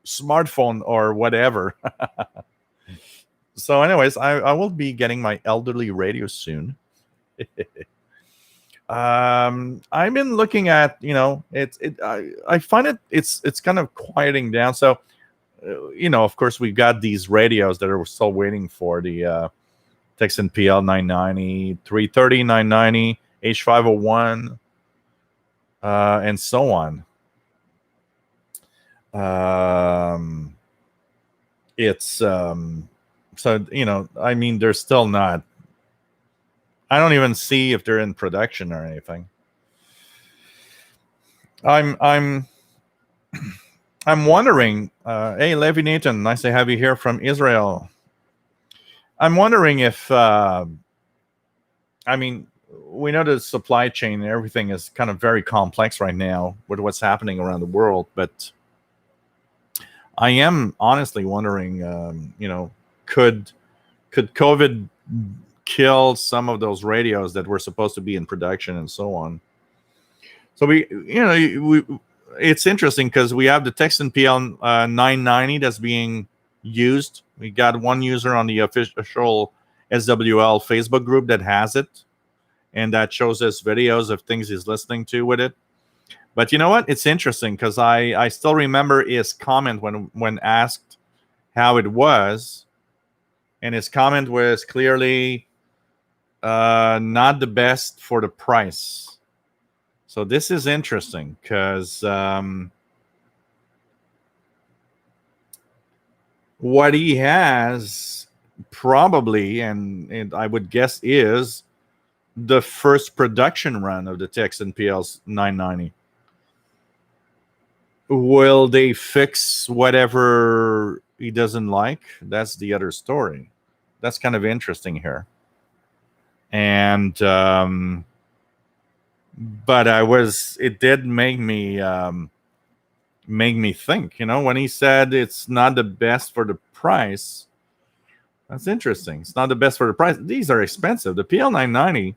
smartphone or whatever. So anyways, I will be getting my elderly radio soon. I've been looking at, I find it's kind of quieting down. So of course, we've got these radios that are still waiting for the Texan PL 990, 330, 990, H501, and so on. It's So I mean, they're still not. I don't even see if they're in production or anything. I'm wondering. Hey, Levi Nathan, nice to have you here from Israel. I'm wondering if I mean, we know the supply chain and everything is kind of very complex right now with what's happening around the world, but I am honestly wondering, could COVID kill some of those radios that were supposed to be in production and so on? So it's interesting because we have the Texan PL 990 that's being used. We got one user on the official SWL Facebook group that has it, and that shows us videos of things he's listening to with it. But you know what? It's interesting because I still remember his comment when asked how it was, and his comment was clearly not the best for the price. So this is interesting because what he has probably, and I would guess, is the first production run of the Texan PL's 990. Will they fix whatever he doesn't like? That's the other story. That's kind of interesting here. And but it did make me think, when he said it's not the best for the price. That's interesting. It's not the best for the price. These are expensive. The PL 990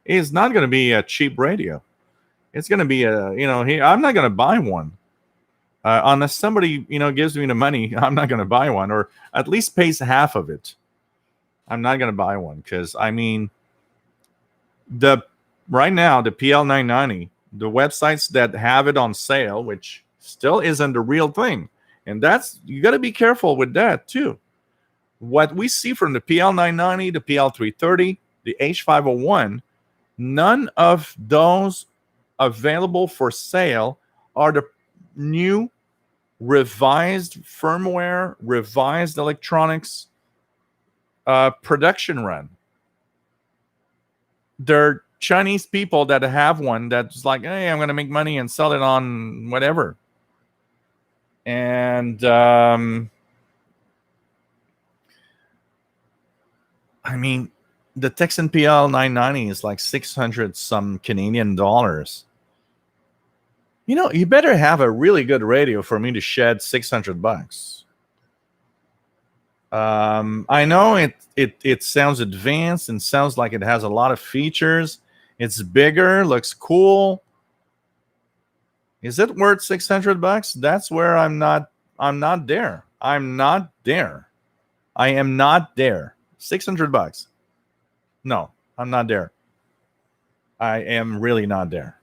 is not going to be a cheap radio. It's going to be I'm not going to buy one. Unless somebody, gives me the money, I'm not going to buy one, or at least pays half of it. I'm not going to buy one because, I mean, right now, the PL 990, the websites that have it on sale, which still isn't the real thing, and you got to be careful with that too. What we see from the PL 990, the PL 330, the H501, none of those available for sale are the new revised firmware, revised electronics production run. They're Chinese people that have one that's like, hey, I'm going to make money and sell it on whatever. And I mean, the Texan PL 990 is like 600 some Canadian dollars. You better have a really good radio for me to shed $600. I know it sounds advanced and sounds like it has a lot of features. It's bigger, looks cool. Is it worth $600? That's where I'm not there. I'm not there. I am not there. $600. No, I'm not there. I am really not there.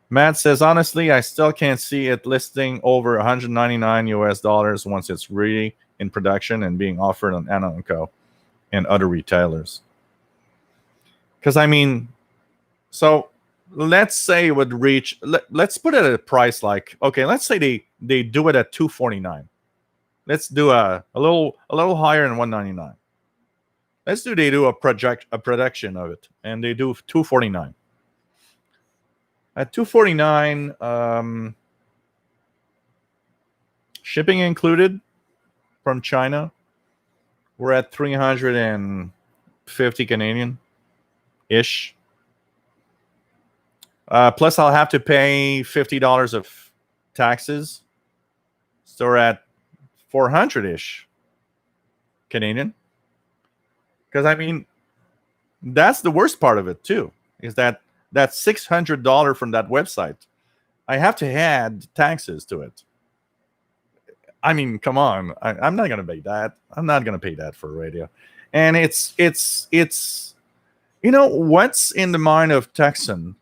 Matt says, honestly, I still can't see it listing over $199 once it's really in production and being offered on Anna & Co. and other retailers. Because, I mean, so let's say it would reach, let's put it at a price like, okay, let's say they do it at $249. Let's do a little higher than $199. They do a production of it, and they do $249. At $249, shipping included from China, we're at 350 Canadian ish. Plus, I'll have to pay $50 of taxes, so we're at 400 ish Canadian. Because, I mean, that's the worst part of it too, is that $600 from that website, I have to add taxes to it. I mean, come on. I'm not going to pay that. I'm not going to pay that for a radio. And it's what's in the mind of Texan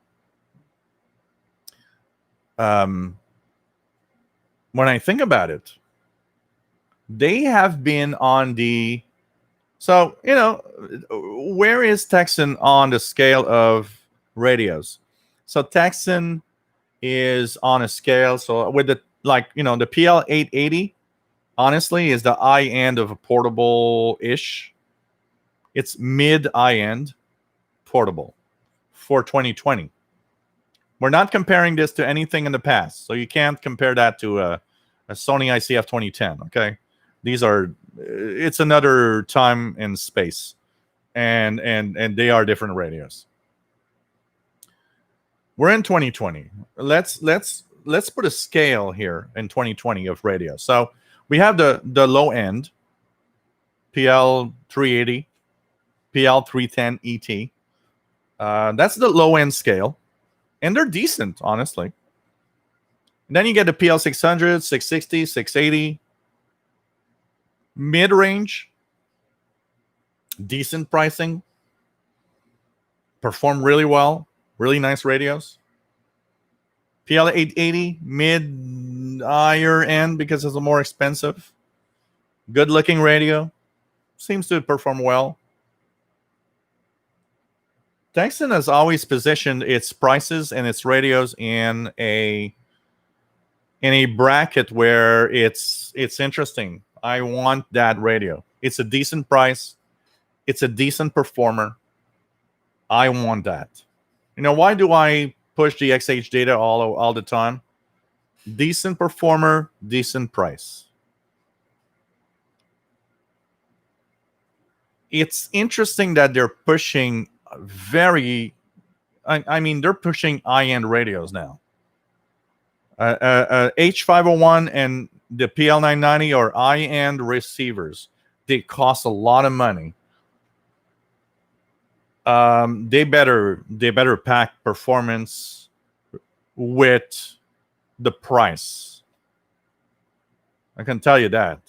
when I think about it. They have been on the... So, where is Texan on the scale of radios? So Texan is on a scale, so with the the PL 880 honestly, is the high end of a portable-ish. It's mid-high end portable for 2020. We're not comparing this to anything in the past, so you can't compare that to a Sony ICF 2010. Okay, these are it's another time and space, and they are different radios. We're in 2020. Let's put a scale here in 2020 of radio. So we have the low end PL 380, PL 310 ET. That's the low end scale, and they're decent, honestly. And then you get the PL 600, 660, 680, mid range, decent pricing, perform really well, really nice radios. PL 880, mid higher end because it's a more expensive. Good looking radio, seems to perform well. Texan has always positioned its prices and its radios in a bracket where it's interesting. I want that radio. It's a decent price. It's a decent performer. I want that. You know, why do I push the XH data all the time? Decent performer, decent price. It's interesting that they're pushing they're pushing high-end radios now. H501 and the PL990 are high-end receivers. They cost a lot of money. They better pack performance with the price. I can tell you that.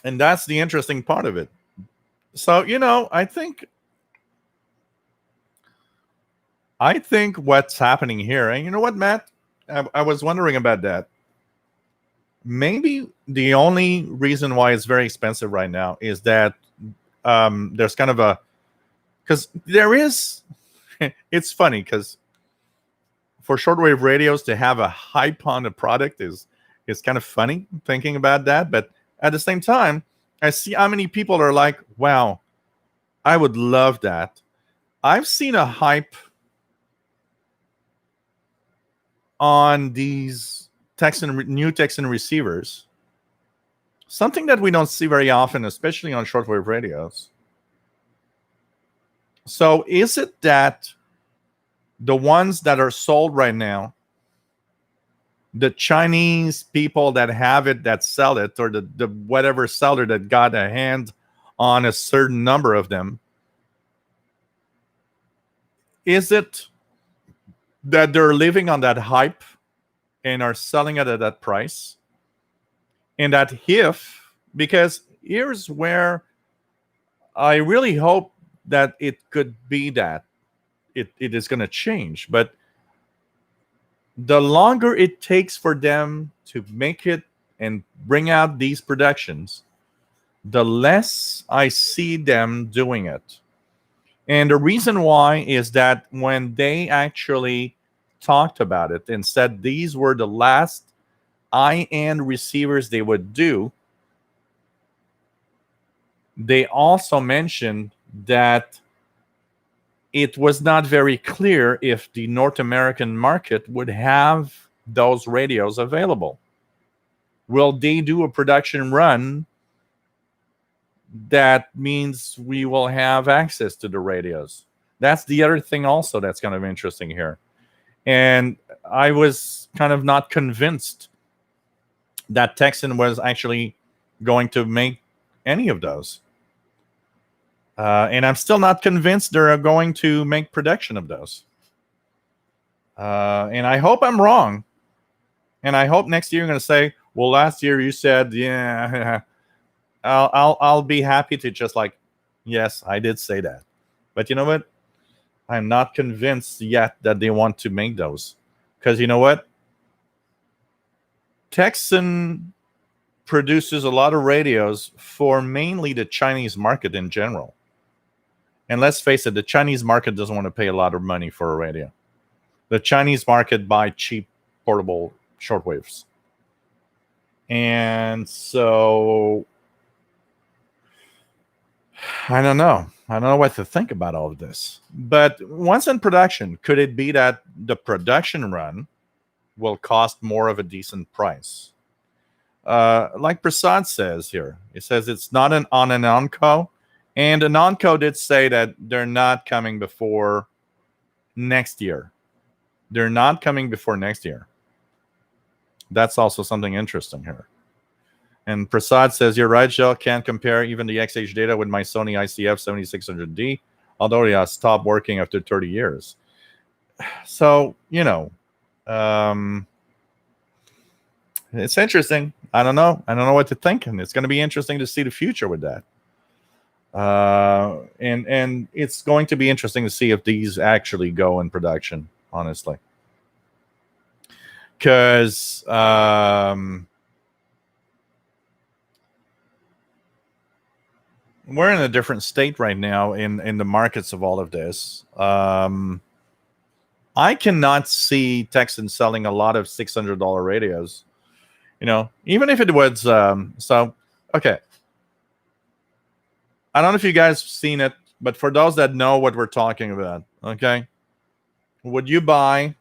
And that's the interesting part of it. So, I think what's happening here, and you know what, Matt? I was wondering about that. Maybe the only reason why it's very expensive right now is that there's kind of because there is, it's funny because for shortwave radios to have a hype on the product is kind of funny thinking about that. But at the same time, I see how many people are like, wow, I would love that. I've seen a hype on these new Texan receivers, something that we don't see very often, especially on shortwave radios. So is it that the ones that are sold right now, the Chinese people that have it, that sell it, or the whatever seller that got a hand on a certain number of them, is it that they're living on that hype and are selling it at that price? And that because here's where I really hope that it could be that it is going to change. But the longer it takes for them to make it and bring out these productions, the less I see them doing it. And the reason why is that when they actually talked about it and said these were the last high-end receivers they would do, they also mentioned that it was not very clear if the North American market would have those radios available. Will they do a production run? That means we will have access to the radios. That's the other thing also that's kind of interesting here. And I was kind of not convinced that Texan was actually going to make any of those. And I'm still not convinced they're going to make production of those. And I hope I'm wrong. And I hope next year you're going to say, well, last year you said, yeah, I'll be happy to just like, yes, I did say that. But you know what? I'm not convinced yet that they want to make those. Because you know what? Texan produces a lot of radios for mainly the Chinese market in general. And let's face it, the Chinese market doesn't want to pay a lot of money for a radio. The Chinese market buy cheap portable shortwaves. And so I don't know. I don't know what to think about all of this. But once in production, could it be that the production run will cost more of a decent price? Like Prasad says here, he says it's not on an onco. And an onco did say that they're not coming before next year. They're not coming before next year. That's also something interesting here. And Prasad says, you're right, Joe. Can't compare even the XH data with my Sony ICF 7600D, although it has stopped working after 30 years. So, it's interesting. I don't know. I don't know what to think. And it's going to be interesting to see the future with that. And it's going to be interesting to see if these actually go in production, honestly. Because we're in a different state right now in the markets of all of this. I cannot see Texans selling a lot of $600 radios. Even if it was okay. I don't know if you guys have seen it, but for those that know what we're talking about, okay, would you buy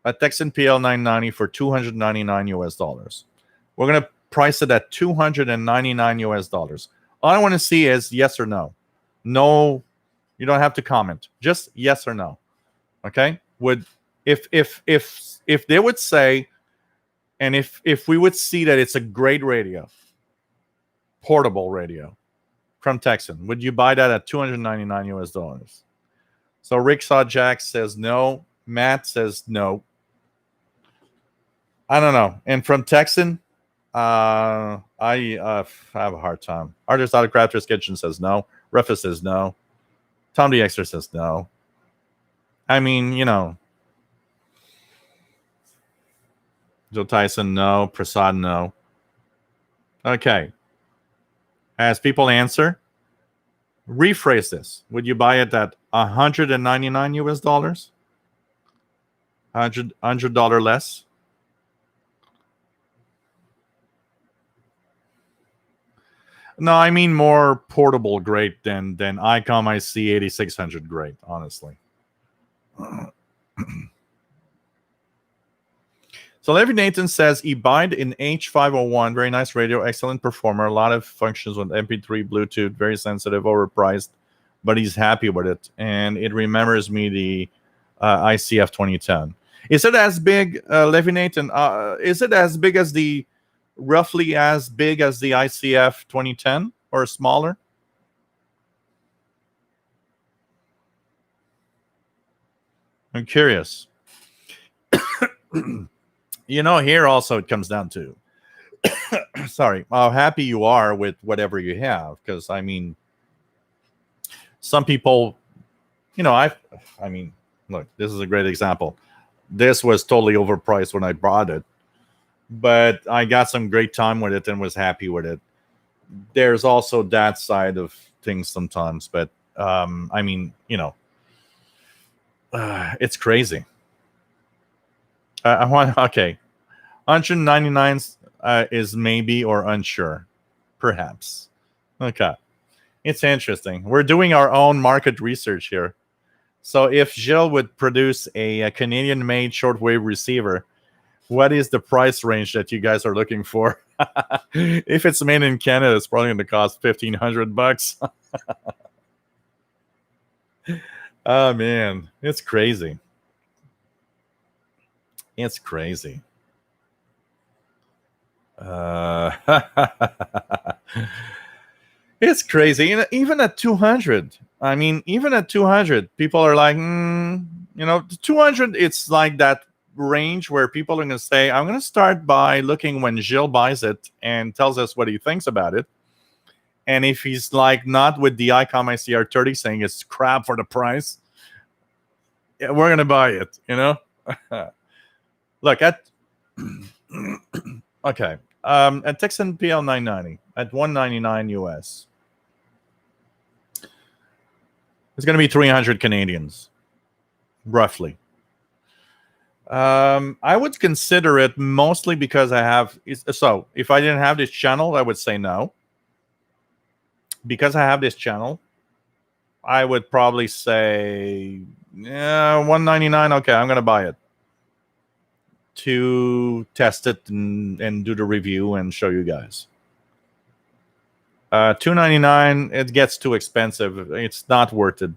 a Texan PL990 for $299 US? We're gonna price it at $299 US. All I want to see is yes or no. No, you don't have to comment. Just yes or no. Okay? If they would say, and if we would see that it's a great radio, portable radio from Texan, would you buy that at $299 US? So Rick Saw Jack says no. Matt says no. I don't know. And from Texan, I have a hard time. Artist Autocrafters Kitchen says no. Rufus says no. Tom the Extra says no. I mean, Joe Tyson, no. Prasad, no. Okay. As people answer, rephrase this. Would you buy it at $199 US? $100 less? No, I mean more portable grade than ICOM IC 8600 grade, honestly. So Levi Nathan says he bought an H501, very nice radio, excellent performer, a lot of functions with MP3, Bluetooth, very sensitive, overpriced, but he's happy with it. And it remembers me the ICF 2010. Is it as big, Levi Nathan? Is it as big as roughly as big as the ICF 2010 or smaller? I'm curious. Here also it comes down to, sorry, how happy you are with whatever you have. Because, I mean, some people, look, this is a great example. This was totally overpriced when I bought it, but I got some great time with it and was happy with it. There's also that side of things sometimes, but, it's crazy. Okay. 199 is maybe or unsure. Perhaps. Okay. It's interesting. We're doing our own market research here. So if Gilles would produce a Canadian-made shortwave receiver, what is the price range that you guys are looking for? If it's made in Canada, it's probably going to cost $1,500. Oh, man. It's crazy. It's crazy. It's crazy. Even at 200, even at 200, people are like, 200, it's like that range where people are going to say, I'm going to start by looking when Gilles buys it and tells us what he thinks about it. And if he's like not with the ICOM ICR30 saying it's crap for the price, we're going to buy it, Look at okay. At Texan PL990 at $199 US. It's going to be 300 Canadians, roughly. I would consider it mostly because I have. So if I didn't have this channel, I would say no. Because I have this channel, I would probably say, yeah, $199. Okay, I'm gonna buy it to test it and do the review and show you guys. $299. It gets too expensive. It's not worth it.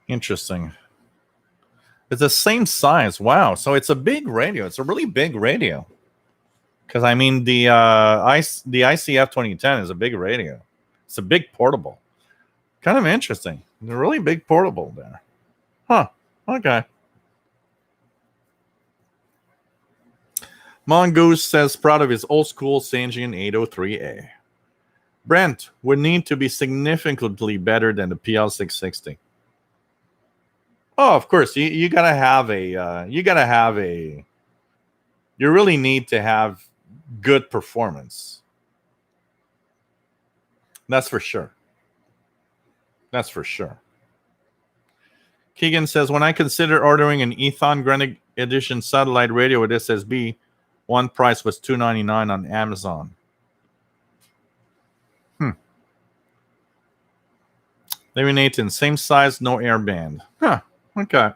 Interesting. It's the same size. Wow. So it's a big radio. It's a really big radio. Because I mean the ICF 2010 is a big radio. It's a big portable. Kind of interesting. A really big portable there. Huh. Okay. Mongoose says proud of his old school Sangean 803A. Brent would need to be significantly better than the PL660. Oh, of course. You gotta have a. You really need to have good performance. That's for sure. That's for sure. Keegan says, when I considered ordering an Ethon Grand Edition satellite radio with SSB, one price was $299 on Amazon. David Nathan, same size, no airband. Huh. Okay.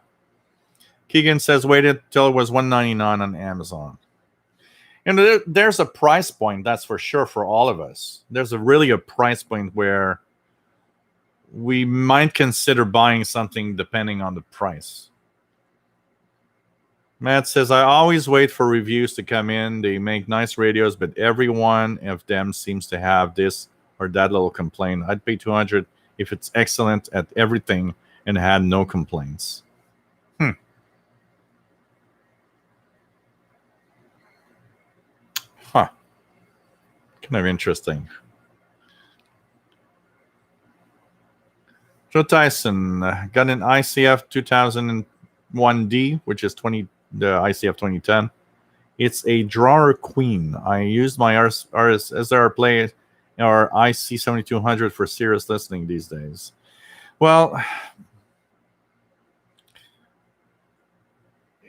Keegan says, waited till it was $199 on Amazon. And there's a price point, that's for sure, for all of us. There's really a price point where we might consider buying something depending on the price. Matt says, I always wait for reviews to come in. They make nice radios, but every one of them seems to have this or that little complaint. I'd pay $200 if it's excellent at everything and had no complaints. Huh. Kind of interesting. Joe Tyson got an ICF 2001D, which is the ICF 2010. It's a drawer queen. I used my SR Play or IC 7200 for serious listening these days. Well,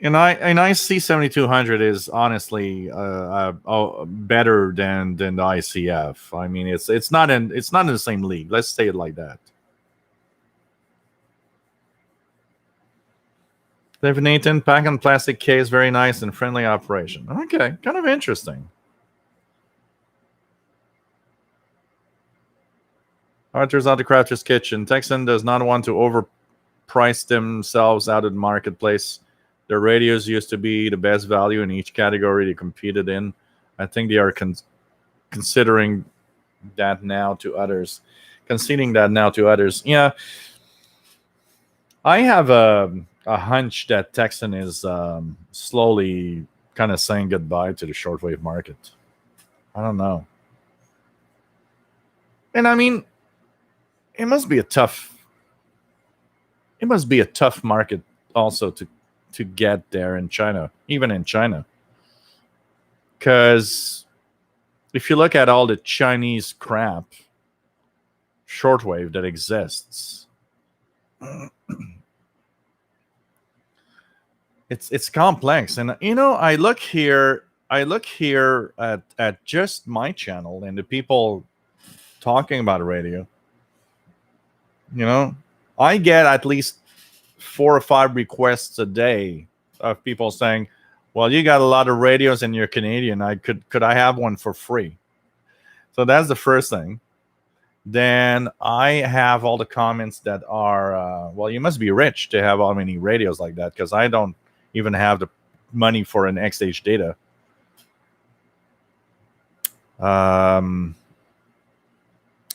an IC 7200 is honestly better than the ICF. I mean, it's not in the same league. Let's say it like that. David Nathan, pack and plastic case, very nice and friendly operation. Okay, kind of interesting. Arthur's out of Crafter's Kitchen. Texan does not want to overprice themselves out of the marketplace. Their radios used to be the best value in each category they competed in. I think they are considering that now to others. Conceding that now to others. Yeah. I have a hunch that Texan is slowly kind of saying goodbye to the shortwave market. I don't know. And I mean, it must be a tough market also to get there in China, even in China. Because if you look at all the Chinese crap shortwave that exists, it's complex. And I look here at just my channel and the people talking about radio. I get at least 4 or 5 requests a day of people saying, well, you got a lot of radios and you're Canadian. Could I have one for free? So that's the first thing. Then I have all the comments that are, well, you must be rich to have all many radios like that, because I don't even have the money for an XH data.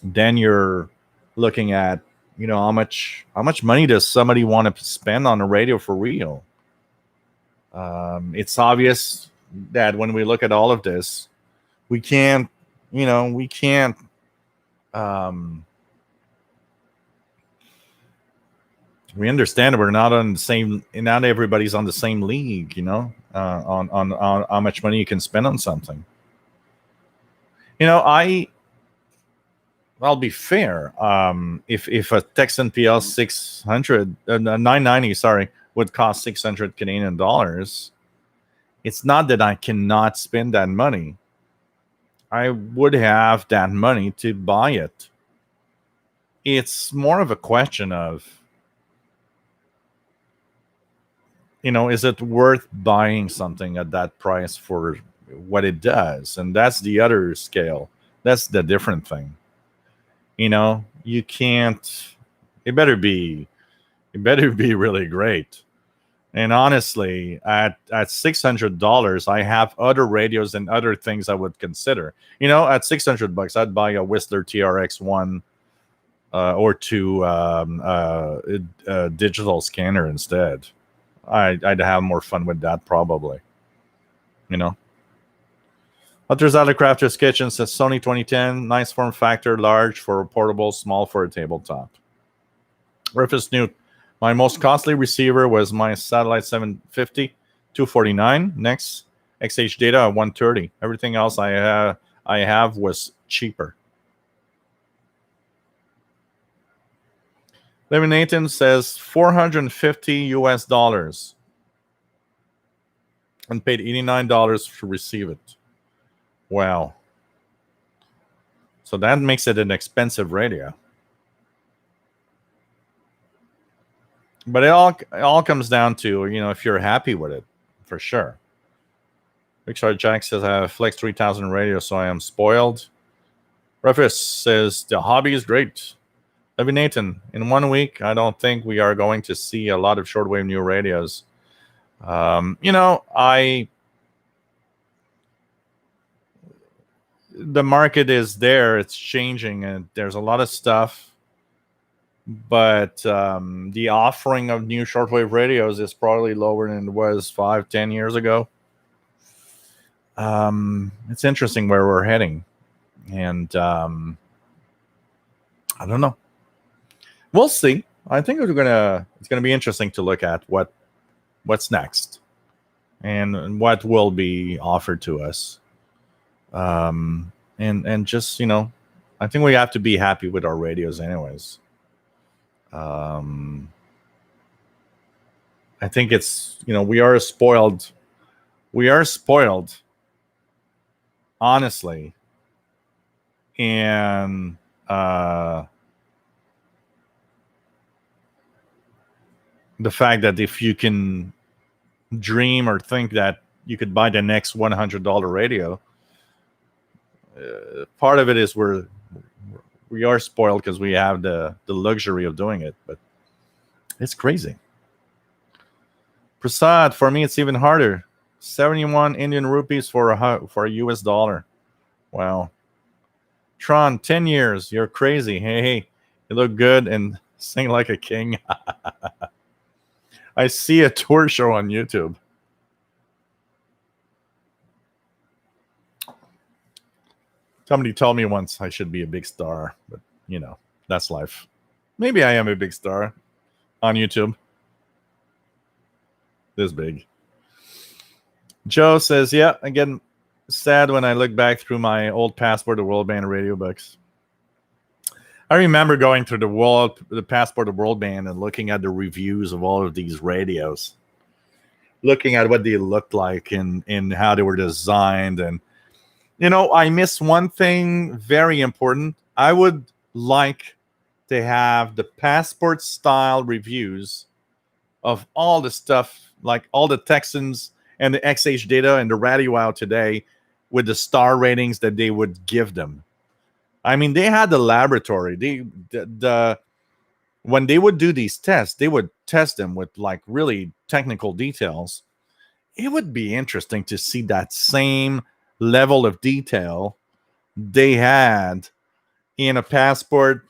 Then you're looking at, how much money does somebody want to spend on a radio for real? It's obvious that when we look at all of this, we can't. We understand we're not on the same. Not everybody's on the same league. on how much money you can spend on something. I'll be fair. If a Texan PL 600 990 sorry would cost 600 Canadian dollars, it's not that I cannot spend that money. I would have that money to buy it. It's more of a question of, is it worth buying something at that price for what it does? And that's the other scale. That's the different thing. You can't. It better be really great. And honestly, at $600, I have other radios and other things I would consider. At $600, I'd buy a Whistler TRX1 or two digital scanner instead. I'd have more fun with that probably. Hunter's Out of Crafter's Kitchen says Sony 2010, nice form factor, large for a portable, small for a tabletop. Rufus Newt, my most costly receiver was my Satellite 750, $249. Next, XH Data at $130. Everything else I have was cheaper. Levin Nathan says $450 US and paid $89 to receive it. Wow. So that makes it an expensive radio. But it all comes down to, if you're happy with it, for sure. Richard Jack says, I have a Flex 3000 radio, so I am spoiled. Rufus says, the hobby is great. Levin Nathan, in 1 week, I don't think we are going to see a lot of shortwave new radios. The market is there. It's changing, and there's a lot of stuff. But the offering of new shortwave radios is probably lower than it was 5-10 years ago. It's interesting where we're heading. And I don't know. We'll see. I think it's gonna be interesting to look at what's next and what will be offered to us. And just, I think we have to be happy with our radios anyways. I think it's, we are spoiled, honestly. And the fact that if you can dream or think that you could buy the next $100 radio, part of it is we are spoiled because we have the luxury of doing it, but it's crazy. Prasad, for me, it's even harder. 71 Indian rupees for a US dollar. Wow. Tron, 10 years. You're crazy. Hey, you look good and sing like a king. I see a tour show on YouTube. Somebody told me once I should be a big star, but that's life. Maybe I am a big star on YouTube. This big. Joe says, yeah, again, sad when I look back through my old Passport to World Band radio books. I remember going through the Passport to World Band and looking at the reviews of all of these radios, looking at what they looked like and how they were designed. And, I miss one thing very important. I would like to have the Passport style reviews of all the stuff, like all the Texans and the XH Data and the Radio Out today, with the star ratings that they would give them. I mean, they had the laboratory. When they would do these tests, they would test them with like really technical details. It would be interesting to see that same level of detail they had in a Passport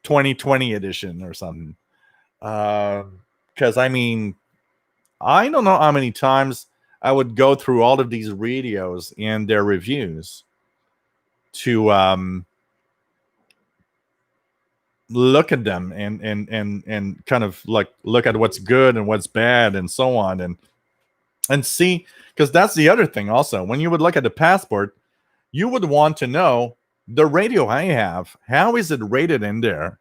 2020 edition or something. Because I mean, I don't know how many times I would go through all of these radios and their reviews to look at them and kind of like look at what's good and what's bad and so on. And and see, because that's the other thing also. When you would look at the passport, you would want to know the radio I have. How is it rated in there?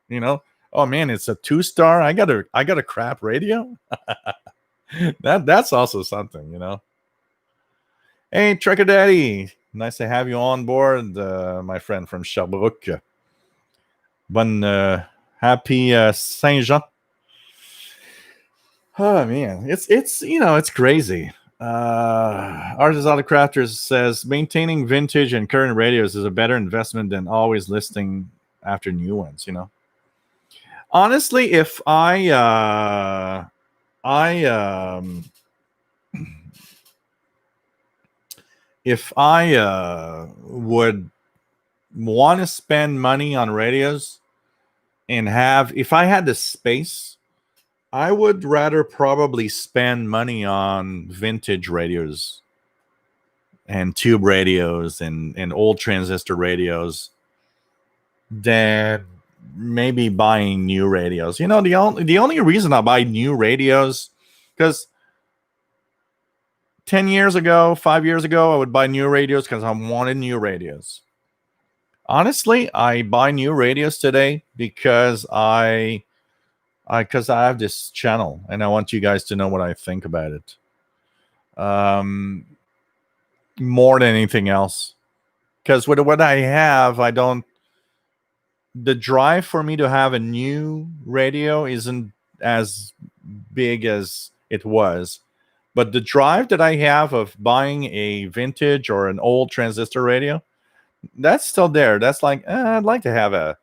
Oh man, it's a 2-star. I got a crap radio. That's also something. Hey, Trucker Daddy, nice to have you on board, my friend from Sherbrooke. Happy Saint Jean. Oh man, it's crazy. Artist Auto Crafters says maintaining vintage and current radios is a better investment than always listing after new ones. Honestly, if I would want to spend money on radios and if I had the space, I would rather probably spend money on vintage radios and tube radios and old transistor radios than maybe buying new radios. The only reason I buy new radios, because 10 years ago, 5 years ago, I would buy new radios because I wanted new radios. Honestly, I buy new radios today because I have this channel and I want you guys to know what I think about it. More than anything else. Because with what I have, the drive for me to have a new radio isn't as big as it was. But the drive that I have of buying a vintage or an old transistor radio, that's still there. That's like, I'd like to have a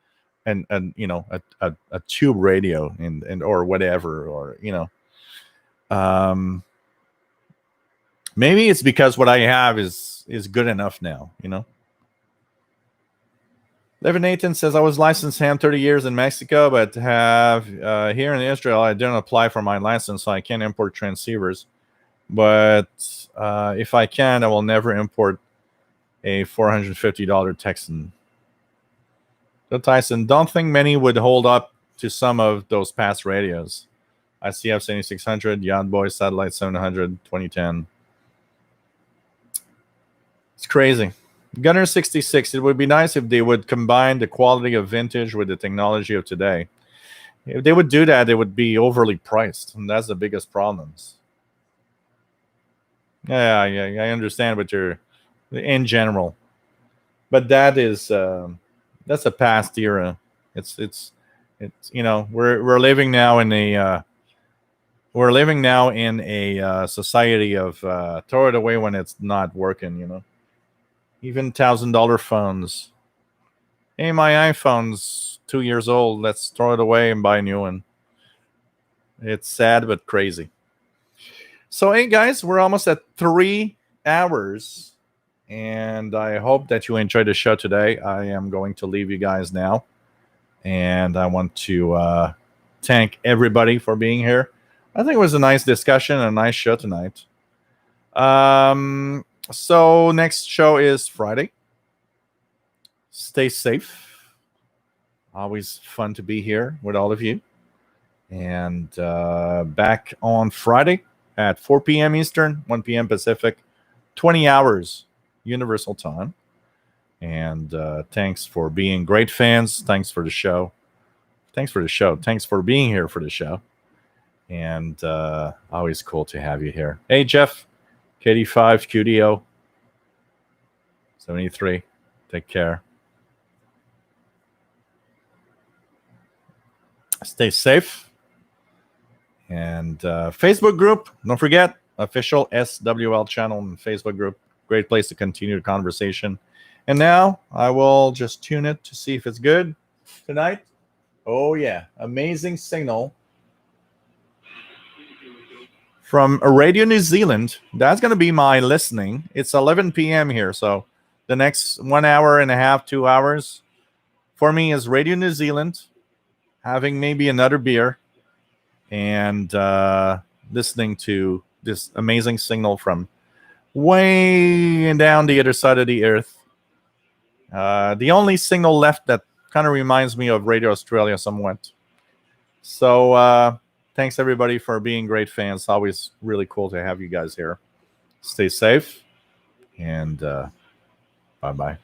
tube radio and or whatever, or maybe it's because what I have is good enough now. Levin Nathan says, I was licensed ham 30 years in Mexico, but have here in Israel, I didn't apply for my license, so I can't import transceivers. But if I can, I will never import a $450 Texan. So Tyson, don't think many would hold up to some of those past radios. ICF 7600, Yacht Boy Satellite 700, 2010. It's crazy. Gunner 66, it would be nice if they would combine the quality of vintage with the technology of today. If they would do that, it would be overly priced, and that's the biggest problems. Yeah, I understand what you're in general, but that's a past era. It's we're living now in a society of throw it away when it's not working. Even $1,000 phones. Hey, my iPhone's 2 years old. Let's throw it away and buy a new one. It's sad but crazy. So, hey, guys, we're almost at 3 hours. And I hope that you enjoyed the show today. I am going to leave you guys now. And I want to thank everybody for being here. I think it was a nice discussion, a nice show tonight. So next show is Friday. Stay safe. Always fun to be here with all of you. And back on Friday at 4 p.m. Eastern, 1 p.m. Pacific, 20 hours Universal Time. And thanks for being great fans. Thanks for the show. Thanks for being here for the show. And always cool to have you here. Hey, Jeff. KD5, QDO 73. Take care. Stay safe. And Facebook group, don't forget, official SWL channel and Facebook group. Great place to continue the conversation. And now I will just tune it to see if it's good tonight. Oh, yeah. Amazing signal from Radio New Zealand. That's going to be my listening. It's 11 p.m. here, so the next 1 hour and a half, 2 hours for me is Radio New Zealand, having maybe another beer, and listening to this amazing signal from way down the other side of the earth. The only signal left that kind of reminds me of Radio Australia somewhat. So thanks, everybody, for being great fans. Always really cool to have you guys here. Stay safe, and bye bye.